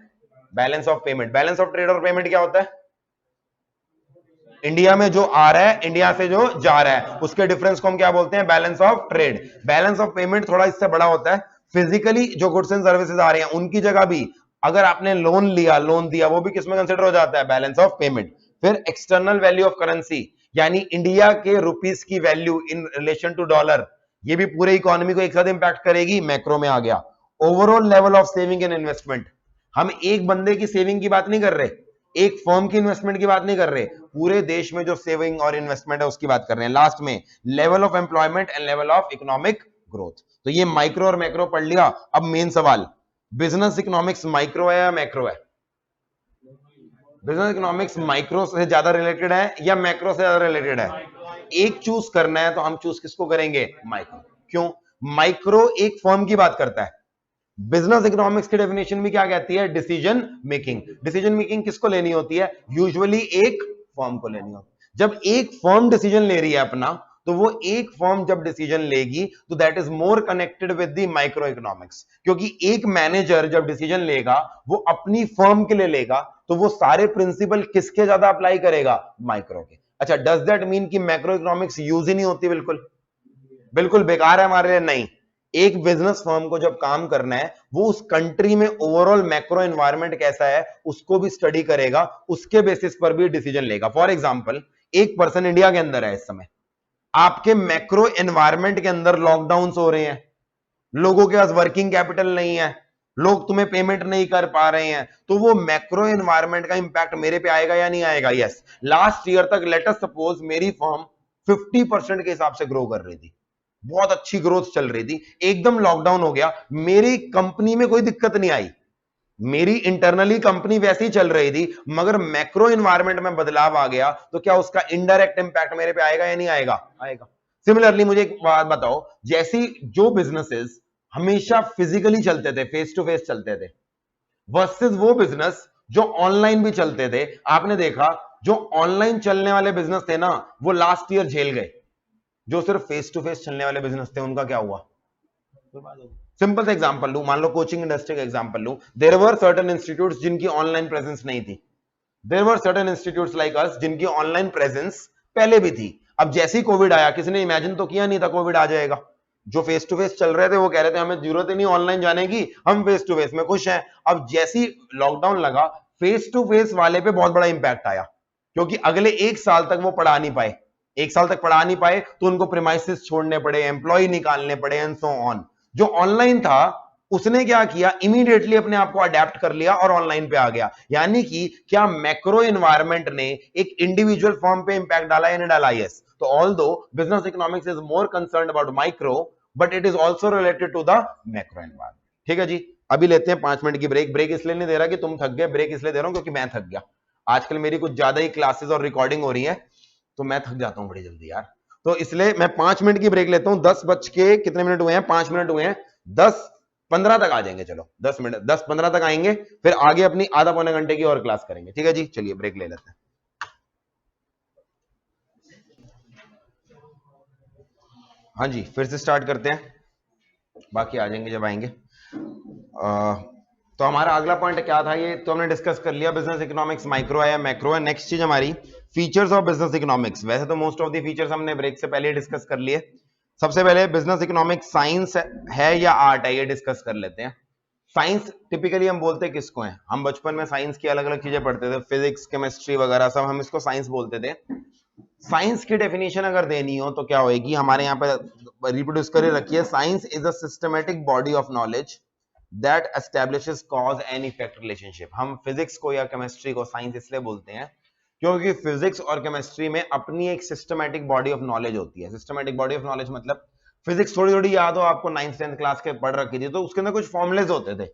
balance of payment. Balance of trade और पेमेंट क्या होता है, इंडिया में जो आ रहा है, इंडिया से जो जा रहा है, उसके डिफरेंस को हम क्या बोलते हैं, balance of trade. Balance of payment थोड़ा इससे बड़ा होता है, फिजिकली जो गुड्स एंड सर्विसेज आ रहे हैं उनकी जगह भी अगर आपने लोन लिया, लोन दिया, वो भी किसमें कंसिडर हो जाता है, बैलेंस ऑफ पेमेंट। फिर एक्सटर्नल वैल्यू ऑफ करेंसी, यानी इंडिया के रुपीस की value in relation to dollar, ये भी पूरे इकोनॉमी को एक साथ इंपैक्ट करेगी, मैक्रो में आ गया। Overall level of saving and investment, हम एक बंदे की सेविंग की बात नहीं कर रहे, एक फर्म की इन्वेस्टमेंट की बात नहीं कर रहे, पूरे देश में जो सेविंग और इन्वेस्टमेंट है उसकी बात कर रहे हैं। लास्ट में level of employment and level of economic growth. तो ये माइक्रो और मैक्रो पढ़ लिया। अब मेन सवाल, बिजनेस इकोनॉमिक्स माइक्रो है या मैक्रो है? बिजनेस इकोनॉमिक्स माइक्रो से ज्यादा रिलेटेड है या मैक्रो से ज्यादा रिलेटेड है? एक चूज करना है तो हम चूज किसको करेंगे, माइक्रो। क्यों? माइक्रो एक फर्म की बात करता है। बिजनेस इकोनॉमिक्स की डेफिनेशन भी क्या कहती है, डिसीजन मेकिंग। डिसीजन मेकिंग किसको लेनी होती है, यूजुअली एक फर्म को लेनी होती है। जब एक फर्म डिसीजन ले रही है अपना, तो वो एक फर्म जब डिसीजन लेगी तो that is more connected with the micro economics, क्योंकि एक मैनेजर जब डिसीजन लेगा वो अपनी फर्म के लिए लेगा, तो वो सारे प्रिंसिपल किसके ज्यादा अप्लाई करेगा, माइक्रो के। अच्छा, डज दैट मीन कि मैक्रो इकोनॉमिक्स यूज ही नहीं होती? बिल्कुल बिल्कुल बेकार है हमारे लिए, नहीं। एक बिजनेस फर्म को जब काम करना है, वो उस कंट्री में ओवरऑल मैक्रो एनवायरनमेंट कैसा है उसको भी स्टडी करेगा, उसके बेसिस पर भी डिसीजन लेगा। फॉर एग्जांपल, एक पर्सन इंडिया के अंदर है इस समय, आपके मैक्रो एनवायरनमेंट के अंदर लॉकडाउन हो रहे हैं, लोगों के पास वर्किंग कैपिटल नहीं है, लोग तुम्हें पेमेंट नहीं कर पा रहे हैं, तो वो मैक्रो एनवायरनमेंट का इंपैक्ट मेरे पे आएगा या नहीं आएगा? यस। लास्ट ईयर तक लेट अस सपोज मेरी फर्म 50% के हिसाब से ग्रो कर रही थी, बहुत अच्छी ग्रोथ चल रही थी, एकदम लॉकडाउन हो गया, मेरी कंपनी में कोई दिक्कत नहीं आई, मेरी इंटरनली कंपनी वैसे ही चल रही थी, मगर मैक्रो एनवायरनमेंट में बदलाव आ गया, तो क्या उसका इनडायरेक्ट इंपैक्ट मेरे पे आएगा या नहीं आएगा? आएगा। सिमिलरली मुझे एक बात बताओ, जैसी जो बिजनेसेस हमेशा फिजिकली चलते थे, फेस टू फेस चलते थे, वर्सेस वो बिजनेस जो ऑनलाइन भी चलते थे, आपने देखा जो ऑनलाइन चलने वाले बिजनेस थे ना, वो लास्ट ईयर झेल गए। जो सिर्फ फेस टू फेस चलने वाले बिजनेस थे उनका क्या हुआ? सिंपल सा एग्जांपल लूं, मान लो कोचिंग इंडस्ट्री का एग्जांपल लूं, देयर वर सर्टेन इंस्टीट्यूट्स जिनकी ऑनलाइन प्रेजेंस नहीं थी, there were certain institutes like us जिनकी ऑनलाइन प्रेजेंस पहले भी थी। अब जैसे ही कोविड आया, किसी ने इमेजिन तो किया नहीं था कोविड आ जाएगा। जो फेस टू फेस चल रहे थे वो कह रहे थे हमें जरूरत ही नहीं ऑनलाइन जाने की, हम फेस टू फेस में खुश हैं। अब जैसी लॉकडाउन लगा, फेस टू फेस वाले पे बहुत बड़ा इंपैक्ट आया, क्योंकि अगले एक साल तक वो पढ़ा नहीं पाए, एक साल तक पढ़ा नहीं पाए तो उनको प्रीमाइसेस छोड़ने पड़े, एम्प्लॉय निकालने पड़े एंड सो ऑन। जो ऑनलाइन था उसने क्या किया, इमीडिएटली अपने आप को अडेप्ट कर लिया और ऑनलाइन पे आ गया। यानी कि क्या मैक्रो एनवायरनमेंट ने एक इंडिविजुअल फॉर्म पे इंपैक्ट डाला या नहीं डाला? यस। तो although business economics is more concerned about micro, but it is also related to the macro environment. ठीक है जी, अभी लेते हैं 5 मिनट की ब्रेक। ब्रेक इसलिए नहीं दे रहा कि तुम थक गए, ब्रेक इसलिए दे रहा हूं क्योंकि मैं थक गया। आजकल मेरी कुछ ज्यादा ही क्लासेस और रिकॉर्डिंग हो रही है, तो मैं थक जाता हूं बड़ी जल्दी यार। तो इसलिए मैं 5 मिनट की ब्रेक लेता हूं। 10 बज के कितने मिनट हुए हैं? 5 मिनट हुए हैं। 10:15 तक आ जाएंगे। चलो 10 मिनट 10:15 तक आएंगे, फिर आगे अपनी आधा पौने घंटे की और क्लास करेंगे। ठीक है जी, चलिए ब्रेक ले लेते हैं। हाँ जी, फिर से स्टार्ट करते हैं, बाकी आ जाएंगे जब आएंगे। तो हमारा अगला पॉइंट क्या था? ये तो हमने डिस्कस कर लिया, बिजनेस इकोनॉमिक्स माइक्रो है या मैक्रो है। नेक्स्ट चीज हमारी फीचर्स ऑफ बिजनेस इकोनॉमिक्स। वैसे तो मोस्ट ऑफ द फीचर्स हमने ब्रेक से पहले डिस्कस कर लिए। सबसे पहले बिजनेस इकोनॉमिक्स साइंस है या आर्ट है, ये डिस्कस कर लेते हैं। साइंस टिपिकली हम बोलते हैं किसको है? हम बचपन में साइंस की अलग अलग चीजें पढ़ते थे, फिजिक्स केमिस्ट्री वगैरह सब, हम इसको साइंस बोलते थे। साइंस की डेफिनेशन अगर देनी हो तो क्या होएगी? हमारे यहाँ पे रिप्रोड्यूस कर रखी है, science is a systematic body of knowledge that establishes cause and effect relationship. हम फिजिक्स को या केमिस्ट्री को साइंस इसलिए बोलते हैं क्योंकि फिजिक्स और केमिस्ट्री में अपनी एक सिस्टमैटिक बॉडी ऑफ नॉलेज होती है। सिस्टमैटिक बॉडी ऑफ नॉलेज मतलब फिजिक्स थोड़ी थोड़ी याद हो आपको, 9th 10th क्लास के पढ़ रखी थी, तो उसके अंदर कुछ फॉर्मुलेज होते थे।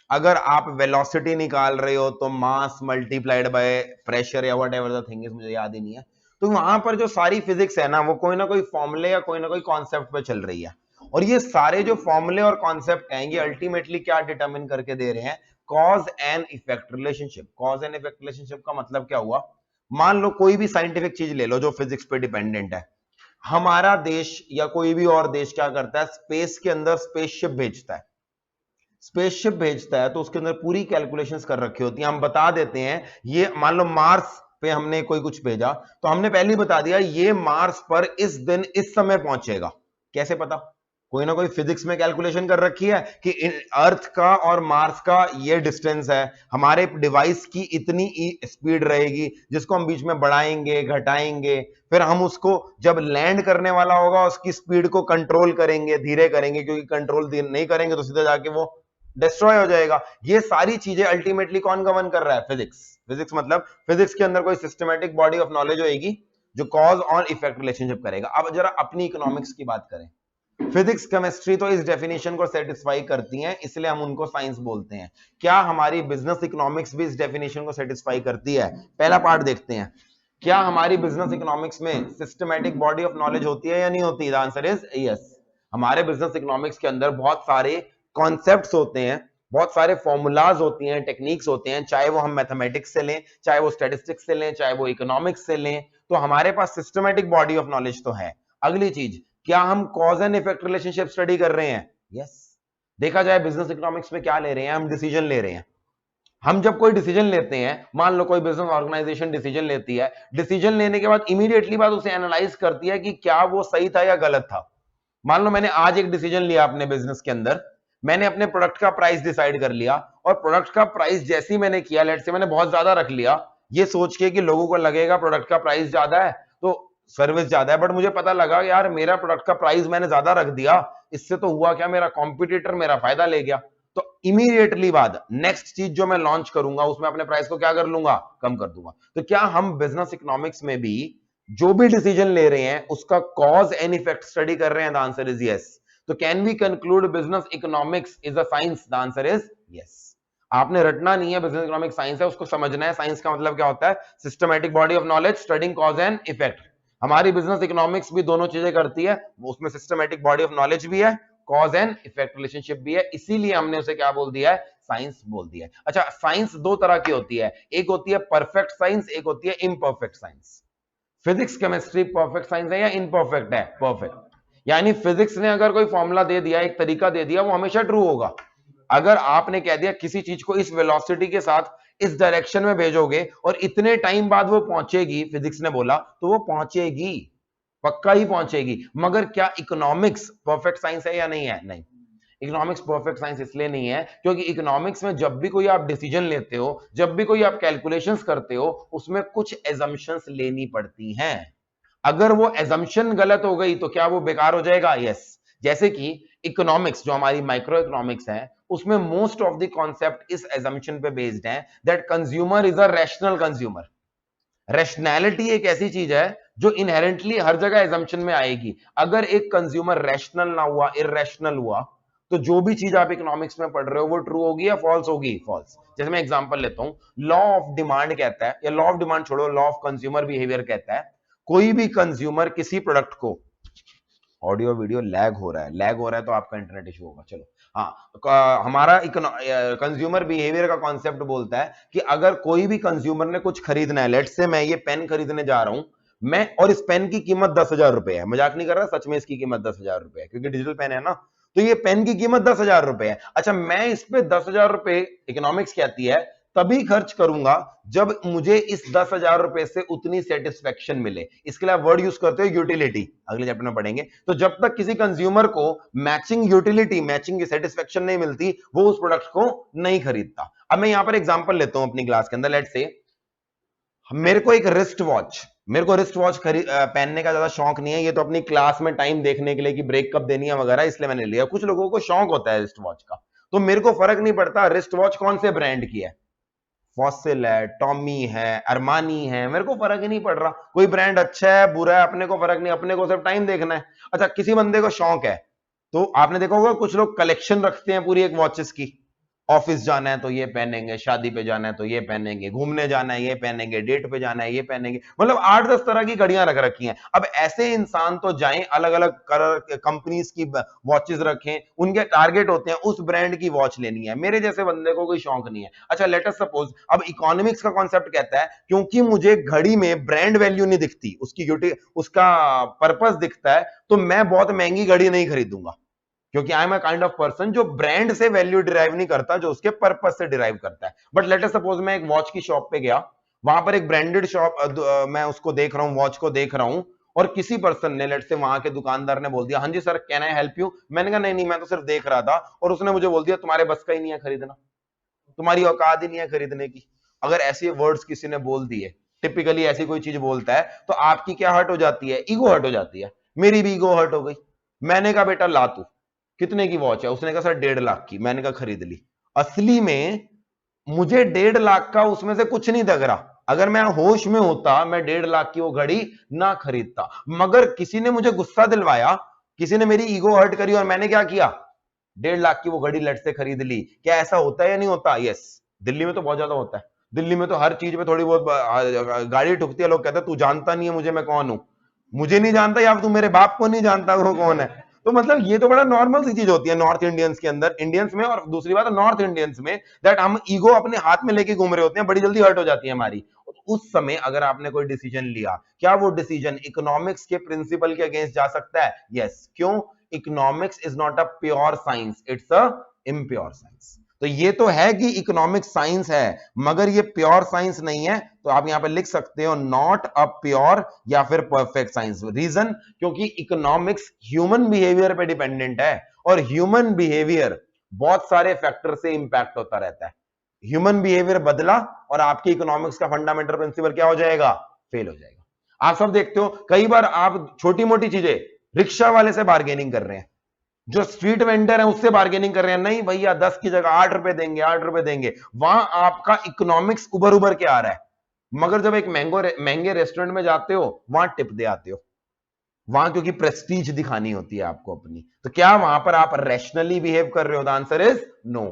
अगर आप वेलोसिटी निकाल रहे हो तो मास मल्टीप्लाइड बाय प्रेशर या व्हाटएवर द थिंग इज, मुझे याद ही नहीं है। तो वहां पर जो सारी फिजिक्स है ना, वो कोई ना कोई फॉर्मूले या कोई ना कोई कॉन्सेप्ट पे चल रही है। और ये सारे जो फॉर्मूले और कॉन्सेप्ट हैं, ये अल्टीमेटली क्या डिटरमिन करके दे रहे हैं? Cause and effect relationship. Cause and effect relationship का मतलब क्या हुआ? मान लो कोई भी साइंटिफिक चीज ले लो जो फिजिक्स पे डिपेंडेंट है। हमारा देश या कोई भी और देश क्या करता है? स्पेस के अंदर स्पेसशिप भेजता है। स्पेसशिप भेजता है तो उसके अंदर पूरी कैलकुलेशंस कर रखी होती है। हम बता देते हैं, ये मान लो मार्स पे हमने कोई कुछ भेजा, तो हमने पहले ही बता दिया ये मार्स पर इस दिन इस समय पहुंचेगा। कैसे पता? कोई ना कोई फिजिक्स में कैलकुलेशन कर रखी है कि अर्थ का और मार्स का ये डिस्टेंस है, हमारे डिवाइस की इतनी स्पीड रहेगी जिसको हम बीच में बढ़ाएंगे घटाएंगे, फिर हम उसको जब लैंड करने वाला होगा उसकी स्पीड को कंट्रोल करेंगे, धीरे करेंगे, क्योंकि कंट्रोल नहीं करेंगे तो सीधा जाके वो डिस्ट्रॉय हो जाएगा। ये सारी चीजें अल्टीमेटली कौन गवर्न कर रहा है? फिजिक्स। फिजिक्स मतलब फिजिक्स के अंदर कोई सिस्टमैटिक बॉडी ऑफ नॉलेज होगी जो कॉज और इफेक्ट रिलेशनशिप करेगा। अब जरा अपनी इकोनॉमिक्स की बात करें, फिजिक्स केमिस्ट्री तो इस डेफिनेशन को सेटिस्फाई करती हैं, इसलिए हम उनको साइंस बोलते हैं। क्या हमारी बिजनेस इकोनॉमिक्स भी इस डेफिनेशन को सेटिस्फाई करती है? पहला पार्ट देखते हैं, क्या हमारी बिजनेस इकोनॉमिक्स में सिस्टमैटिक बॉडी ऑफ नॉलेज होती है या नहीं होती? The answer is yes. हमारे बिजनेस इकोनॉमिक्स के अंदर बहुत सारे कॉन्सेप्ट्स होते हैं, बहुत सारे फॉर्मूलाज होती हैं, टेक्निक्स होते हैं, चाहे वो हम मैथमेटिक्स से लें, चाहे वो स्टैटिस्टिक्स से लें, चाहे वो इकोनॉमिक्स से लें, तो हमारे पास सिस्टमैटिक बॉडी ऑफ नॉलेज तो है। अगली चीज, क्या हम cause and effect relationship study कर रहे हैं? यस। देखा जाए बिजनेस इकोनॉमिक्स में क्या ले रहे हैं? हम डिसीजन ले रहे हैं। हम जब कोई डिसीजन लेते हैं, मान लो कोई बिजनेस ऑर्गेनाइजेशन डिसीजन लेती है, डिसीजन लेने के बाद इमीडिएटली बाद उसे एनालाइज करती है कि क्या वो सही था या गलत था। मान लो मैंने आज एक डिसीजन लिया अपने बिजनेस के अंदर, मैंने अपने प्रोडक्ट का प्राइस डिसाइड कर लिया, और प्रोडक्ट का प्राइस जैसे ही मैंने किया, लेट से मैंने बहुत ज्यादा रख लिया, ये सोच के कि लोगों को लगेगा प्रोडक्ट का प्राइस ज्यादा है तो सर्विस ज्यादा है, बट मुझे पता लगा यार मेरा प्रोडक्ट का प्राइस मैंने ज्यादा रख दिया, इससे तो हुआ क्या, मेरा कॉम्पिटिटर मेरा फायदा ले गया। तो इमीडिएटली बाद नेक्स्ट चीज जो मैं लॉन्च करूंगा उसमें अपने प्राइस को क्या कर लूंगा? कम कर दूंगा। तो क्या हम बिजनेस इकोनॉमिक्स में भी जो भी डिसीजन ले रहे हैं उसका कॉज एंड इफेक्ट स्टडी कर रहे हैं? The answer is yes. तो can we conclude business economics is a science? The answer is yes. आपने रटना नहीं है, बिजनेस इकोनॉमिक्स साइंस है, उसको समझना है। साइंस का मतलब क्या होता है? Systematic body of knowledge studying cause and effect. हमारी बिजनेस इकोनॉमिक्स भी दोनों चीजें करती है, उसमें सिस्टमैटिक बॉडी ऑफ नॉलेज भी है, कॉज एंड इफेक्ट रिलेशनशिप भी है, इसीलिए हमने उसे क्या बोल दिया है? साइंस बोल दिया है। अच्छा, साइंस दो तरह की होती है, एक होती है परफेक्ट साइंस, एक होती है imperfect science. Physics chemistry perfect science है या इनपरफेक्ट है? परफेक्ट। यानी फिजिक्स ने अगर कोई फॉर्मूला दे दिया, एक तरीका दे दिया, वो हमेशा ट्रू होगा। अगर आपने कह दिया किसी चीज को इस वेलोसिटी के साथ इस डायरेक्शन में भेजोगे और इतने टाइम बाद वो पहुंचेगी, फिजिक्स ने बोला, तो वो पहुंचेगी, पक्का ही पहुंचेगी। मगर क्या इकोनॉमिक्स परफेक्ट साइंस है या नहीं है? नहीं। इकोनॉमिक्स परफेक्ट साइंस इसलिए नहीं है क्योंकि इकोनॉमिक्स में जब भी कोई आप डिसीजन लेते हो, जब भी कोई आप कैलकुलेशंस करते हो, उसमें कुछ एजम्पशंस लेनी पड़ती हैं। अगर वो एजम्पशन गलत हो गई तो क्या वो बेकार हो जाएगा? यस। जैसे कि इकोनॉमिक्स जो हमारी माइक्रो इकोनॉमिक्स है, उसमें मोस्ट ऑफ द कॉन्सेप्ट इस एजम्पशन पे बेस्ड है that consumer is a rational consumer. Rationality एक ऐसी चीज है जो इनहेरेंटली हर जगह एजम्पशन में आएगी। अगर एक कंज्यूमर रैशनल ना हुआ, इरैशनल हुआ, तो जो भी चीज आप इकोनॉमिक्स में पढ़ रहे हो वो ट्रू होगी या फॉल्स होगी? फॉल्स। जैसे मैं एग्जांपल लेता हूं, लॉ ऑफ डिमांड कहता है, या लॉ ऑफ डिमांड छोड़ो, लॉ ऑफ कंज्यूमर बिहेवियर कहता है, कोई भी कंज्यूमर किसी प्रोडक्ट को, ऑडियो वीडियो लैग हो रहा है तो आपका इंटरनेट इशू होगा। चलो हाँ, हमारा कंज्यूमर बिहेवियर का कॉन्सेप्ट बोलता है कि अगर कोई भी कंज्यूमर ने कुछ खरीदना है, लेट्स से मैं ये पेन खरीदने जा रहा हूं मैं, और इस पेन की कीमत 10,000 रुपए है, मजाक नहीं कर रहा, सच में इसकी कीमत 10,000 रुपए है क्योंकि डिजिटल पेन है ना, तो ये पेन की कीमत 10,000 रुपए है। अच्छा, मैं इस पे 10,000 रुपए, इकोनॉमिक्स कहती है तभी खर्च करूंगा जब मुझे इस 10,000 रुपए से उतनी सेटिस्फेक्शन मिले। इसके लिए वर्ड यूज करते हो यूटिलिटी, अगले चैप्टर में पढ़ेंगे। तो जब तक किसी कंज्यूमर को मैचिंग यूटिलिटी, मैचिंग की सेटिस्फेक्शन नहीं मिलती, वो उस प्रोडक्ट को नहीं खरीदता। अब मैं यहां पर एग्जांपल लेता हूं अपनी क्लास के अंदर। लेट्स से मेरे को एक रिस्ट वॉच, मेरे को रिस्ट वॉच पहनने का ज्यादा शौक नहीं है, ये तो अपनी क्लास में टाइम देखने के लिए कि ब्रेक कब देनी है वगैरह, इसलिए मैंने लिया। कुछ लोगों को शौक होता है रिस्ट वॉच का, तो मेरे को फर्क नहीं पड़ता रिस्ट वॉच कौन से ब्रांड की है, फॉसिल है, टॉमी है, अरमानी है, मेरे को फर्क ही नहीं पड़ रहा, कोई ब्रांड अच्छा है बुरा है अपने को फर्क नहीं, अपने को सिर्फ टाइम देखना है। अच्छा, किसी बंदे को शौक है, तो आपने देखा होगा कुछ लोग कलेक्शन रखते हैं पूरी एक वॉचेस की, ऑफिस जाना है तो ये पहनेंगे, शादी पे जाना है तो ये पहनेंगे, घूमने जाना है ये पहनेंगे, डेट पे जाना है ये पहनेंगे, मतलब 8-10 तरह की घड़ियां रख रखी हैं। अब ऐसे इंसान तो जाएं अलग अलग कलर कंपनीज की वॉचेस रखें, उनके टारगेट होते हैं उस ब्रांड की वॉच लेनी है, मेरे जैसे बंदे को कोई शौक नहीं है। अच्छा, लेट अस सपोज, अब इकोनॉमिक्स का कॉन्सेप्ट कहता है क्योंकि मुझे घड़ी में ब्रांड वैल्यू नहीं दिखती, उसका पर्पस दिखता है, तो मैं बहुत महंगी घड़ी नहीं खरीदूंगा, क्योंकि I am a kind of person जो ब्रांड से वैल्यू डिराइव नहीं करता, जो उसके पर्पस से डिराइव करता है। बट लेट अस सपोज मैं एक वॉच की शॉप पे गया, वहां पर एक ब्रांडेड शॉप, मैं उसको देख रहा हूं, वॉच को देख रहा हूं, और किसी पर्सन ने, लेट से वहां के दुकानदार ने बोल दिया, हाँ जी sir can I help you, मैंने कहा नहीं नहीं मैं तो सिर्फ देख रहा था, और उसने मुझे बोल दिया तुम्हारे बस का ही नहीं है खरीदना, तुम्हारी औकात ही नहीं है खरीदने की। अगर ऐसे वर्ड्स किसी ने बोल दिए, टिपिकली ऐसी कोई चीज बोलता है, तो आपकी क्या हर्ट हो जाती है, ईगो हर्ट हो जाती है, मेरी भी ईगो हर्ट हो गई। मैंने कहा बेटा ला तू, कितने की वॉच है, उसने कहा सर 1.5 लाख की, मैंने कहा खरीद ली। असली में मुझे 1.5 लाख का उसमें से कुछ नहीं लग रहा, अगर मैं होश में होता मैं 1.5 लाख की वो घड़ी ना खरीदता, मगर किसी ने मुझे गुस्सा दिलवाया, किसी ने मेरी ईगो हर्ट करी, और मैंने क्या किया, 1.5 लाख की वो घड़ी लट से खरीद ली। क्या ऐसा होता है या नहीं होता? यस, दिल्ली में तो बहुत ज्यादा होता है। दिल्ली में तो हर चीज में थोड़ी बहुत गाड़ी ठुकती है, लोग कहते हैं तू जानता नहीं है मुझे, मैं कौन हूं, मुझे नहीं जानता, या तू मेरे बाप को नहीं जानता वो कौन है। तो मतलब ये तो बड़ा नॉर्मल सी चीज होती है नॉर्थ इंडियंस के अंदर, इंडियंस में, और दूसरी बात नॉर्थ इंडियंस में, दैट हम ईगो अपने हाथ में लेके घूम रहे होते हैं, बड़ी जल्दी हर्ट हो जाती है हमारी। उस समय अगर आपने कोई डिसीजन लिया, क्या वो डिसीजन इकोनॉमिक्स के प्रिंसिपल के अगेंस्ट जा सकता है? यस। क्यों? Economics is not a pure science, it's a impure science. तो ये तो है कि इकोनॉमिक्स साइंस है, मगर ये प्योर साइंस नहीं है, तो आप यहां पे लिख सकते हो नॉट अ प्योर या फिर परफेक्ट साइंस। रीजन, क्योंकि इकोनॉमिक्स ह्यूमन बिहेवियर पे डिपेंडेंट है, और ह्यूमन बिहेवियर बहुत सारे फैक्टर से इंपैक्ट होता रहता है। ह्यूमन बिहेवियर बदला और आपकी इकोनॉमिक्स का फंडामेंटल प्रिंसिपल क्या हो जाएगा? फेल हो जाएगा। आप सब देखते हो कई बार आप छोटी मोटी चीजें रिक्शा वाले से बार्गेनिंग कर रहे हैं, जो स्ट्रीट वेंडर है उससे बार्गेनिंग कर रहे हैं, नहीं भैया 10 की जगह 8 रुपए देंगे, 8 रुपए देंगे, वहां आपका इकोनॉमिक्स उभर उभर के आ रहा है। मगर जब एक महंगे रेस्टोरेंट में जाते हो, वहां टिप दे आते हो, वहां क्योंकि प्रेस्टीज दिखानी होती है आपको अपनी, तो क्या वहां पर आप रैशनली बिहेव कर रहे हो? The answer is no.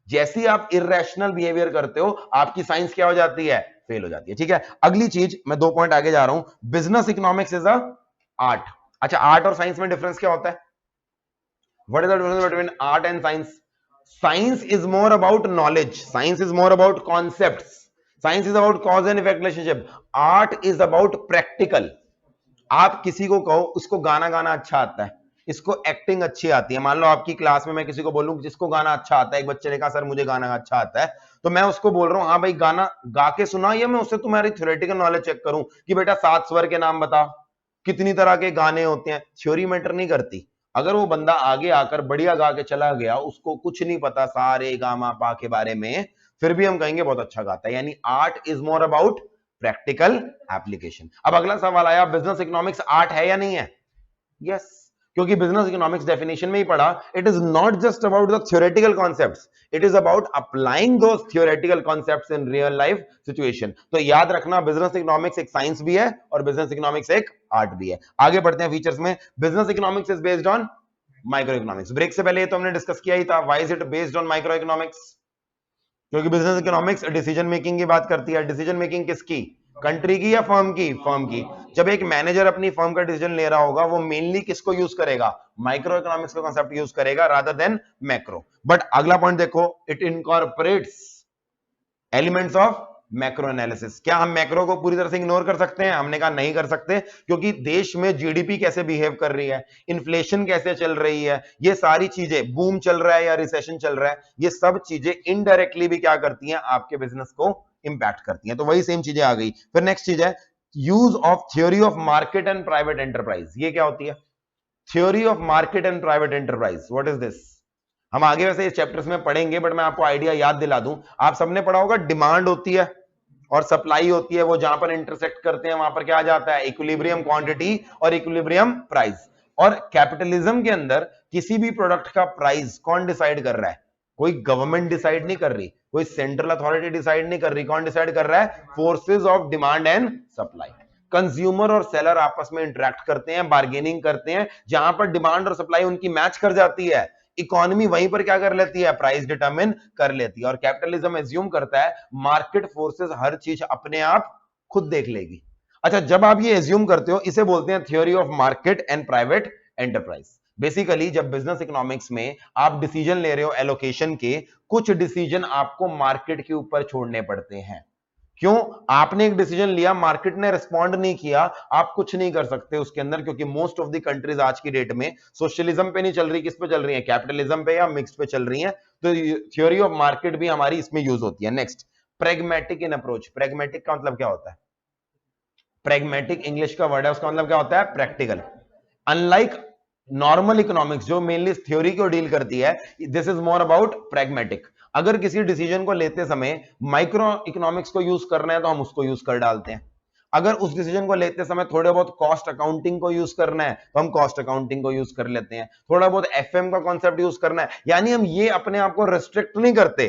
जैसी आप इरेशनल बिहेवियर करते हो, आपकी साइंस क्या हो जाती है? फेल हो जाती है। ठीक है, अगली चीज, मैं 2 पॉइंट आगे जा रहा हूं, business economics is a art. अच्छा, आर्ट और साइंस में डिफरेंस क्या होता है? What is the difference between art and science? Science is more about knowledge. Science is more about concepts. Science is about cause and effect relationship. Art is about practical. आप किसी को कहो उसको गाना गाना अच्छा आता है, इसको एक्टिंग अच्छी आती है, मान लो आपकी क्लास में मैं किसी को बोलूं जिसको गाना अच्छा आता है, एक बच्चे ने कहा सर मुझे गाना अच्छा आता है, तो मैं उसको बोल रहा हूं हाँ भाई गाना गा के सुना, या मैं उससे तुम्हारी थ्योरेटिकल नॉलेज चेक करूं कि बेटा 7 स्वर के नाम बता, कितनी तरह के गाने होते हैं। थ्योरी मैटर नहीं करती। अगर वो बंदा आगे आकर बढ़िया गा के चला गया, उसको कुछ नहीं पता सारे गामा पा के बारे में, फिर भी हम कहेंगे बहुत अच्छा गाता है। यानी art is more about practical application. अब अगला सवाल आया, बिजनेस इकोनॉमिक्स आर्ट है या नहीं है? यस, क्योंकि बिजनेस इकोनॉमिक्स डेफिनेशन में ही पढ़ा, it is not just about the theoretical concepts, it is about applying those theoretical concepts in real life situation. तो याद रखना, बिजनेस इकोनॉमिक्स एक साइंस भी है और बिजनेस इकोनॉमिक्स एक आर्ट भी है। आगे बढ़ते हैं फीचर्स में। Business economics is based on micro economics. ब्रेक से पहले तो हमने डिस्कस किया ही था, why is it based on micro economics? क्योंकि बिजनेस इकोनॉमिक्स डिसीजन मेकिंग की बात करती है। डिसीजन मेकिंग किसकी? कंट्री की या फर्म की? फर्म की। जब एक मैनेजर अपनी फर्म का डिसीजन ले रहा होगा वो मेनली किसको यूज करेगा? माइक्रो इकोनॉमिक्स का कॉन्सेप्ट यूज करेगा रादर देन मैक्रो। बट अगला पॉइंट देखो, it incorporates elements of macro analysis. क्या हम मैक्रो को पूरी तरह से इग्नोर कर सकते हैं? हमने कहा नहीं कर सकते, क्योंकि देश में जीडीपी कैसे बिहेव कर रही है, इन्फ्लेशन कैसे चल रही है, ये सारी चीजें, बूम चल रहा है या रिसेशन चल रहा है, ये सब चीजें इनडायरेक्टली भी क्या करती हैं? आपके बिजनेस को इंपैक्ट करती हैं। तो वही सेम चीजें आ गई। फिर नेक्स्ट चीज है use of theory of market and private enterprise. ये क्या होती है? Theory of market and private enterprise, what is this? हम आगे वैसे इस चैप्टर्स में पढ़ेंगे, बट मैं आपको आइडिया याद दिला दूं। आप सबने पढ़ा होगा डिमांड होती है और सप्लाई होती है, वो जहां पर इंटरसेक्ट करते हैं वहां पर क्या आ जाता है? इक्विलिब्रियम क्वांटिटी और इक्विलिब्रियम प्राइस। और कैपिटलिज्म के अंदर किसी भी प्रोडक्ट का प्राइस कौन डिसाइड कर रहा है? कोई गवर्नमेंट डिसाइड नहीं कर रही, कोई सेंट्रल अथॉरिटी डिसाइड नहीं कर रही। कौन डिसाइड कर रहा है? Forces of demand and supply. Consumer और सेलर आपस में इंटरेक्ट करते हैं, बार्गेनिंग करते हैं, जहां पर डिमांड और सप्लाई उनकी मैच कर जाती है, इकोनॉमी वहीं पर क्या कर लेती है? प्राइस डिटरमिन कर लेती है। और कैपिटलिज्म एज्यूम करता है मार्केट फोर्सेस हर चीज अपने आप खुद देख लेगी। अच्छा, जब आप ये एज्यूम करते हो, इसे बोलते हैं theory of market and private enterprise. Basically जब बिजनेस इकोनॉमिक्स में आप डिसीजन ले रहे हो एलोकेशन के, कुछ डिसीजन आपको मार्केट के ऊपर छोड़ने पड़ते हैं। क्यों? आपने एक डिसीजन लिया, मार्केट ने रिस्पॉन्ड नहीं किया, आप कुछ नहीं कर सकते उसके अंदर, क्योंकि मोस्ट ऑफ द कंट्रीज आज की डेट में सोशलिज्म पे नहीं चल रही, किस पे चल रही है? कैपिटलिज्म पे या मिक्स पे चल रही है। तो थ्योरी ऑफ मार्केट भी हमारी इसमें यूज होती है। Next, pragmatic in approach. Pragmatic का मतलब क्या होता है? प्रेगमेटिक इंग्लिश का वर्ड है, उसका मतलब क्या होता है? प्रैक्टिकल। अनलाइक नॉर्मल इकोनॉमिक्स जो मेनली थ्योरी को डील करती है, this is more about pragmatic. अगर किसी डिसीजन को लेते समय माइक्रो इकोनॉमिक्स को यूज करना है तो हम उसको यूज कर डालते हैं। अगर उस डिसीजन को लेते समय थोड़े बहुत कॉस्ट अकाउंटिंग को यूज करना है तो हम कॉस्ट अकाउंटिंग को यूज कर लेते हैं। थोड़ा बहुत एफएम का कॉन्सेप्ट यूज करना है, यानी हम ये अपने आप को रेस्ट्रिक्ट नहीं करते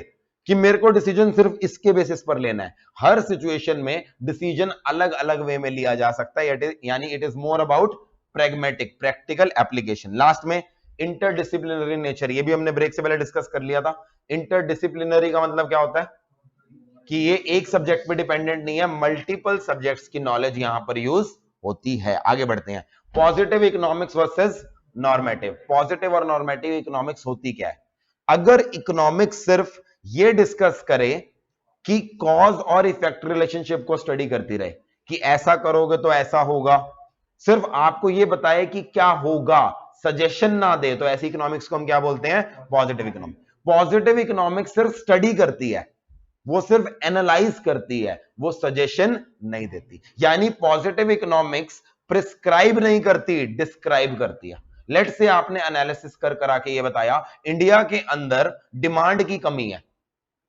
कि मेरे को डिसीजन सिर्फ इसके बेसिस पर लेना है। हर सिचुएशन में डिसीजन अलग अलग वे में लिया जा सकता है, यानी it is more about pragmatic, practical application. Last में इंटरडिसिप्लिनरी नेचर, ये भी हमने ब्रेक से पहले डिस्कस कर लिया था। इंटरडिसिप्लिनरी का मतलब क्या होता है? कि ये एक सब्जेक्ट पे डिपेंडेंट नहीं है, मल्टीपल सब्जेक्ट्स की नॉलेज यहां पर यूज होती है। आगे बढ़ते हैं, positive economics versus normative. Positive और नॉर्मेटिव इकोनॉमिक्स होती क्या है? अगर इकोनॉमिक्स सिर्फ ये डिस्कस करे कि कॉज और इफेक्ट रिलेशनशिप को स्टडी करती रहे कि ऐसा करोगे तो ऐसा होगा, सिर्फ आपको ये बताए कि क्या होगा, सजेशन ना दे, तो ऐसी इकोनॉमिक्स को हम क्या बोलते हैं? Positive economics. पॉजिटिव इकोनॉमिक्स सिर्फ स्टडी करती है, वो सिर्फ एनालाइज करती है, वो सजेशन नहीं देती। यानी पॉजिटिव इकोनॉमिक्स प्रिस्क्राइब नहीं करती, डिस्क्राइब करती है। लेट से आपने एनालिसिस कर आके ये बताया इंडिया के अंदर डिमांड की कमी है।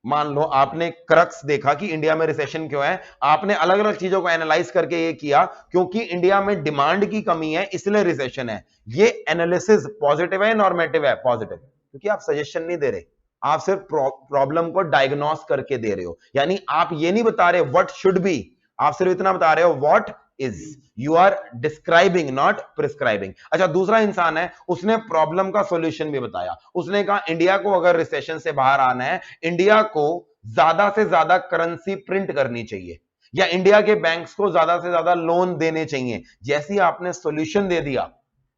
मान लो आपने क्रक्स देखा कि इंडिया में रिसेशन क्यों है, आपने अलग अलग चीजों को एनालाइज करके ये किया क्योंकि इंडिया में डिमांड की कमी है इसलिए रिसेशन है। ये एनालिसिस पॉजिटिव है, नॉर्मेटिव है? पॉजिटिव, क्योंकि आप सजेशन नहीं दे रहे, आप सिर्फ प्रॉब्लम को डायग्नोस करके दे रहे हो। यानी आप ये नहीं बता रहे व्हाट शुड बी, आप सिर्फ इतना बता रहे हो what is. You are describing not prescribing. अच्छा, दूसरा इंसान है, उसने प्रॉब्लम का सॉल्यूशन भी बताया। उसने कहा इंडिया को अगर रिसेशन से बाहर आना है, इंडिया को ज्यादा से ज्यादा करेंसी प्रिंट करनी चाहिए या इंडिया के बैंक्स को ज्यादा से ज्यादा लोन देने चाहिए। जैसी आपने सॉल्यूशन दे दिया,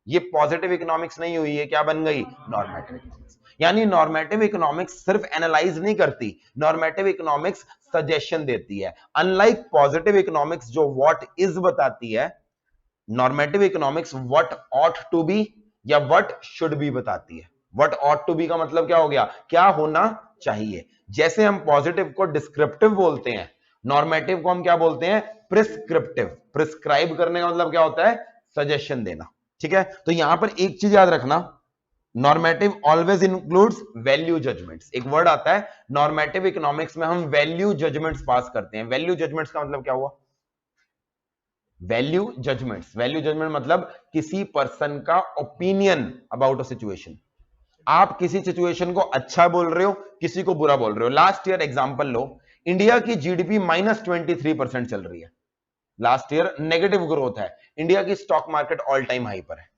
ये पॉजिटिव इकोनॉमिक्स नहीं हुई है, क्या बन गई? Normative economics. यानी नॉर्मेटिव इकोनॉमिक्स सिर्फ एनालाइज नहीं करती, नॉर्मेटिव इकोनॉमिक्स सजेशन देती है। अनलाइक पॉजिटिव इकोनॉमिक्स जो व्हाट इज बताती है, normative economics what ought to be या व्हाट शुड बी बताती है। व्हाट ऑट टू बी का मतलब क्या हो गया? क्या होना चाहिए। जैसे हम पॉजिटिव को डिस्क्रिप्टिव बोलते हैं, नॉर्मेटिव को हम क्या बोलते हैं? प्रिस्क्रिप्टिव। प्रिस्क्राइब करने का मतलब क्या होता है? सजेशन देना। ठीक है, तो यहां पर एक चीज याद रखना, normative always includes value judgements. एक वर्ड आता है नॉर्मेटिव इकोनॉमिक्स में, हम वैल्यू जजमेंट्स पास करते हैं। वैल्यू जजमेंट्स का मतलब क्या हुआ? वैल्यू जजमेंट्स, वैल्यू जजमेंट मतलब किसी पर्सन का ओपिनियन अबाउट अ सिचुएशन। आप किसी सिचुएशन को अच्छा बोल रहे हो, किसी को बुरा बोल रहे हो। लास्ट ईयर एग्जांपल लो, इंडिया की जीडीपी -23% चल रही है, लास्ट ईयर नेगेटिव ग्रोथ है, इंडिया की stock market all time high पर है।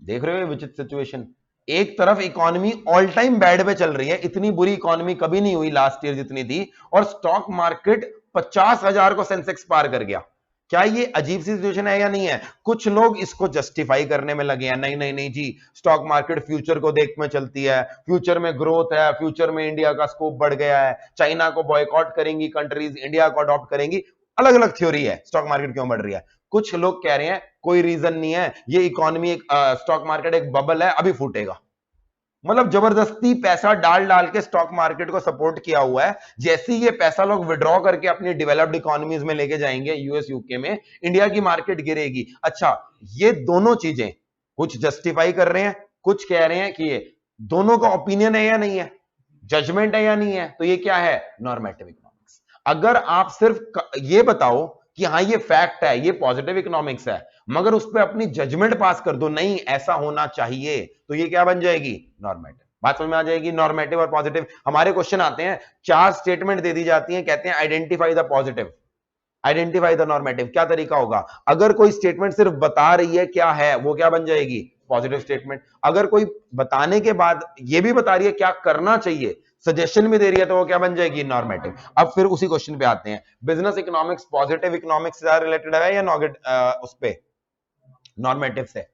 देख रहे हो विचित्र सिचुएशन? एक तरफ इकोनॉमी ऑल टाइम बैड पे चल रही है, इतनी बुरी इकोनॉमी कभी नहीं हुई लास्ट ईयर जितनी थी, और स्टॉक मार्केट 50,000 को सेंसेक्स पार कर गया। क्या ये अजीब सी सिचुएशन है या नहीं है? कुछ लोग इसको जस्टिफाई करने में लगे हैं, नहीं नहीं नहीं जी, स्टॉक मार्केट फ्यूचर को देख में चलती है, फ्यूचर में ग्रोथ है, फ्यूचर में इंडिया का स्कोप बढ़ गया है, चाइना को बॉयकॉट करेंगी कंट्रीज, इंडिया को अडॉप्ट करेंगी। अलग अलग थ्योरी है स्टॉक मार्केट क्यों बढ़ रही है। कुछ लोग कह रहे हैं कोई रीजन नहीं है, ये इकोनॉमी एक स्टॉक मार्केट एक बबल है, अभी फूटेगा। मतलब जबरदस्ती पैसा डाल डाल के स्टॉक मार्केट को सपोर्ट किया हुआ है। जैसे ही ये पैसा लोग विड्रॉ करके अपनी डेवलप्ड इकोनॉमीज में लेके जाएंगे, यूएस यूके में, इंडिया की मार्केट गिरेगी। अच्छा, ये दोनों चीजें कुछ जस्टिफाई कर रहे हैं, कुछ कह रहे हैं कि ये दोनों का ओपिनियन है या नहीं है, जजमेंट है या नहीं है। तो ये क्या है? Normative economics. अगर आप सिर्फ ये बताओ कि हाँ ये फैक्ट है, ये पॉजिटिव इकोनॉमिक्स है, मगर उस पर अपनी जजमेंट पास कर दो, नहीं ऐसा होना चाहिए, तो ये क्या बन जाएगी? नॉर्मेटिव। बात समझ में आ जाएगी? नॉर्मेटिव और पॉजिटिव। हमारे क्वेश्चन आते हैं, 4 स्टेटमेंट दे दी जाती हैं, कहते हैं identify the positive, identify the normative. क्या तरीका होगा? अगर कोई स्टेटमेंट सिर्फ बता रही है क्या है, वो क्या बन जाएगी? Positive statement. अगर कोई बताने के बाद ये भी बता रही है क्या करना चाहिए, सजेशन भी दे रही है, तो वो क्या बन जाएगी? नॉर्मेटिव। अब फिर उसी क्वेश्चन पे आते हैं, बिजनेस इकोनॉमिक्स पॉजिटिव इकोनॉमिक्स से रिलेटेड है या उस पे नॉर्मेटिव से?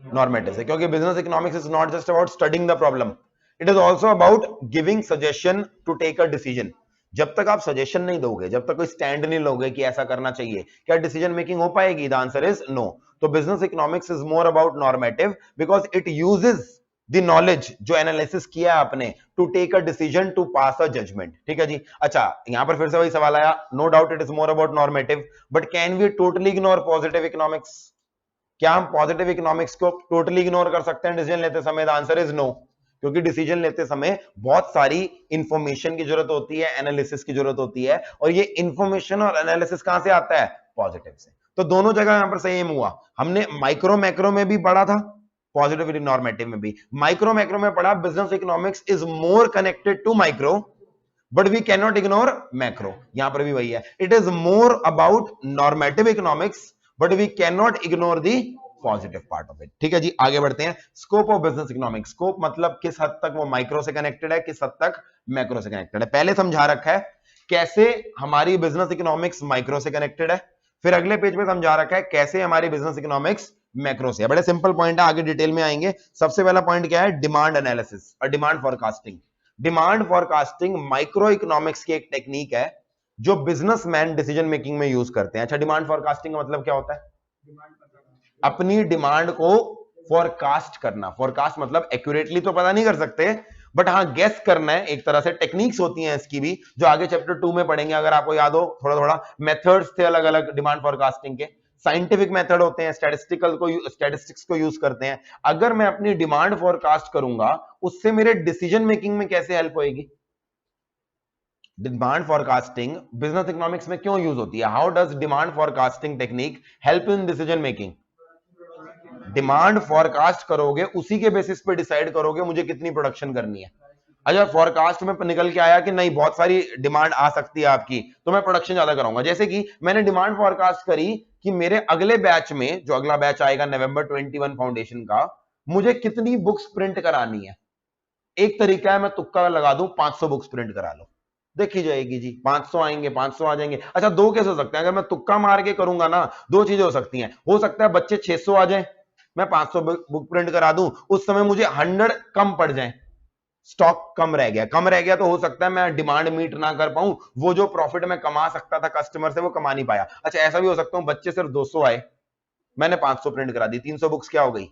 नॉर्मेटिव से, क्योंकि business economics is not just about studying the problem, it is also about giving suggestion to take a decision. जब तक आप सजेशन नहीं दोगे, जब तक कोई स्टैंड नहीं लोगे कि ऐसा करना चाहिए, क्या डिसीजन मेकिंग हो पाएगी? The answer is no. तो business economics is more about normative because it uses the knowledge जो एनालिसिस किया है आपने to take a decision, to pass a judgment. ठीक है जी। अच्छा, यहां पर फिर से वही सवाल आया, no doubt it is more about normative, but can we totally ignore positive economics? क्या हम पॉजिटिव इकोनॉमिक्स को टोटली इग्नोर कर सकते हैं डिसीजन लेते समय? द आंसर इज नो, क्योंकि डिसीजन लेते समय बहुत सारी इंफॉर्मेशन की जरूरत होती है, एनालिसिस की जरूरत होती है, और ये इंफॉर्मेशन और एनालिसिस कहां से आता है? पॉजिटिव से। तो दोनों जगह यहां पर सेम हुआ। हमने माइक्रो मैक्रो में भी पढ़ा था, पॉजिटिव नॉर्मेटिव में भी। माइक्रो मैक्रो में पढ़ा business economics is more connected to micro, but we can not ignore macro. यहां पर भी वही है, it is more about normative economics, but we can not ignore the positive part of it. ठीक है जी, आगे बढ़ते हैं। Scope of business economics, scope मतलब किस हद तक वो माइक्रो से कनेक्टेड है, किस हद तक मैक्रो से कनेक्टेड है। पहले समझा रखा है कैसे हमारी बिजनेस इकोनॉमिक्स माइक्रो से कनेक्टेड है, फिर अगले पेज में समझा रखा है कैसे हमारी बिजनेस इकोनॉमिक्स मैक्रो से है। बड़े सिंपल पॉइंट है, आगे डिटेल में आएंगे। सबसे पहला पॉइंट क्या है? डिमांड एनालिसिस और demand forecasting. Demand forecasting micro economics की एक टेक्निक है जो बिजनेसमैन डिसीजन मेकिंग में यूज करते हैं। अच्छा, डिमांड फॉरकास्टिंग का मतलब क्या होता है? अपनी डिमांड को फॉरकास्ट करना। फॉरकास्ट मतलब एक्यूरेटली तो पता नहीं कर सकते, बट हाँ गेस करना है एक तरह से। टेक्निक्स होती हैं इसकी भी, जो आगे चैप्टर 2 में पढ़ेंगे, अगर आपको याद हो थोड़ा थोड़ा। मेथड्स थे अलग अलग डिमांड फॉरकास्टिंग के, साइंटिफिक मेथड होते हैं, स्टैटिस्टिक्स को यूज करते हैं। अगर मैं अपनी डिमांड फॉरकास्ट करूंगा, उससे मेरे डिसीजन मेकिंग में कैसे हेल्प होगी? डिमांड फॉरकास्टिंग बिजनेस इकोनॉमिक्स में क्यों यूज होती है? How does demand forecasting technique help in decision making? Demand forecast करोगे, उसी के बेसिस पे डिसाइड करोगे मुझे कितनी प्रोडक्शन करनी है। अच्छा, फॉरकास्ट में निकल के आया कि नहीं बहुत सारी डिमांड आ सकती है आपकी, तो मैं प्रोडक्शन ज्यादा कराऊंगा। जैसे कि मैंने डिमांड फॉरकास्ट करी कि मेरे अगले बैच में, जो अगला बैच आएगा नवंबर 21 फाउंडेशन का, मुझे कितनी बुक्स प्रिंट करानी है। एक तरीका है मैं तुक्का लगा दूं, 500 बुक्स प्रिंट करा लो, देखी जाएगी जी। 500 आएंगे, 500 आ जाएंगे। अच्छा, दो केस हो सकते हैं, अगर मैं तुक्का मार के करूंगा ना, दो चीजें हो सकती हैं। हो सकता है बच्चे 600 आ जाए, मैं 500 बुक प्रिंट करा दूं, उस समय मुझे 100 कम पड़ जाए, स्टॉक कम रह गया। कम रह गया तो हो सकता है मैं डिमांड मीट ना कर पाऊं, वो जो प्रॉफिट मैं कमा सकता था कस्टमर से वो कमा नहीं पाया। अच्छा, ऐसा भी हो सकता हूं बच्चे सिर्फ 200 आए, मैंने 500 प्रिंट करा दी, 300 बुक्स क्या हो गई?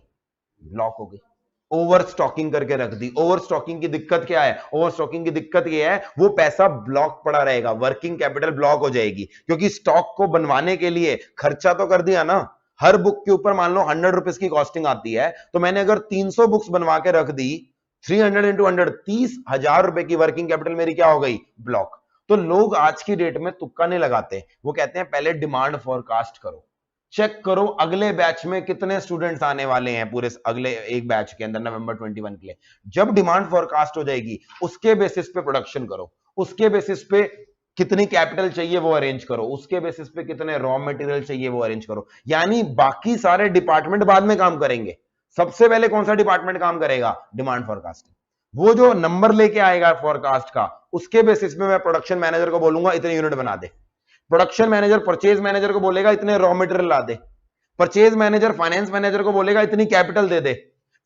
ब्लॉक हो गई, ओवर स्टॉकिंग करके रख दी। ओवर स्टॉकिंग की दिक्कत क्या है? ओवर स्टॉकिंग की दिक्कत ये है वो पैसा ब्लॉक पड़ा रहेगा, वर्किंग कैपिटल ब्लॉक हो जाएगी, क्योंकि स्टॉक को बनवाने के लिए खर्चा तो कर दिया ना। हर बुक के ऊपर मान लो 100 रुपीज की कॉस्टिंग आती है, तो मैंने अगर 300 बुक्स बनवा के रख दी, 300 इंटू 100, 30,000 रुपए की वर्किंग कैपिटल मेरी क्या हो गई? ब्लॉक। तो लोग आज की डेट में तुक्का नहीं लगाते, वो कहते हैं पहले डिमांड फॉरकास्ट करो, चेक करो अगले बैच में कितने स्टूडेंट्स आने वाले हैं पूरे अगले एक बैच के अंदर नवंबर 21 के लिए। जब डिमांड फॉरकास्ट हो जाएगी, उसके बेसिस पे प्रोडक्शन करो, उसके बेसिस पे कितनी कैपिटल चाहिए वो अरेंज करो, उसके बेसिस पे कितने रॉ मटेरियल चाहिए वो अरेंज करो। यानी बाकी सारे डिपार्टमेंट बाद में काम करेंगे, सबसे पहले कौन सा डिपार्टमेंट काम करेगा? Demand forecasting. वो जो नंबर लेके आएगा फोरकास्ट का, उसके बेसिस पे मैं प्रोडक्शन मैनेजर को बोलूंगा इतने यूनिट बना दे। प्रोडक्शन मैनेजर परचेज मैनेजर को बोलेगा इतने रॉ मटेरियल ला दे। परचेज मैनेजर फाइनेंस मैनेजर को बोलेगा इतनी कैपिटल दे दे।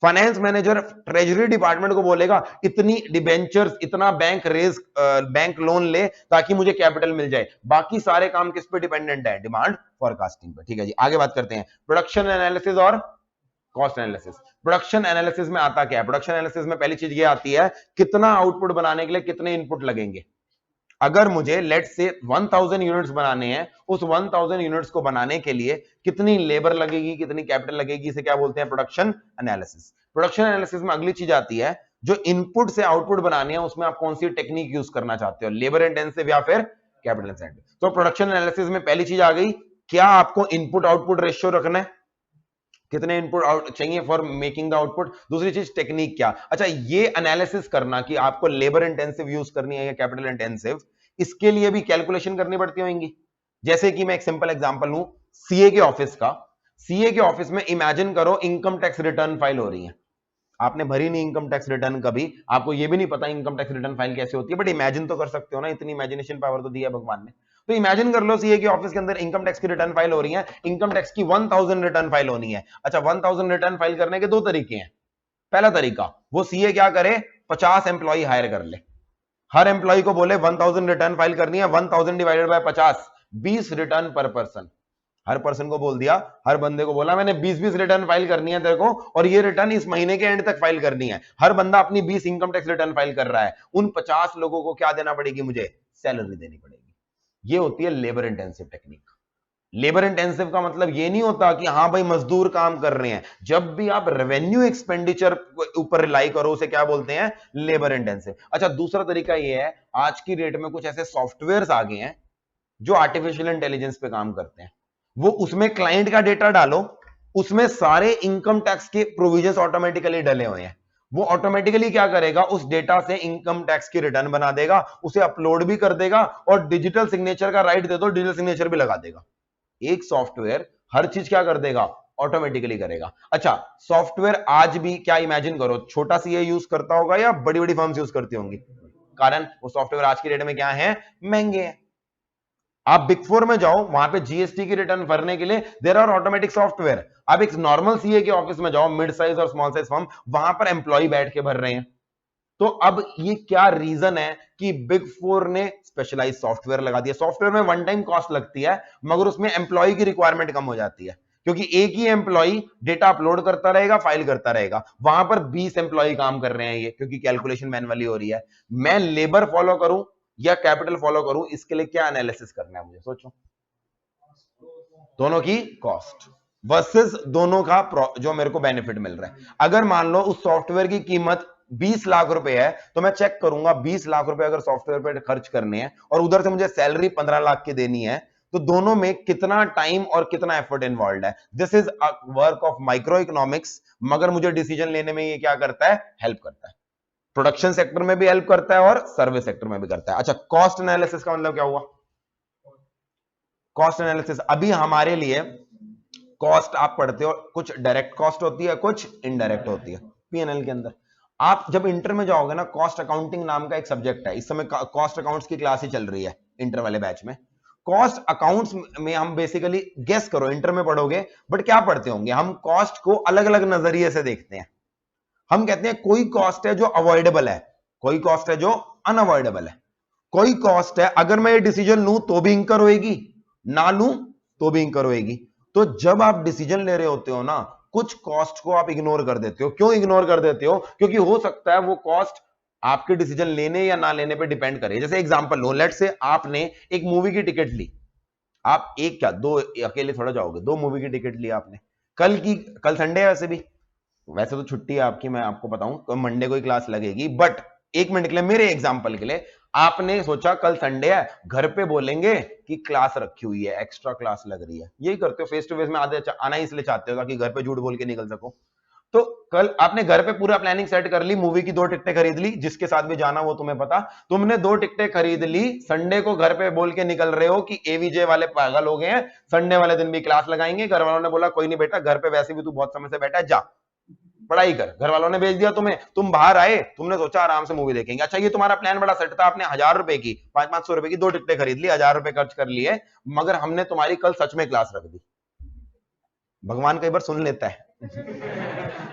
फाइनेंस मैनेजर ट्रेजरी डिपार्टमेंट को बोलेगा इतनी डिबेंचर्स, इतना बैंक लोन ले ताकि मुझे कैपिटल मिल जाए। बाकी सारे काम किस पे डिपेंडेंट है? डिमांड फोरकास्टिंग पे। ठीक है जी, आगे बात करते हैं प्रोडक्शन एनालिसिस और कॉस्ट एनालिसिस। प्रोडक्शन एनालिसिस में आता क्या है? प्रोडक्शन एनालिसिस में पहली चीज ये आती है कितना आउटपुट बनाने के लिए कितने इनपुट लगेंगे। अगर मुझे लेट से 1000 यूनिट्स बनाने हैं, उस 1000 यूनिट्स को बनाने के लिए कितनी लेबर लगेगी, कितनी कैपिटल लगेगी, इसे क्या बोलते हैं? Production analysis. प्रोडक्शन एनालिसिस में अगली चीज आती है जो इनपुट से आउटपुट बनानी है, उसमें आप कौन सी टेक्निक यूज करना चाहते हो, लेबर इंटेंसिव या फिर कैपिटल इंटेंसिव। तो प्रोडक्शन एनालिसिस में पहली चीज आ गई, क्या आपको इनपुट आउटपुट रेशियो रखना है, कितने इनपुट आउट चाहिए फॉर मेकिंग द आउटपुट। दूसरी चीज टेक्निक क्या। अच्छा, ये एनालिसिस करना कि आपको लेबर इंटेंसिव यूज करनी है या कैपिटल इंटेंसिव, इसके लिए भी कैलकुलेशन करनी पड़ती होंगी। जैसे कि मैं एक सिंपल एग्जांपल लूं सीए के ऑफिस का। सीए के ऑफिस में इमेजिन करो इनकम टैक्स रिटर्न फाइल हो रही है। आपने भरी नहीं इनकम टैक्स रिटर्न कभी, आपको ये भी नहीं पता इनकम टैक्स रिटर्न फाइल कैसे होती है, बट इमेजिन तो कर सकते हो ना, इतनी इमेजिनेशन पावर तो दी है भगवान ने। तो इमेजिन कर लो सीए के ऑफिस के अंदर इनकम टैक्स की रिटर्न फाइल हो रही है, इनकम टैक्स की 1000 रिटर्न फाइल होनी है। अच्छा, 1000 रिटर्न फाइल करने के दो तरीके हैं। पहला तरीका, वो सीए क्या करे, 50 एम्प्लॉय हायर कर ले, हर एम्प्लॉय को बोले 1000 रिटर्न फाइल करनी है, 1000 डिवाइडेड बाय 50, 20 रिटर्न पर पर्सन। हर पर्सन को बोल दिया, हर बंदे को बोला मैंने 20-20 रिटर्न फाइल करनी है तेरे को, और ये रिटर्न इस महीने के एंड तक फाइल करनी है। हर बंदा अपनी 20 इनकम टैक्स रिटर्न फाइल कर रहा है, उन 50 लोगों को क्या देना पड़ेगी? मुझे सैलरी देनी पड़ेगी। ये होती है labour intensive technique. Labour intensive का मतलब ये नहीं होता कि हाँ भाई मजदूर काम कर रहे हैं। जब भी आप रेवेन्यू एक्सपेंडिचर ऊपर रिलाई करो, उसे क्या बोलते हैं? Labour intensive. अच्छा, दूसरा तरीका ये है, आज की डेट में कुछ ऐसे सॉफ्टवेयर आ गए हैं जो आर्टिफिशियल इंटेलिजेंस पे काम करते हैं। वो उसमें क्लाइंट का डेटा डालो, उसमें सारे इनकम टैक्स के प्रोविजंस ऑटोमेटिकली डले हुए हैं। वो ऑटोमेटिकली क्या करेगा, उस डेटा से इनकम टैक्स की रिटर्न बना देगा, उसे अपलोड भी कर देगा, और डिजिटल सिग्नेचर का राइट दे दो, डिजिटल सिग्नेचर भी लगा देगा। एक सॉफ्टवेयर हर चीज क्या कर देगा? ऑटोमेटिकली करेगा। अच्छा, सॉफ्टवेयर आज भी क्या इमेजिन करो, छोटा सीए यूज करता होगा या बड़ी बड़ी फर्म्स यूज करती होंगी? कारण वो सॉफ्टवेयर आज की डेट में क्या है? महंगे हैं। आप बिग फोर में जाओ, वहां पे जीएसटी की रिटर्न भरने के लिए देयर आर ऑटोमेटिक सॉफ्टवेयर। आप एक नॉर्मल सीए के ऑफिस में जाओ, मिड साइज और स्मॉल साइज फर्म, वहां पर एम्प्लॉय बैठ के भर रहे हैं। तो अब ये क्या रीजन है कि बिग फोर ने स्पेशलाइज सॉफ्टवेयर लगा दिया। सॉफ्टवेयर में वन टाइम कॉस्ट लगती है, मगर उसमें एम्प्लॉय की रिक्वायरमेंट कम हो जाती है, क्योंकि एक ही एम्प्लॉय डेटा अपलोड करता रहेगा, फाइल करता रहेगा। वहां पर 20 एम्प्लॉय काम कर रहे हैं ये, क्योंकि कैलकुलेशन मैनुअली हो रही है। मैं लेबर फॉलो करूं या कैपिटल फॉलो करूं, इसके लिए क्या एनालिसिस करना है मुझे? सोचो, दोनों की कॉस्ट वर्सेस दोनों का जो मेरे को बेनिफिट मिल रहा है। अगर मान लो उस सॉफ्टवेयर की कीमत 20 लाख रुपए है, तो मैं चेक करूंगा 20 लाख रुपए अगर सॉफ्टवेयर पे खर्च करने हैं और उधर से मुझे सैलरी 15 लाख की देनी है, तो दोनों में कितना टाइम और कितना एफर्ट इन्वॉल्व है। This is a work of micro economics, मगर मुझे डिसीजन लेने में ये क्या करता है? हेल्प करता है। प्रोडक्शन सेक्टर में भी हेल्प करता है और सर्विस सेक्टर में भी करता है। अच्छा, कॉस्ट एनालिसिस का मतलब क्या हुआ? कॉस्ट एनालिसिस अभी हमारे लिए, कॉस्ट आप पढ़ते हो, कुछ डायरेक्ट कॉस्ट होती है, कुछ इनडायरेक्ट होती है पीएनएल के अंदर। आप जब इंटर में जाओगे ना, कॉस्ट अकाउंटिंग नाम का एक सब्जेक्ट है, इस समय कॉस्ट अकाउंट्स की क्लास ही चल रही है इंटर वाले बैच में। कॉस्ट अकाउंट्स में हम बेसिकली, गेस करो इंटर में पढ़ोगे, बट क्या पढ़ते होंगे? हम कॉस्ट को अलग अलग नजरिए से देखते हैं। हम कहते हैं कोई कॉस्ट है जो अवॉइडेबल है, कोई कॉस्ट है जो अनअवॉइडेबल है। कोई कॉस्ट है अगर मैं ये डिसीजन लूं तो भी इंकर होएगी, ना लूं तो भी इंकर होएगी। तो जब आप डिसीजन ले रहे होते हो ना, कुछ कॉस्ट को आप इग्नोर कर देते हो। क्यों इग्नोर कर देते हो? क्योंकि हो सकता है वो कॉस्ट आपके डिसीजन लेने या ना लेने पे डिपेंड करे। जैसे एग्जांपल लो, लेट से आपने एक मूवी की टिकट ली, आप एक क्या दो, अकेले थोड़ा जाओगे, दो मूवी की टिकट ली आपने, कल संडे है, वैसे तो छुट्टी है आपकी, मैं आपको बताऊं तो मंडे को ही क्लास लगेगी, बट एक मिनट के लिए, मेरे एग्जांपल के लिए, आपने सोचा कल संडे है, घर पे बोलेंगे कि क्लास रखी हुई है, एक्स्ट्रा क्लास लग रही है। यही करते हो, फेस टू फेस में आधे आना इसलिए चाहते हो ताकि घर पे झूठ बोल के निकल सको। तो कल आपने घर पे पूरा प्लानिंग सेट कर ली, मूवी की 2 टिकटें खरीद ली, जिसके साथ भी जाना वो तुम्हें पता, तुमने 2 टिकटें खरीद ली, संडे को घर पे बोल के निकल रहे हो कि एवीजे वाले पागल हो गए हैं, संडे वाले दिन भी क्लास लगाएंगे। घर वालों ने बोला कोई नहीं बेटा, घर पे वैसे भी तू बहुत समय से बैठा है, जा। पढ़ाई कर, घर वालों ने भेज दिया तुम्हें, तुम बाहर आए, तुमने सोचा आराम से मूवी देखेंगे। अच्छा ये तुम्हारा प्लान बड़ा सेट था, आपने 1000 रुपए की 500-500 रुपए की 2 टिकटें खरीद ली, 1000 रुपए खर्च कर लिए, मगर हमने तुम्हारी कल सच में क्लास रख दी। भगवान कई बार सुन लेता है।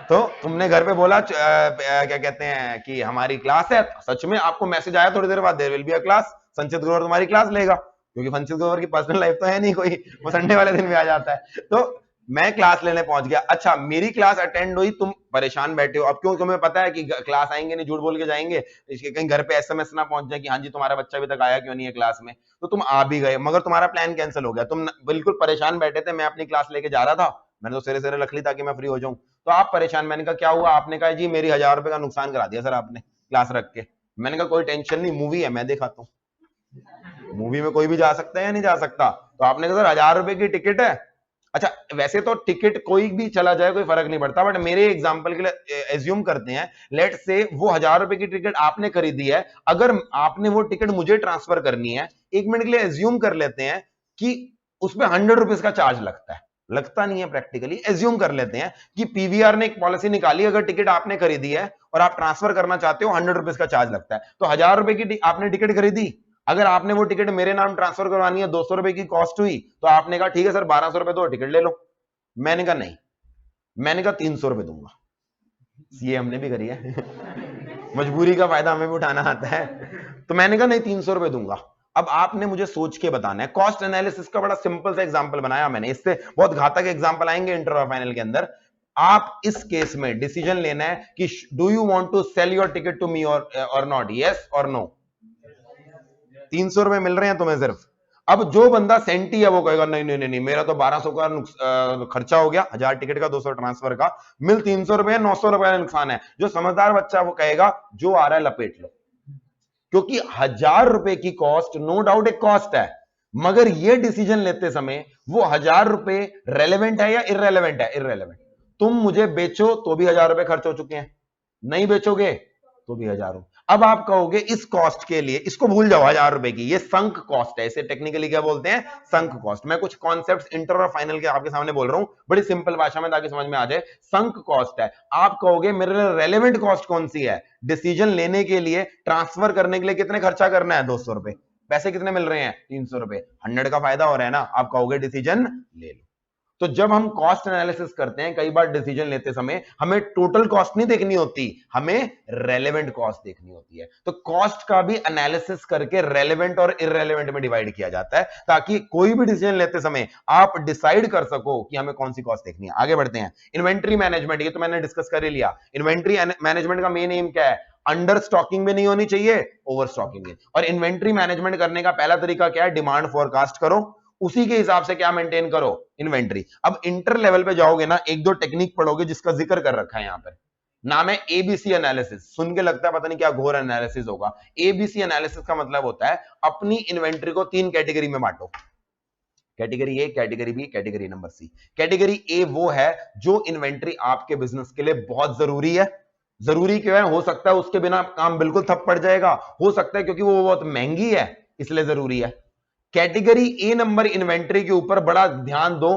तो तुमने घर पे बोला क्या कहते हैं कि हमारी क्लास है, सच में आपको मैसेज आया थोड़ी देर बाद there will be a class, Sanchit Grover तुम्हारी क्लास लेगा, क्योंकि संचित ग्रोवर की पर्सनल लाइफ तो है नहीं कोई, वो संडे वाले दिन भी आ जाता है। तो मैं क्लास लेने पहुंच गया, अच्छा मेरी क्लास अटेंड हुई, तुम परेशान बैठे हो, अब क्यों तुम्हें पता है कि क्लास आएंगे नहीं, झूठ बोल के जाएंगे, इसके कहीं घर पे एसएमएस ना पहुंच जाए कि हाँ जी तुम्हारा बच्चा अभी तक आया क्यों नहीं है क्लास में, तो तुम आ भी गए, मगर तुम्हारा प्लान कैंसिल हो गया, तुम बिल्कुल परेशान बैठे थे, मैं अपनी क्लास लेके जा रहा था, मैंने तो सिरे सिरे रख ली ताकि मैं फ्री हो जाऊं, तो आप परेशान, मैंने कहा क्या हुआ, आपने कहा जी मेरी 1000 रुपए का नुकसान करा दिया सर आपने क्लास रख के, मैंने कहा कोई टेंशन नहीं, मूवी है मैं दिखाता हूँ, मूवी में कोई भी जा सकता है या नहीं जा सकता, तो आपने कहा सर 1000 रुपए की टिकट है, अच्छा वैसे तो टिकट कोई भी चला जाए कोई फर्क नहीं पड़ता, बट मेरे एग्जांपल के लिए एज्यूम करते हैं, लेट से वो 1000 रुपए की टिकट आपने खरीदी है, अगर आपने वो टिकट मुझे ट्रांसफर करनी है, एक मिनट के लिए एज्यूम कर लेते हैं कि उसमें 100 रुपीज का चार्ज लगता है, लगता नहीं है प्रैक्टिकली, एज्यूम कर लेते हैं कि पीवीआर ने एक पॉलिसी निकाली, अगर टिकट आपने खरीदी है और आप ट्रांसफर करना चाहते हो 100 रुपीज का चार्ज लगता है, तो 1000 रुपए की आपने टिकट खरीदी, अगर आपने वो टिकट मेरे नाम ट्रांसफर करवानी है 200 रुपए की कॉस्ट हुई, तो आपने कहा ठीक है सर 1200 रुपए दो टिकट ले लो, मैंने कहा नहीं, मैंने कहा 300 रुपए दूंगा, सीए हमने भी करी है मजबूरी का फायदा हमें भी उठाना आता है, तो मैंने कहा नहीं 300 रुपए दूंगा, अब आपने मुझे सोच के बताना है, कॉस्ट एनालिसिस का बड़ा सिंपल सा एग्जांपल बनाया मैंने, इससे बहुत घातक एग्जांपल आएंगे इंटर और फाइनल के अंदर, आप इस केस में डिसीजन लेना है कि do you want to sell your ticket to me और नॉट, यस और नो, 300 रुपए मिल रहे हैं तुम्हें सिर्फ, अब जो बंदा सेंटी है वो कहेगा नहीं नहीं नहीं, नहीं मेरा तो 1200 का खर्चा हो गया, 1000 टिकट का 200 ट्रांसफर का, मिल 300 रुपए 900 रुपए का नुकसान है, जो समझदार बच्चा वो कहेगा जो आ रहा है लपेट लो, क्योंकि 1000 रुपए की कॉस्ट नो डाउट एक कॉस्ट है, मगर ये डिसीजन लेते समय वो 1000 रुपए रेलेवेंट है या इररेलेवेंट है, इररेलेवेंट, तुम मुझे बेचो तो भी 1000 रुपए खर्च हो चुके हैं, नहीं बेचोगे तो भी 1000, अब आप कहोगे इस कॉस्ट के लिए इसको भूल जाओ 1000 रुपए की, ये संक कॉस्ट है, इसे टेक्निकली क्या बोलते हैं, संक कॉस्ट, मैं कुछ कॉन्सेप्ट्स इंटर और फाइनल के आपके सामने बोल रहा हूं बड़ी सिंपल भाषा में ताकि समझ में आ जाए, संक कॉस्ट है, आप कहोगे मेरे लिए रेलेवेंट कॉस्ट कौन सी है, डिसीजन लेने के लिए ट्रांसफर करने के लिए कितने खर्चा करना है, 200 रुपए, पैसे कितने मिल रहे हैं, 300 रुपए, 100 का फायदा हो रहा है ना, आप कहोगे डिसीजन ले लो, तो जब हम कॉस्ट एनालिसिस करते हैं कई बार डिसीजन लेते समय हमें टोटल कॉस्ट नहीं देखनी होती, हमें रेलेवेंट कॉस्ट देखनी होती है, तो कॉस्ट का भी एनालिसिस करके रेलेवेंट और इररेलेवेंट में डिवाइड किया जाता है ताकि कोई भी डिसीजन लेते समय आप डिसाइड कर सको कि हमें कौन सी कॉस्ट देखनी है। आगे बढ़ते हैं, इन्वेंट्री मैनेजमेंट, ये तो मैंने डिस्कस कर ही लिया, इन्वेंट्री मैनेजमेंट का मेन एम क्या है, अंडर स्टॉकिंग भी नहीं होनी चाहिए, ओवर स्टॉकिंग भी, और इन्वेंट्री मैनेजमेंट करने का पहला तरीका क्या है, डिमांड फोरकास्ट करो, उसी के हिसाब से क्या मेंटेन करो, इन्वेंट्री। अब इंटर लेवल पे जाओगे ना, एक दो टेक्निक पढ़ोगे जिसका जिक्र कर रखा है यहां पर, नाम है एबीसी एनालिसिस, सुन के लगता है पता नहीं क्या घोर एनालिसिस होगा, एबीसी एनालिसिस का मतलब होता है अपनी इन्वेंट्री को 3 कैटेगरी में बांटो, category A, category B, category number C. Category A वो है जो इन्वेंट्री आपके बिजनेस के लिए बहुत जरूरी है, जरूरी क्यों है, हो सकता है उसके बिना काम बिल्कुल ठप पड़ जाएगा, हो सकता है क्योंकि वो बहुत महंगी है इसलिए जरूरी है। कैटेगरी ए नंबर इन्वेंट्री के ऊपर बड़ा ध्यान दो,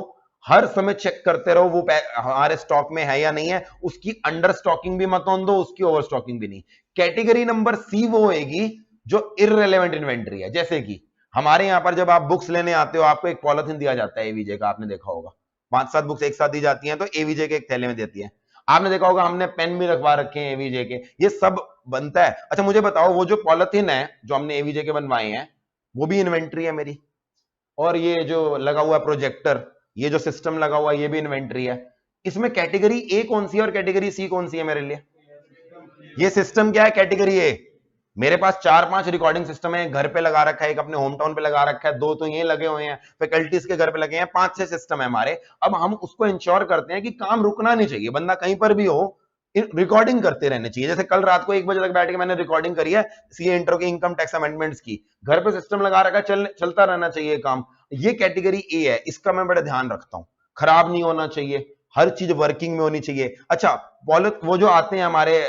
हर समय चेक करते रहो वो हमारे स्टॉक में है या नहीं है, उसकी अंडर स्टॉकिंग भी मत होने दो, उसकी ओवर स्टॉकिंग भी नहीं। कैटेगरी नंबर सी वो होगी जो इररेलेवेंट इन्वेंट्री है, जैसे कि हमारे यहां पर जब आप बुक्स लेने आते हो आपको एक पॉलिथीन दिया जाता है एवीजे का, आपने देखा होगा 5-7 बुक्स एक साथ दी जाती हैं तो एवीजे के एक थैले में देती है, आपने देखा होगा हमने पेन भी रखवा रखे हैं एवीजे के, ये सब बनता है। अच्छा मुझे बताओ वो जो पॉलिथीन है जो हमने एवीजे के बनवाए हैं वो भी इन्वेंट्री है मेरी, और ये जो लगा हुआ प्रोजेक्टर, ये जो सिस्टम लगा हुआ ये भी इन्वेंट्री है, इसमें कैटेगरी ए कौन सी है और कैटेगरी सी कौन सी है मेरे लिए, ये सिस्टम क्या है, कैटेगरी ए, मेरे पास 4-5 रिकॉर्डिंग सिस्टम है, घर पे लगा रखा है, एक अपने होम टाउन पे लगा रखा है, 2 तो ये लगे हुए हैं, फैकल्टीज के घर पे लगे हैं, 5-6 सिस्टम है हमारे। अब हम उसको इंश्योर करते हैं कि काम रुकना नहीं चाहिए, बंदा कहीं पर भी हो रिकॉर्डिंग करते रहने चाहिए। जैसे कल रात को 1 बजे तक बैठ के मैंने रिकॉर्डिंग करी है सीए इंटर के इनकम टैक्स अमेंडमेंट्स की, घर पे सिस्टम लगा रखा है, चलता रहना चाहिए काम, ये कैटेगरी ए है, इसका मैं बड़ा ध्यान रखता हूं, खराब नहीं होना चाहिए, हर चीज वर्किंग में होनी चाहिए। अच्छा वो जो आते हैं हमारे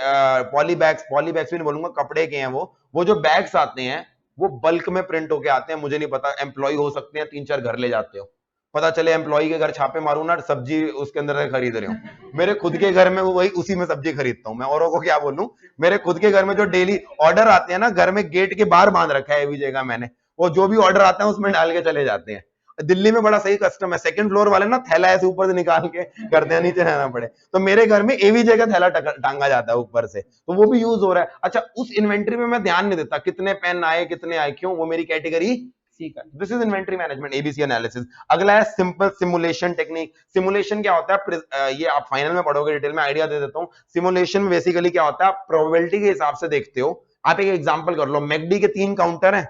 पॉली बैग्स भी नहीं बोलूंगा, कपड़े के हैं वो जो बैग्स आते हैं वो बल्क में प्रिंट होके आते हैं, मुझे नहीं पता एम्प्लॉय हो सकते हैं 3-4 घर ले जाते हो, पता चले एम्प्लॉय के घर छापे मारू ना, सब्जी उसके अंदर खरीद रहे हूँ। मेरे खुद के घर में वही उसी में सब्जी खरीदता हूँ मैं, औरों को क्या बोलूं। मेरे खुद के घर में जो डेली ऑर्डर आते हैं ना, घर में गेट के बाहर बांध रखा है एवी जगह मैंने, वो जो भी ऑर्डर आता है उसमें डाल के चले जाते हैं। दिल्ली में बड़ा सही कस्टम है, सेकंड फ्लोर वाले ना थैला ऐसे ऊपर से निकाल के करते हैं, नीचे रहना पड़े। तो मेरे घर में एवी जगह थैला टांगा जाता है ऊपर से, तो वो भी यूज हो रहा है। अच्छा, उस इन्वेंट्री में मैं ध्यान नहीं देता कितने पेन आए कितने आए, क्यों, वो मेरी कैटेगरी सी का। This is inventory management, ABC analysis. अगला है सिंपल सिमुलेशन टेक्निक। सिमुलेशन क्या होता है, ये आप फाइनल में पढ़ोगे, डिटेल में आइडिया दे देता हूं। सिमुलेशन में बेसिकली क्या होता है, आप प्रोबेबिलिटी के हिसाब से देखते हो। आप एक एग्जांपल कर लो, मैकडी के 3 काउंटर हैं,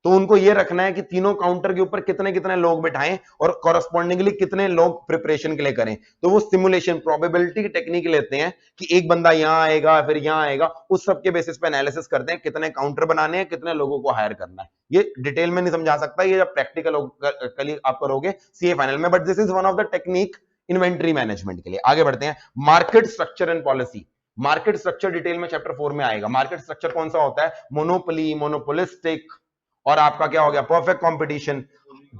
तो उनको ये रखना है कि तीनों काउंटर के ऊपर कितने कितने लोग बिठाएं और कॉरस्पॉन्डिंगली कितने लोग प्रिपरेशन के लिए करें। तो वो सिमुलेशन प्रोबेबिलिटी की टेक्निक लेते हैं कि एक बंदा यहां आएगा फिर यहां आएगा, उस सब के बेसिस पे एनालिसिस करते हैं कितने काउंटर बनाने हैं, कितने लोगों को हायर करना है। ये डिटेल में नहीं समझा सकता, ये जब प्रैक्टिकल कल आप करोगे सीए फाइनल में, but this is one of the technique inventory management के लिए। आगे बढ़ते हैं, market structure and policy. Market structure detail में चैप्टर 4 में आएगा। मार्केट स्ट्रक्चर कौन सा होता है, मोनोपोली, मोनोपोलिस्टिक, और आपका क्या हो गया, परफेक्ट कंपटीशन।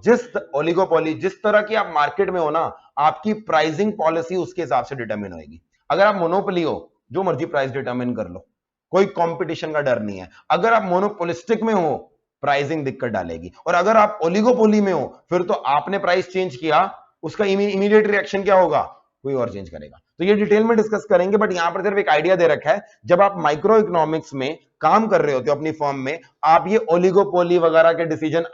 जिस ओलिगोपोली, जिस तरह की आप मार्केट में हो ना, आपकी प्राइसिंग पॉलिसी उसके हिसाब से डिटरमिन होगी। अगर आप मोनोपोली हो, जो मर्जी प्राइस डिटरमिन कर लो, कोई कंपटीशन का डर नहीं है। अगर आप मोनोपोलिस्टिक में हो, प्राइसिंग दिक्कत डालेगी। और अगर आप ओलिगोपोली में हो, फिर तो आपने प्राइस चेंज किया, उसका इमीडिएट रिएक्शन क्या होगा, कोई और चेंज करेगा। तो ये डिटेल में डिस्कस करेंगे, बट यहां पर सिर्फ एक आइडिया दे रखा है। जब आप माइक्रो इकोनॉमिक्स में काम कर रहे होते हो अपनी फर्म में, आप ये ओलिगोपोली वगैरह के डिसीजन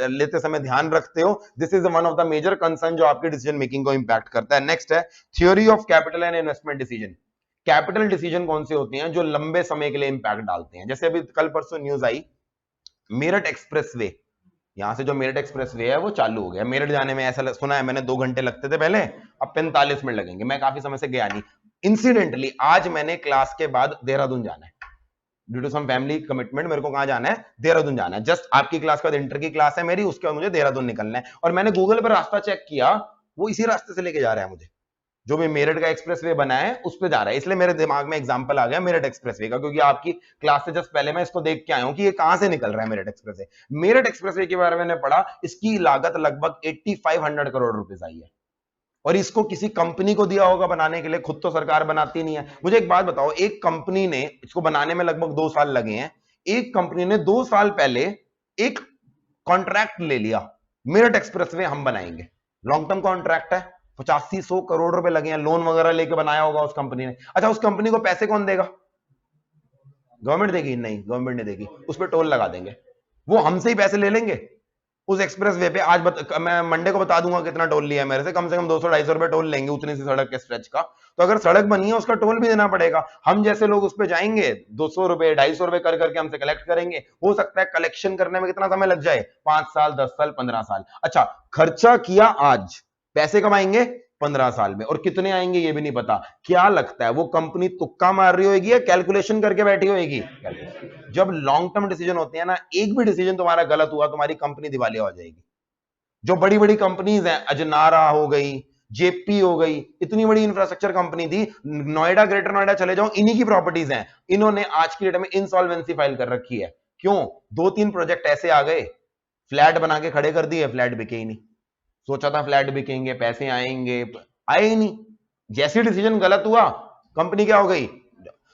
लेते समय ध्यान रखते हो। This is one of the major concern जो आपके डिसीजन मेकिंग को इंपैक्ट करता है। नेक्स्ट है theory of capital and investment decision. Capital decision कौन से होते हैं, जो लंबे समय के लिए इंपैक्ट डालते हैं। जैसे अभी कल परसों न्यूज आई, मेरठ एक्सप्रेसवे, यहां से जो मेरठ एक्सप्रेस वे है वो चालू हो गया। मेरठ जाने में ऐसा सुना है मैंने 2 घंटे लगते थे पहले, अब 45 मिनट लगेंगे। मैं काफी समय से गया नहीं। इंसिडेंटली आज मैंने क्लास के बाद देहरादून जाना है, due to some family commitment. मेरे को कहां जाना है, देहरादून जाना है। जस्ट आपकी क्लास के बाद इंटर की क्लास है मेरी, उसके बाद मुझे देहरादून निकलना है। और मैंने गूगल पर रास्ता चेक किया, वो इसी रास्ते से लेके जा रहा है मुझे, जो भी मेरठ का एक्सप्रेसवे बना है उस पे जा रहा है। इसलिए मेरे दिमाग में एग्जांपल आ गया मेरठ एक्सप्रेसवे का, क्योंकि आपकी क्लास से जस्ट पहले मैं इसको देख के आया हूं कि ये कहां से निकल रहा है मेरठ एक्सप्रेसवे। मेरठ एक्सप्रेसवे के बारे में मैंने पढ़ा, इसकी लागत लगभग 8500 करोड़ रुपीस आई है, और इसको किसी कंपनी को दिया होगा बनाने के लिए, खुद तो सरकार बनाती नहीं है। मुझे एक बात बताओ, एक कंपनी ने इसको बनाने में लगभग 2 साल लगे हैं, एक कंपनी ने 2 साल पहले एक कॉन्ट्रैक्ट ले लिया, मेरठ एक्सप्रेसवे हम बनाएंगे, लॉन्ग टर्म कॉन्ट्रैक्ट है, 8500 करोड़ रुपए लगे हैं, लोन वगैरह लेके बनाया होगा उस कंपनी ने। अच्छा, उस कंपनी को पैसे कौन देगा, गवर्नमेंट देगी? नहीं, गवर्नमेंट नहीं देगी, उस पर टोल लगा देंगे, वो हमसे ही पैसे ले लेंगे उस एक्सप्रेस वे पे। आज मैं मंडे को बता दूंगा कितना टोल लिया है मेरे से, कम 200-250 रुपए टोल लेंगे उतनी सी सड़क के स्ट्रेच का। तो अगर सड़क बनी है उसका टोल भी देना पड़ेगा। हम जैसे लोग उस पे जाएंगे, 200 रुपए 250 रुपए कर करके हमसे कलेक्ट करेंगे। हो सकता है कलेक्शन करने में कितना समय लग जाए, 5 साल, 10 साल, 15 साल। अच्छा, खर्चा किया आज, पैसे कमाएंगे 15 साल में, और कितने आएंगे ये भी नहीं पता। क्या लगता है वो कंपनी तुक्का मार रही होगी या कैलकुलेशन करके बैठी होगी? जब लॉन्ग टर्म डिसीजन होते हैं ना, एक भी डिसीजन तुम्हारा गलत हुआ, तुम्हारी कंपनी दिवालिया हो जाएगी। जो बड़ी बड़ी कंपनीज हैं, अजनारा हो गई, जेपी हो गई, इतनी बड़ी इंफ्रास्ट्रक्चर कंपनी थी, नोएडा, ग्रेटर नोएडा चले जाओ, इन्हीं की प्रॉपर्टीज हैं, इन्होंने आज की डेट में इंसॉल्वेंसी फाइल कर रखी है। क्यों? 2-3 प्रोजेक्ट ऐसे आ गए, फ्लैट बना के खड़े कर दिए, फ्लैट बिके ही नहीं। सोचा था फ्लैट बिकेंगे, पैसे आएंगे, आए ही नहीं। जैसे डिसीजन गलत हुआ, कंपनी क्या हो गई।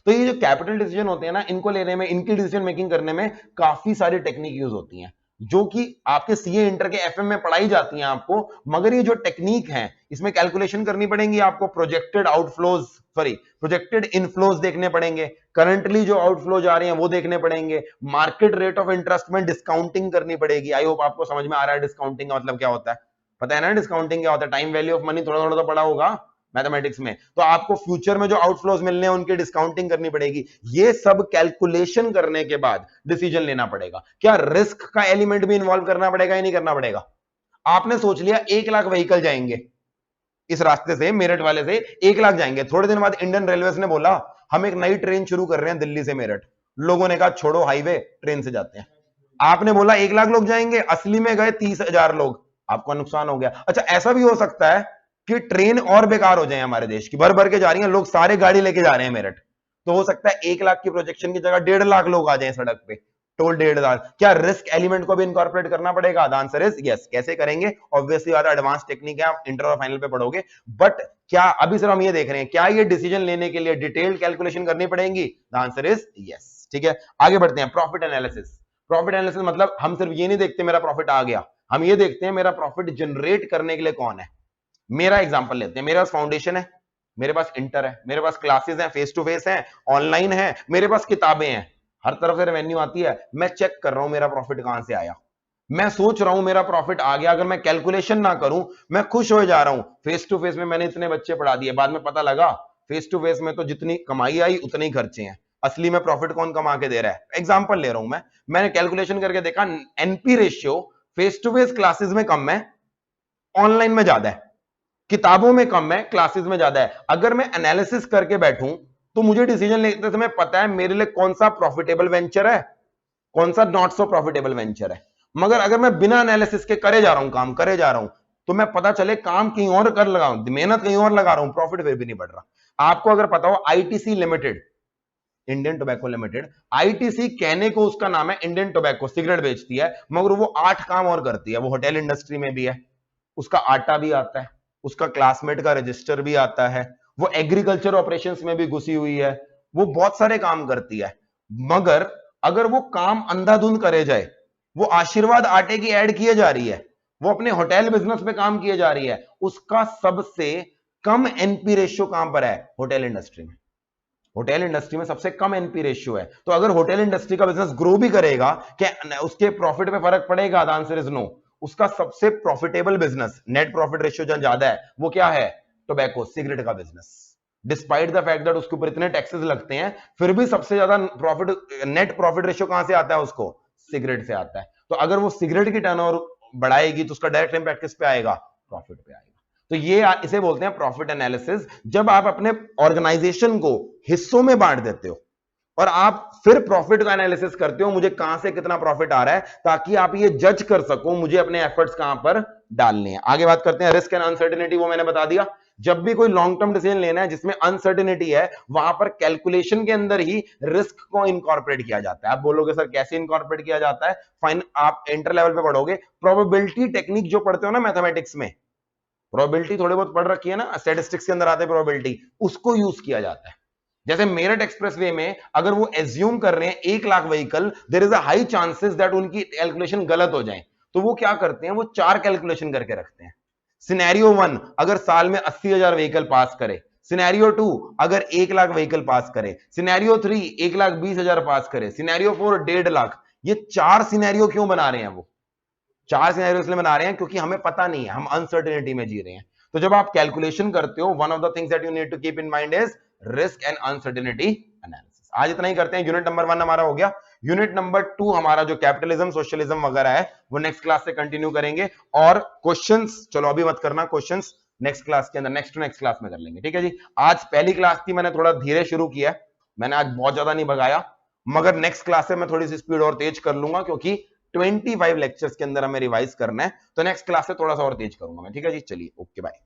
तो ये जो कैपिटल डिसीजन होते हैं ना, इनको लेने में, इनकी डिसीजन मेकिंग करने में काफी सारी टेक्निक यूज होती हैं, जो कि आपके सीए इंटर के एफएम में पढ़ाई जाती हैं आपको। मगर ये जो टेक्निक है, इसमें कैलकुलेशन करनी पड़ेगी आपको, projected outflows, sorry projected inflows देखने पड़ेंगे, करंटली जो आउटफ्लो जा रहे हैं वो देखने पड़ेंगे, मार्केट रेट ऑफ इंटरेस्ट में डिस्काउंटिंग करनी पड़ेगी। आई होप आपको समझ में आ रहा है डिस्काउंटिंग का मतलब क्या होता है, पता है ना डिस्काउंटिंग क्या होता है? टाइम वैल्यू ऑफ मनी थोड़ा थोड़ा तो पढ़ा होगा मैथमेटिक्स में। तो आपको फ्यूचर में जो आउटफ्लोज मिलने हैं उनकी डिस्काउंटिंग करनी पड़ेगी। ये सब कैलकुलेशन करने के बाद डिसीजन लेना पड़ेगा। क्या रिस्क का एलिमेंट भी इन्वॉल्व करना पड़ेगा या नहीं करना पड़ेगा? आपने सोच लिया 1 लाख व्हीकल जाएंगे इस रास्ते से, मेरठ वाले से 1 लाख जाएंगे। थोड़े दिन बाद इंडियन रेलवे ने बोला हम एक नई ट्रेन शुरू कर रहे हैं दिल्ली से मेरठ। लोगों ने कहा छोड़ो हाईवे, ट्रेन से जाते हैं। आपने बोला 1 लाख लोग जाएंगे, असली में गए 30,000 लोग, आपका नुकसान हो गया। अच्छा, ऐसा भी हो सकता है कि ट्रेन और बेकार हो जाए हमारे देश की, भर भर के जा रही है, लोग सारे गाड़ी लेके जा रहे हैं मेरठ, तो हो सकता है 1 लाख की प्रोजेक्शन की जगह 1.5 लाख लोग आ जाएं सड़क पे। टोल 1,500। क्या रिस्क एलिमेंट को भी इनकॉर्पोरेट करना पड़ेगा? The answer is yes. कैसे करेंगे? ऑब्वियसली बात है, एडवांस टेक्निक है, आप इंटर और फाइनल पे पढ़ोगे। बट क्या अभी सिर्फ हम ये देख रहे हैं, क्या ये डिसीजन लेने के लिए डिटेल्ड कैलकुलेशन करनी पड़ेगी? The answer is yes. ठीक है, आगे बढ़ते हैं। Profit analysis. प्रॉफिट एनालिसिस मतलब हम सिर्फ ये नहीं देखते मेरा प्रॉफिट आ गया, हम ये देखते हैं मेरा प्रॉफिट जनरेट करने के लिए कौन है। मेरा एग्जांपल लेते हैं, मेरे पास फाउंडेशन है, मेरे पास इंटर है, मेरे पास क्लासेस हैं, फेस टू फेस है, ऑनलाइन है, मेरे पास किताबें हैं, हर तरफ से रेवेन्यू आती है। मैं चेक कर रहा हूं मेरा प्रॉफिट कहां से आया, मैं सोच रहा हूं मेरा प्रॉफिट आ गया। अगर मैं कैलकुलेशन ना करूं, मैं खुश हो जा रहा हूं, फेस टू फेस में मैंने इतने बच्चे पढ़ा दिए, बाद में पता लगा फेस टू फेस में तो जितनी कमाई आई उतने ही खर्चे हैं, असली में प्रॉफिट कौन कमा के दे रहा है। एग्जांपल ले रहा हूं मैंने कैलकुलेशन करके देखा, NP ratio face to face classes में कम है, ऑनलाइन में ज्यादा है, किताबों में कम है, क्लासेस में ज्यादा है। अगर मैं एनालिसिस करके बैठूं तो मुझे डिसीजन लेते समय पता है मेरे लिए कौन सा प्रॉफिटेबल वेंचर है, कौन सा नॉट सो प्रॉफिटेबल वेंचर है। मगर अगर मैं बिना एनालिसिस के करे जा रहा हूं, काम करे जा रहा हूं, तो मैं पता चले काम कहीं और कर लगा हूं, मेहनत कहीं और लगा रहा हूं, प्रॉफिट फिर भी नहीं बढ़ रहा। आपको अगर पता हो ITC limited, Indian tobacco limited, ITC कहने को उसका नाम है इंडियन टोबैको, सिगरेट बेचती है, मगर वो 8 काम और करती है। वो होटल इंडस्ट्री में भी है, उसका आटा भी आता है, उसका क्लासमेट का रजिस्टर भी आता है, वो एग्रीकल्चर ऑपरेशंस में भी घुसी हुई है, वो बहुत सारे काम करती है। मगर अगर वो काम अंधाधुंध करे जाए, वो आशीर्वाद आटे की ऐड किए जा रही है, वो अपने होटल बिजनेस में काम किए जा रही है, उसका सबसे कम एनपी रेशियो कहां पर है? होटल इंडस्ट्री में। होटल इंडस्ट्री में सबसे कम एनपी रेशियो है। तो अगर होटल इंडस्ट्री का बिजनेस ग्रो भी करेगा, क्या उसके प्रॉफिट पे फर्क पड़ेगा? The answer is no. उसका सबसे profitable business, net profit ratio जहां ज्यादा है, वो क्या है? टोबैको, सिगरेट का business. Despite the fact that उसके ऊपर इतने टैक्सेस लगते हैं, फिर भी सबसे ज्यादा प्रॉफिट, नेट प्रॉफिट रेशियो कहां से आता है उसको? सिगरेट से आता है। तो अगर वो सिगरेट की टर्नओवर बढ़ाएगी तो उसका डायरेक्ट इंपैक्ट किस पे आएगा? प्रॉफिट पे आएगा। तो ये इसे बोलते हैं प्रॉफिट एनालिसिस। जब आप अपने ऑर्गेनाइजेशन को हिस्सों में बांट देते हो और आप फिर प्रॉफिट का एनालिसिस करते हो, मुझे कहां से कितना प्रॉफिट आ रहा है, ताकि आप ये जज कर सको मुझे अपने एफर्ट्स कहां पर डालने हैं। आगे बात करते हैं रिस्क एंड अनसर्टेनिटी, वो मैंने बता दिया। जब भी कोई लॉन्ग टर्म डिसीजन लेना है जिसमें अनसर्टेनिटी है, वहां पर कैलकुलेशन के अंदर ही रिस्क को इनकॉर्पोरेट किया जाता है। आप बोलोगे सर कैसे इनकॉर्पोरेट किया जाता है? फाइन, आप इंटर लेवल पे पढ़ोगे, प्रोबेबिलिटी टेक्निक जो पढ़ते हो ना मैथमेटिक्स में, प्रोबेबिलिटी थोड़े बहुत पढ़ रखी है ना, स्टैटिस्टिक्स के अंदर आते हैं प्रोबेबिलिटी, उसको यूज किया जाता है। जैसे मेरठ एक्सप्रेसवे में अगर वो एज्यूम कर रहे हैं 1 lakh vehicle, there is a high chances that उनकी कैलकुलेशन गलत हो जाए, तो वो क्या करते हैं, वो 4 कैलकुलेशन करके रखते हैं। सिनेरियो 1 अगर साल में 80,000 व्हीकल पास करे, सिनेरियो 2 अगर 1 लाख व्हीकल पास करे, सिनेरियो 3 1,20,000 पास करे, सिनेरियो 4 1.5 लाख। ये 4 सिनेरियो क्यों बना रहे हैं? वो 4 सिनेरियो इसलिए बना रहे हैं क्योंकि हमें पता नहीं है, हम अनसर्टेनिटी में जी रहे हैं। तो जब आप कैलकुलेशन करते हो, one of the things that you need to keep in mind is risk and uncertainty analysis. आज इतना ही करते हैं। यूनिट नंबर 1 हमारा हो गया। यूनिट नंबर 2 हमारा जो कैपिटलिज्म, सोशलिज्म वगैरह है, वो नेक्स्ट क्लास से कंटिन्यू करेंगे। और क्वेश्चंस चलो अभी मत करना, क्वेश्चंस नेक्स्ट क्लास के अंदर, नेक्स्ट टू नेक्स्ट क्लास में कर लेंगे। ठीक है जी। आज पहली क्लास थी, मैंने थोड़ा धीरे शुरू किया, मैंने आज बहुत ज्यादा नहीं भगाया, मगर नेक्स्ट क्लास से मैं थोड़ी सी स्पीड और तेज कर लूंगा, क्योंकि 25 लेक्चर्स के अंदर हमें रिवाइज करना है, तो नेक्स्ट क्लास से थोड़ा सा और तेज करूंगा मैं। ठीक है जी, चलिए ओके बाय।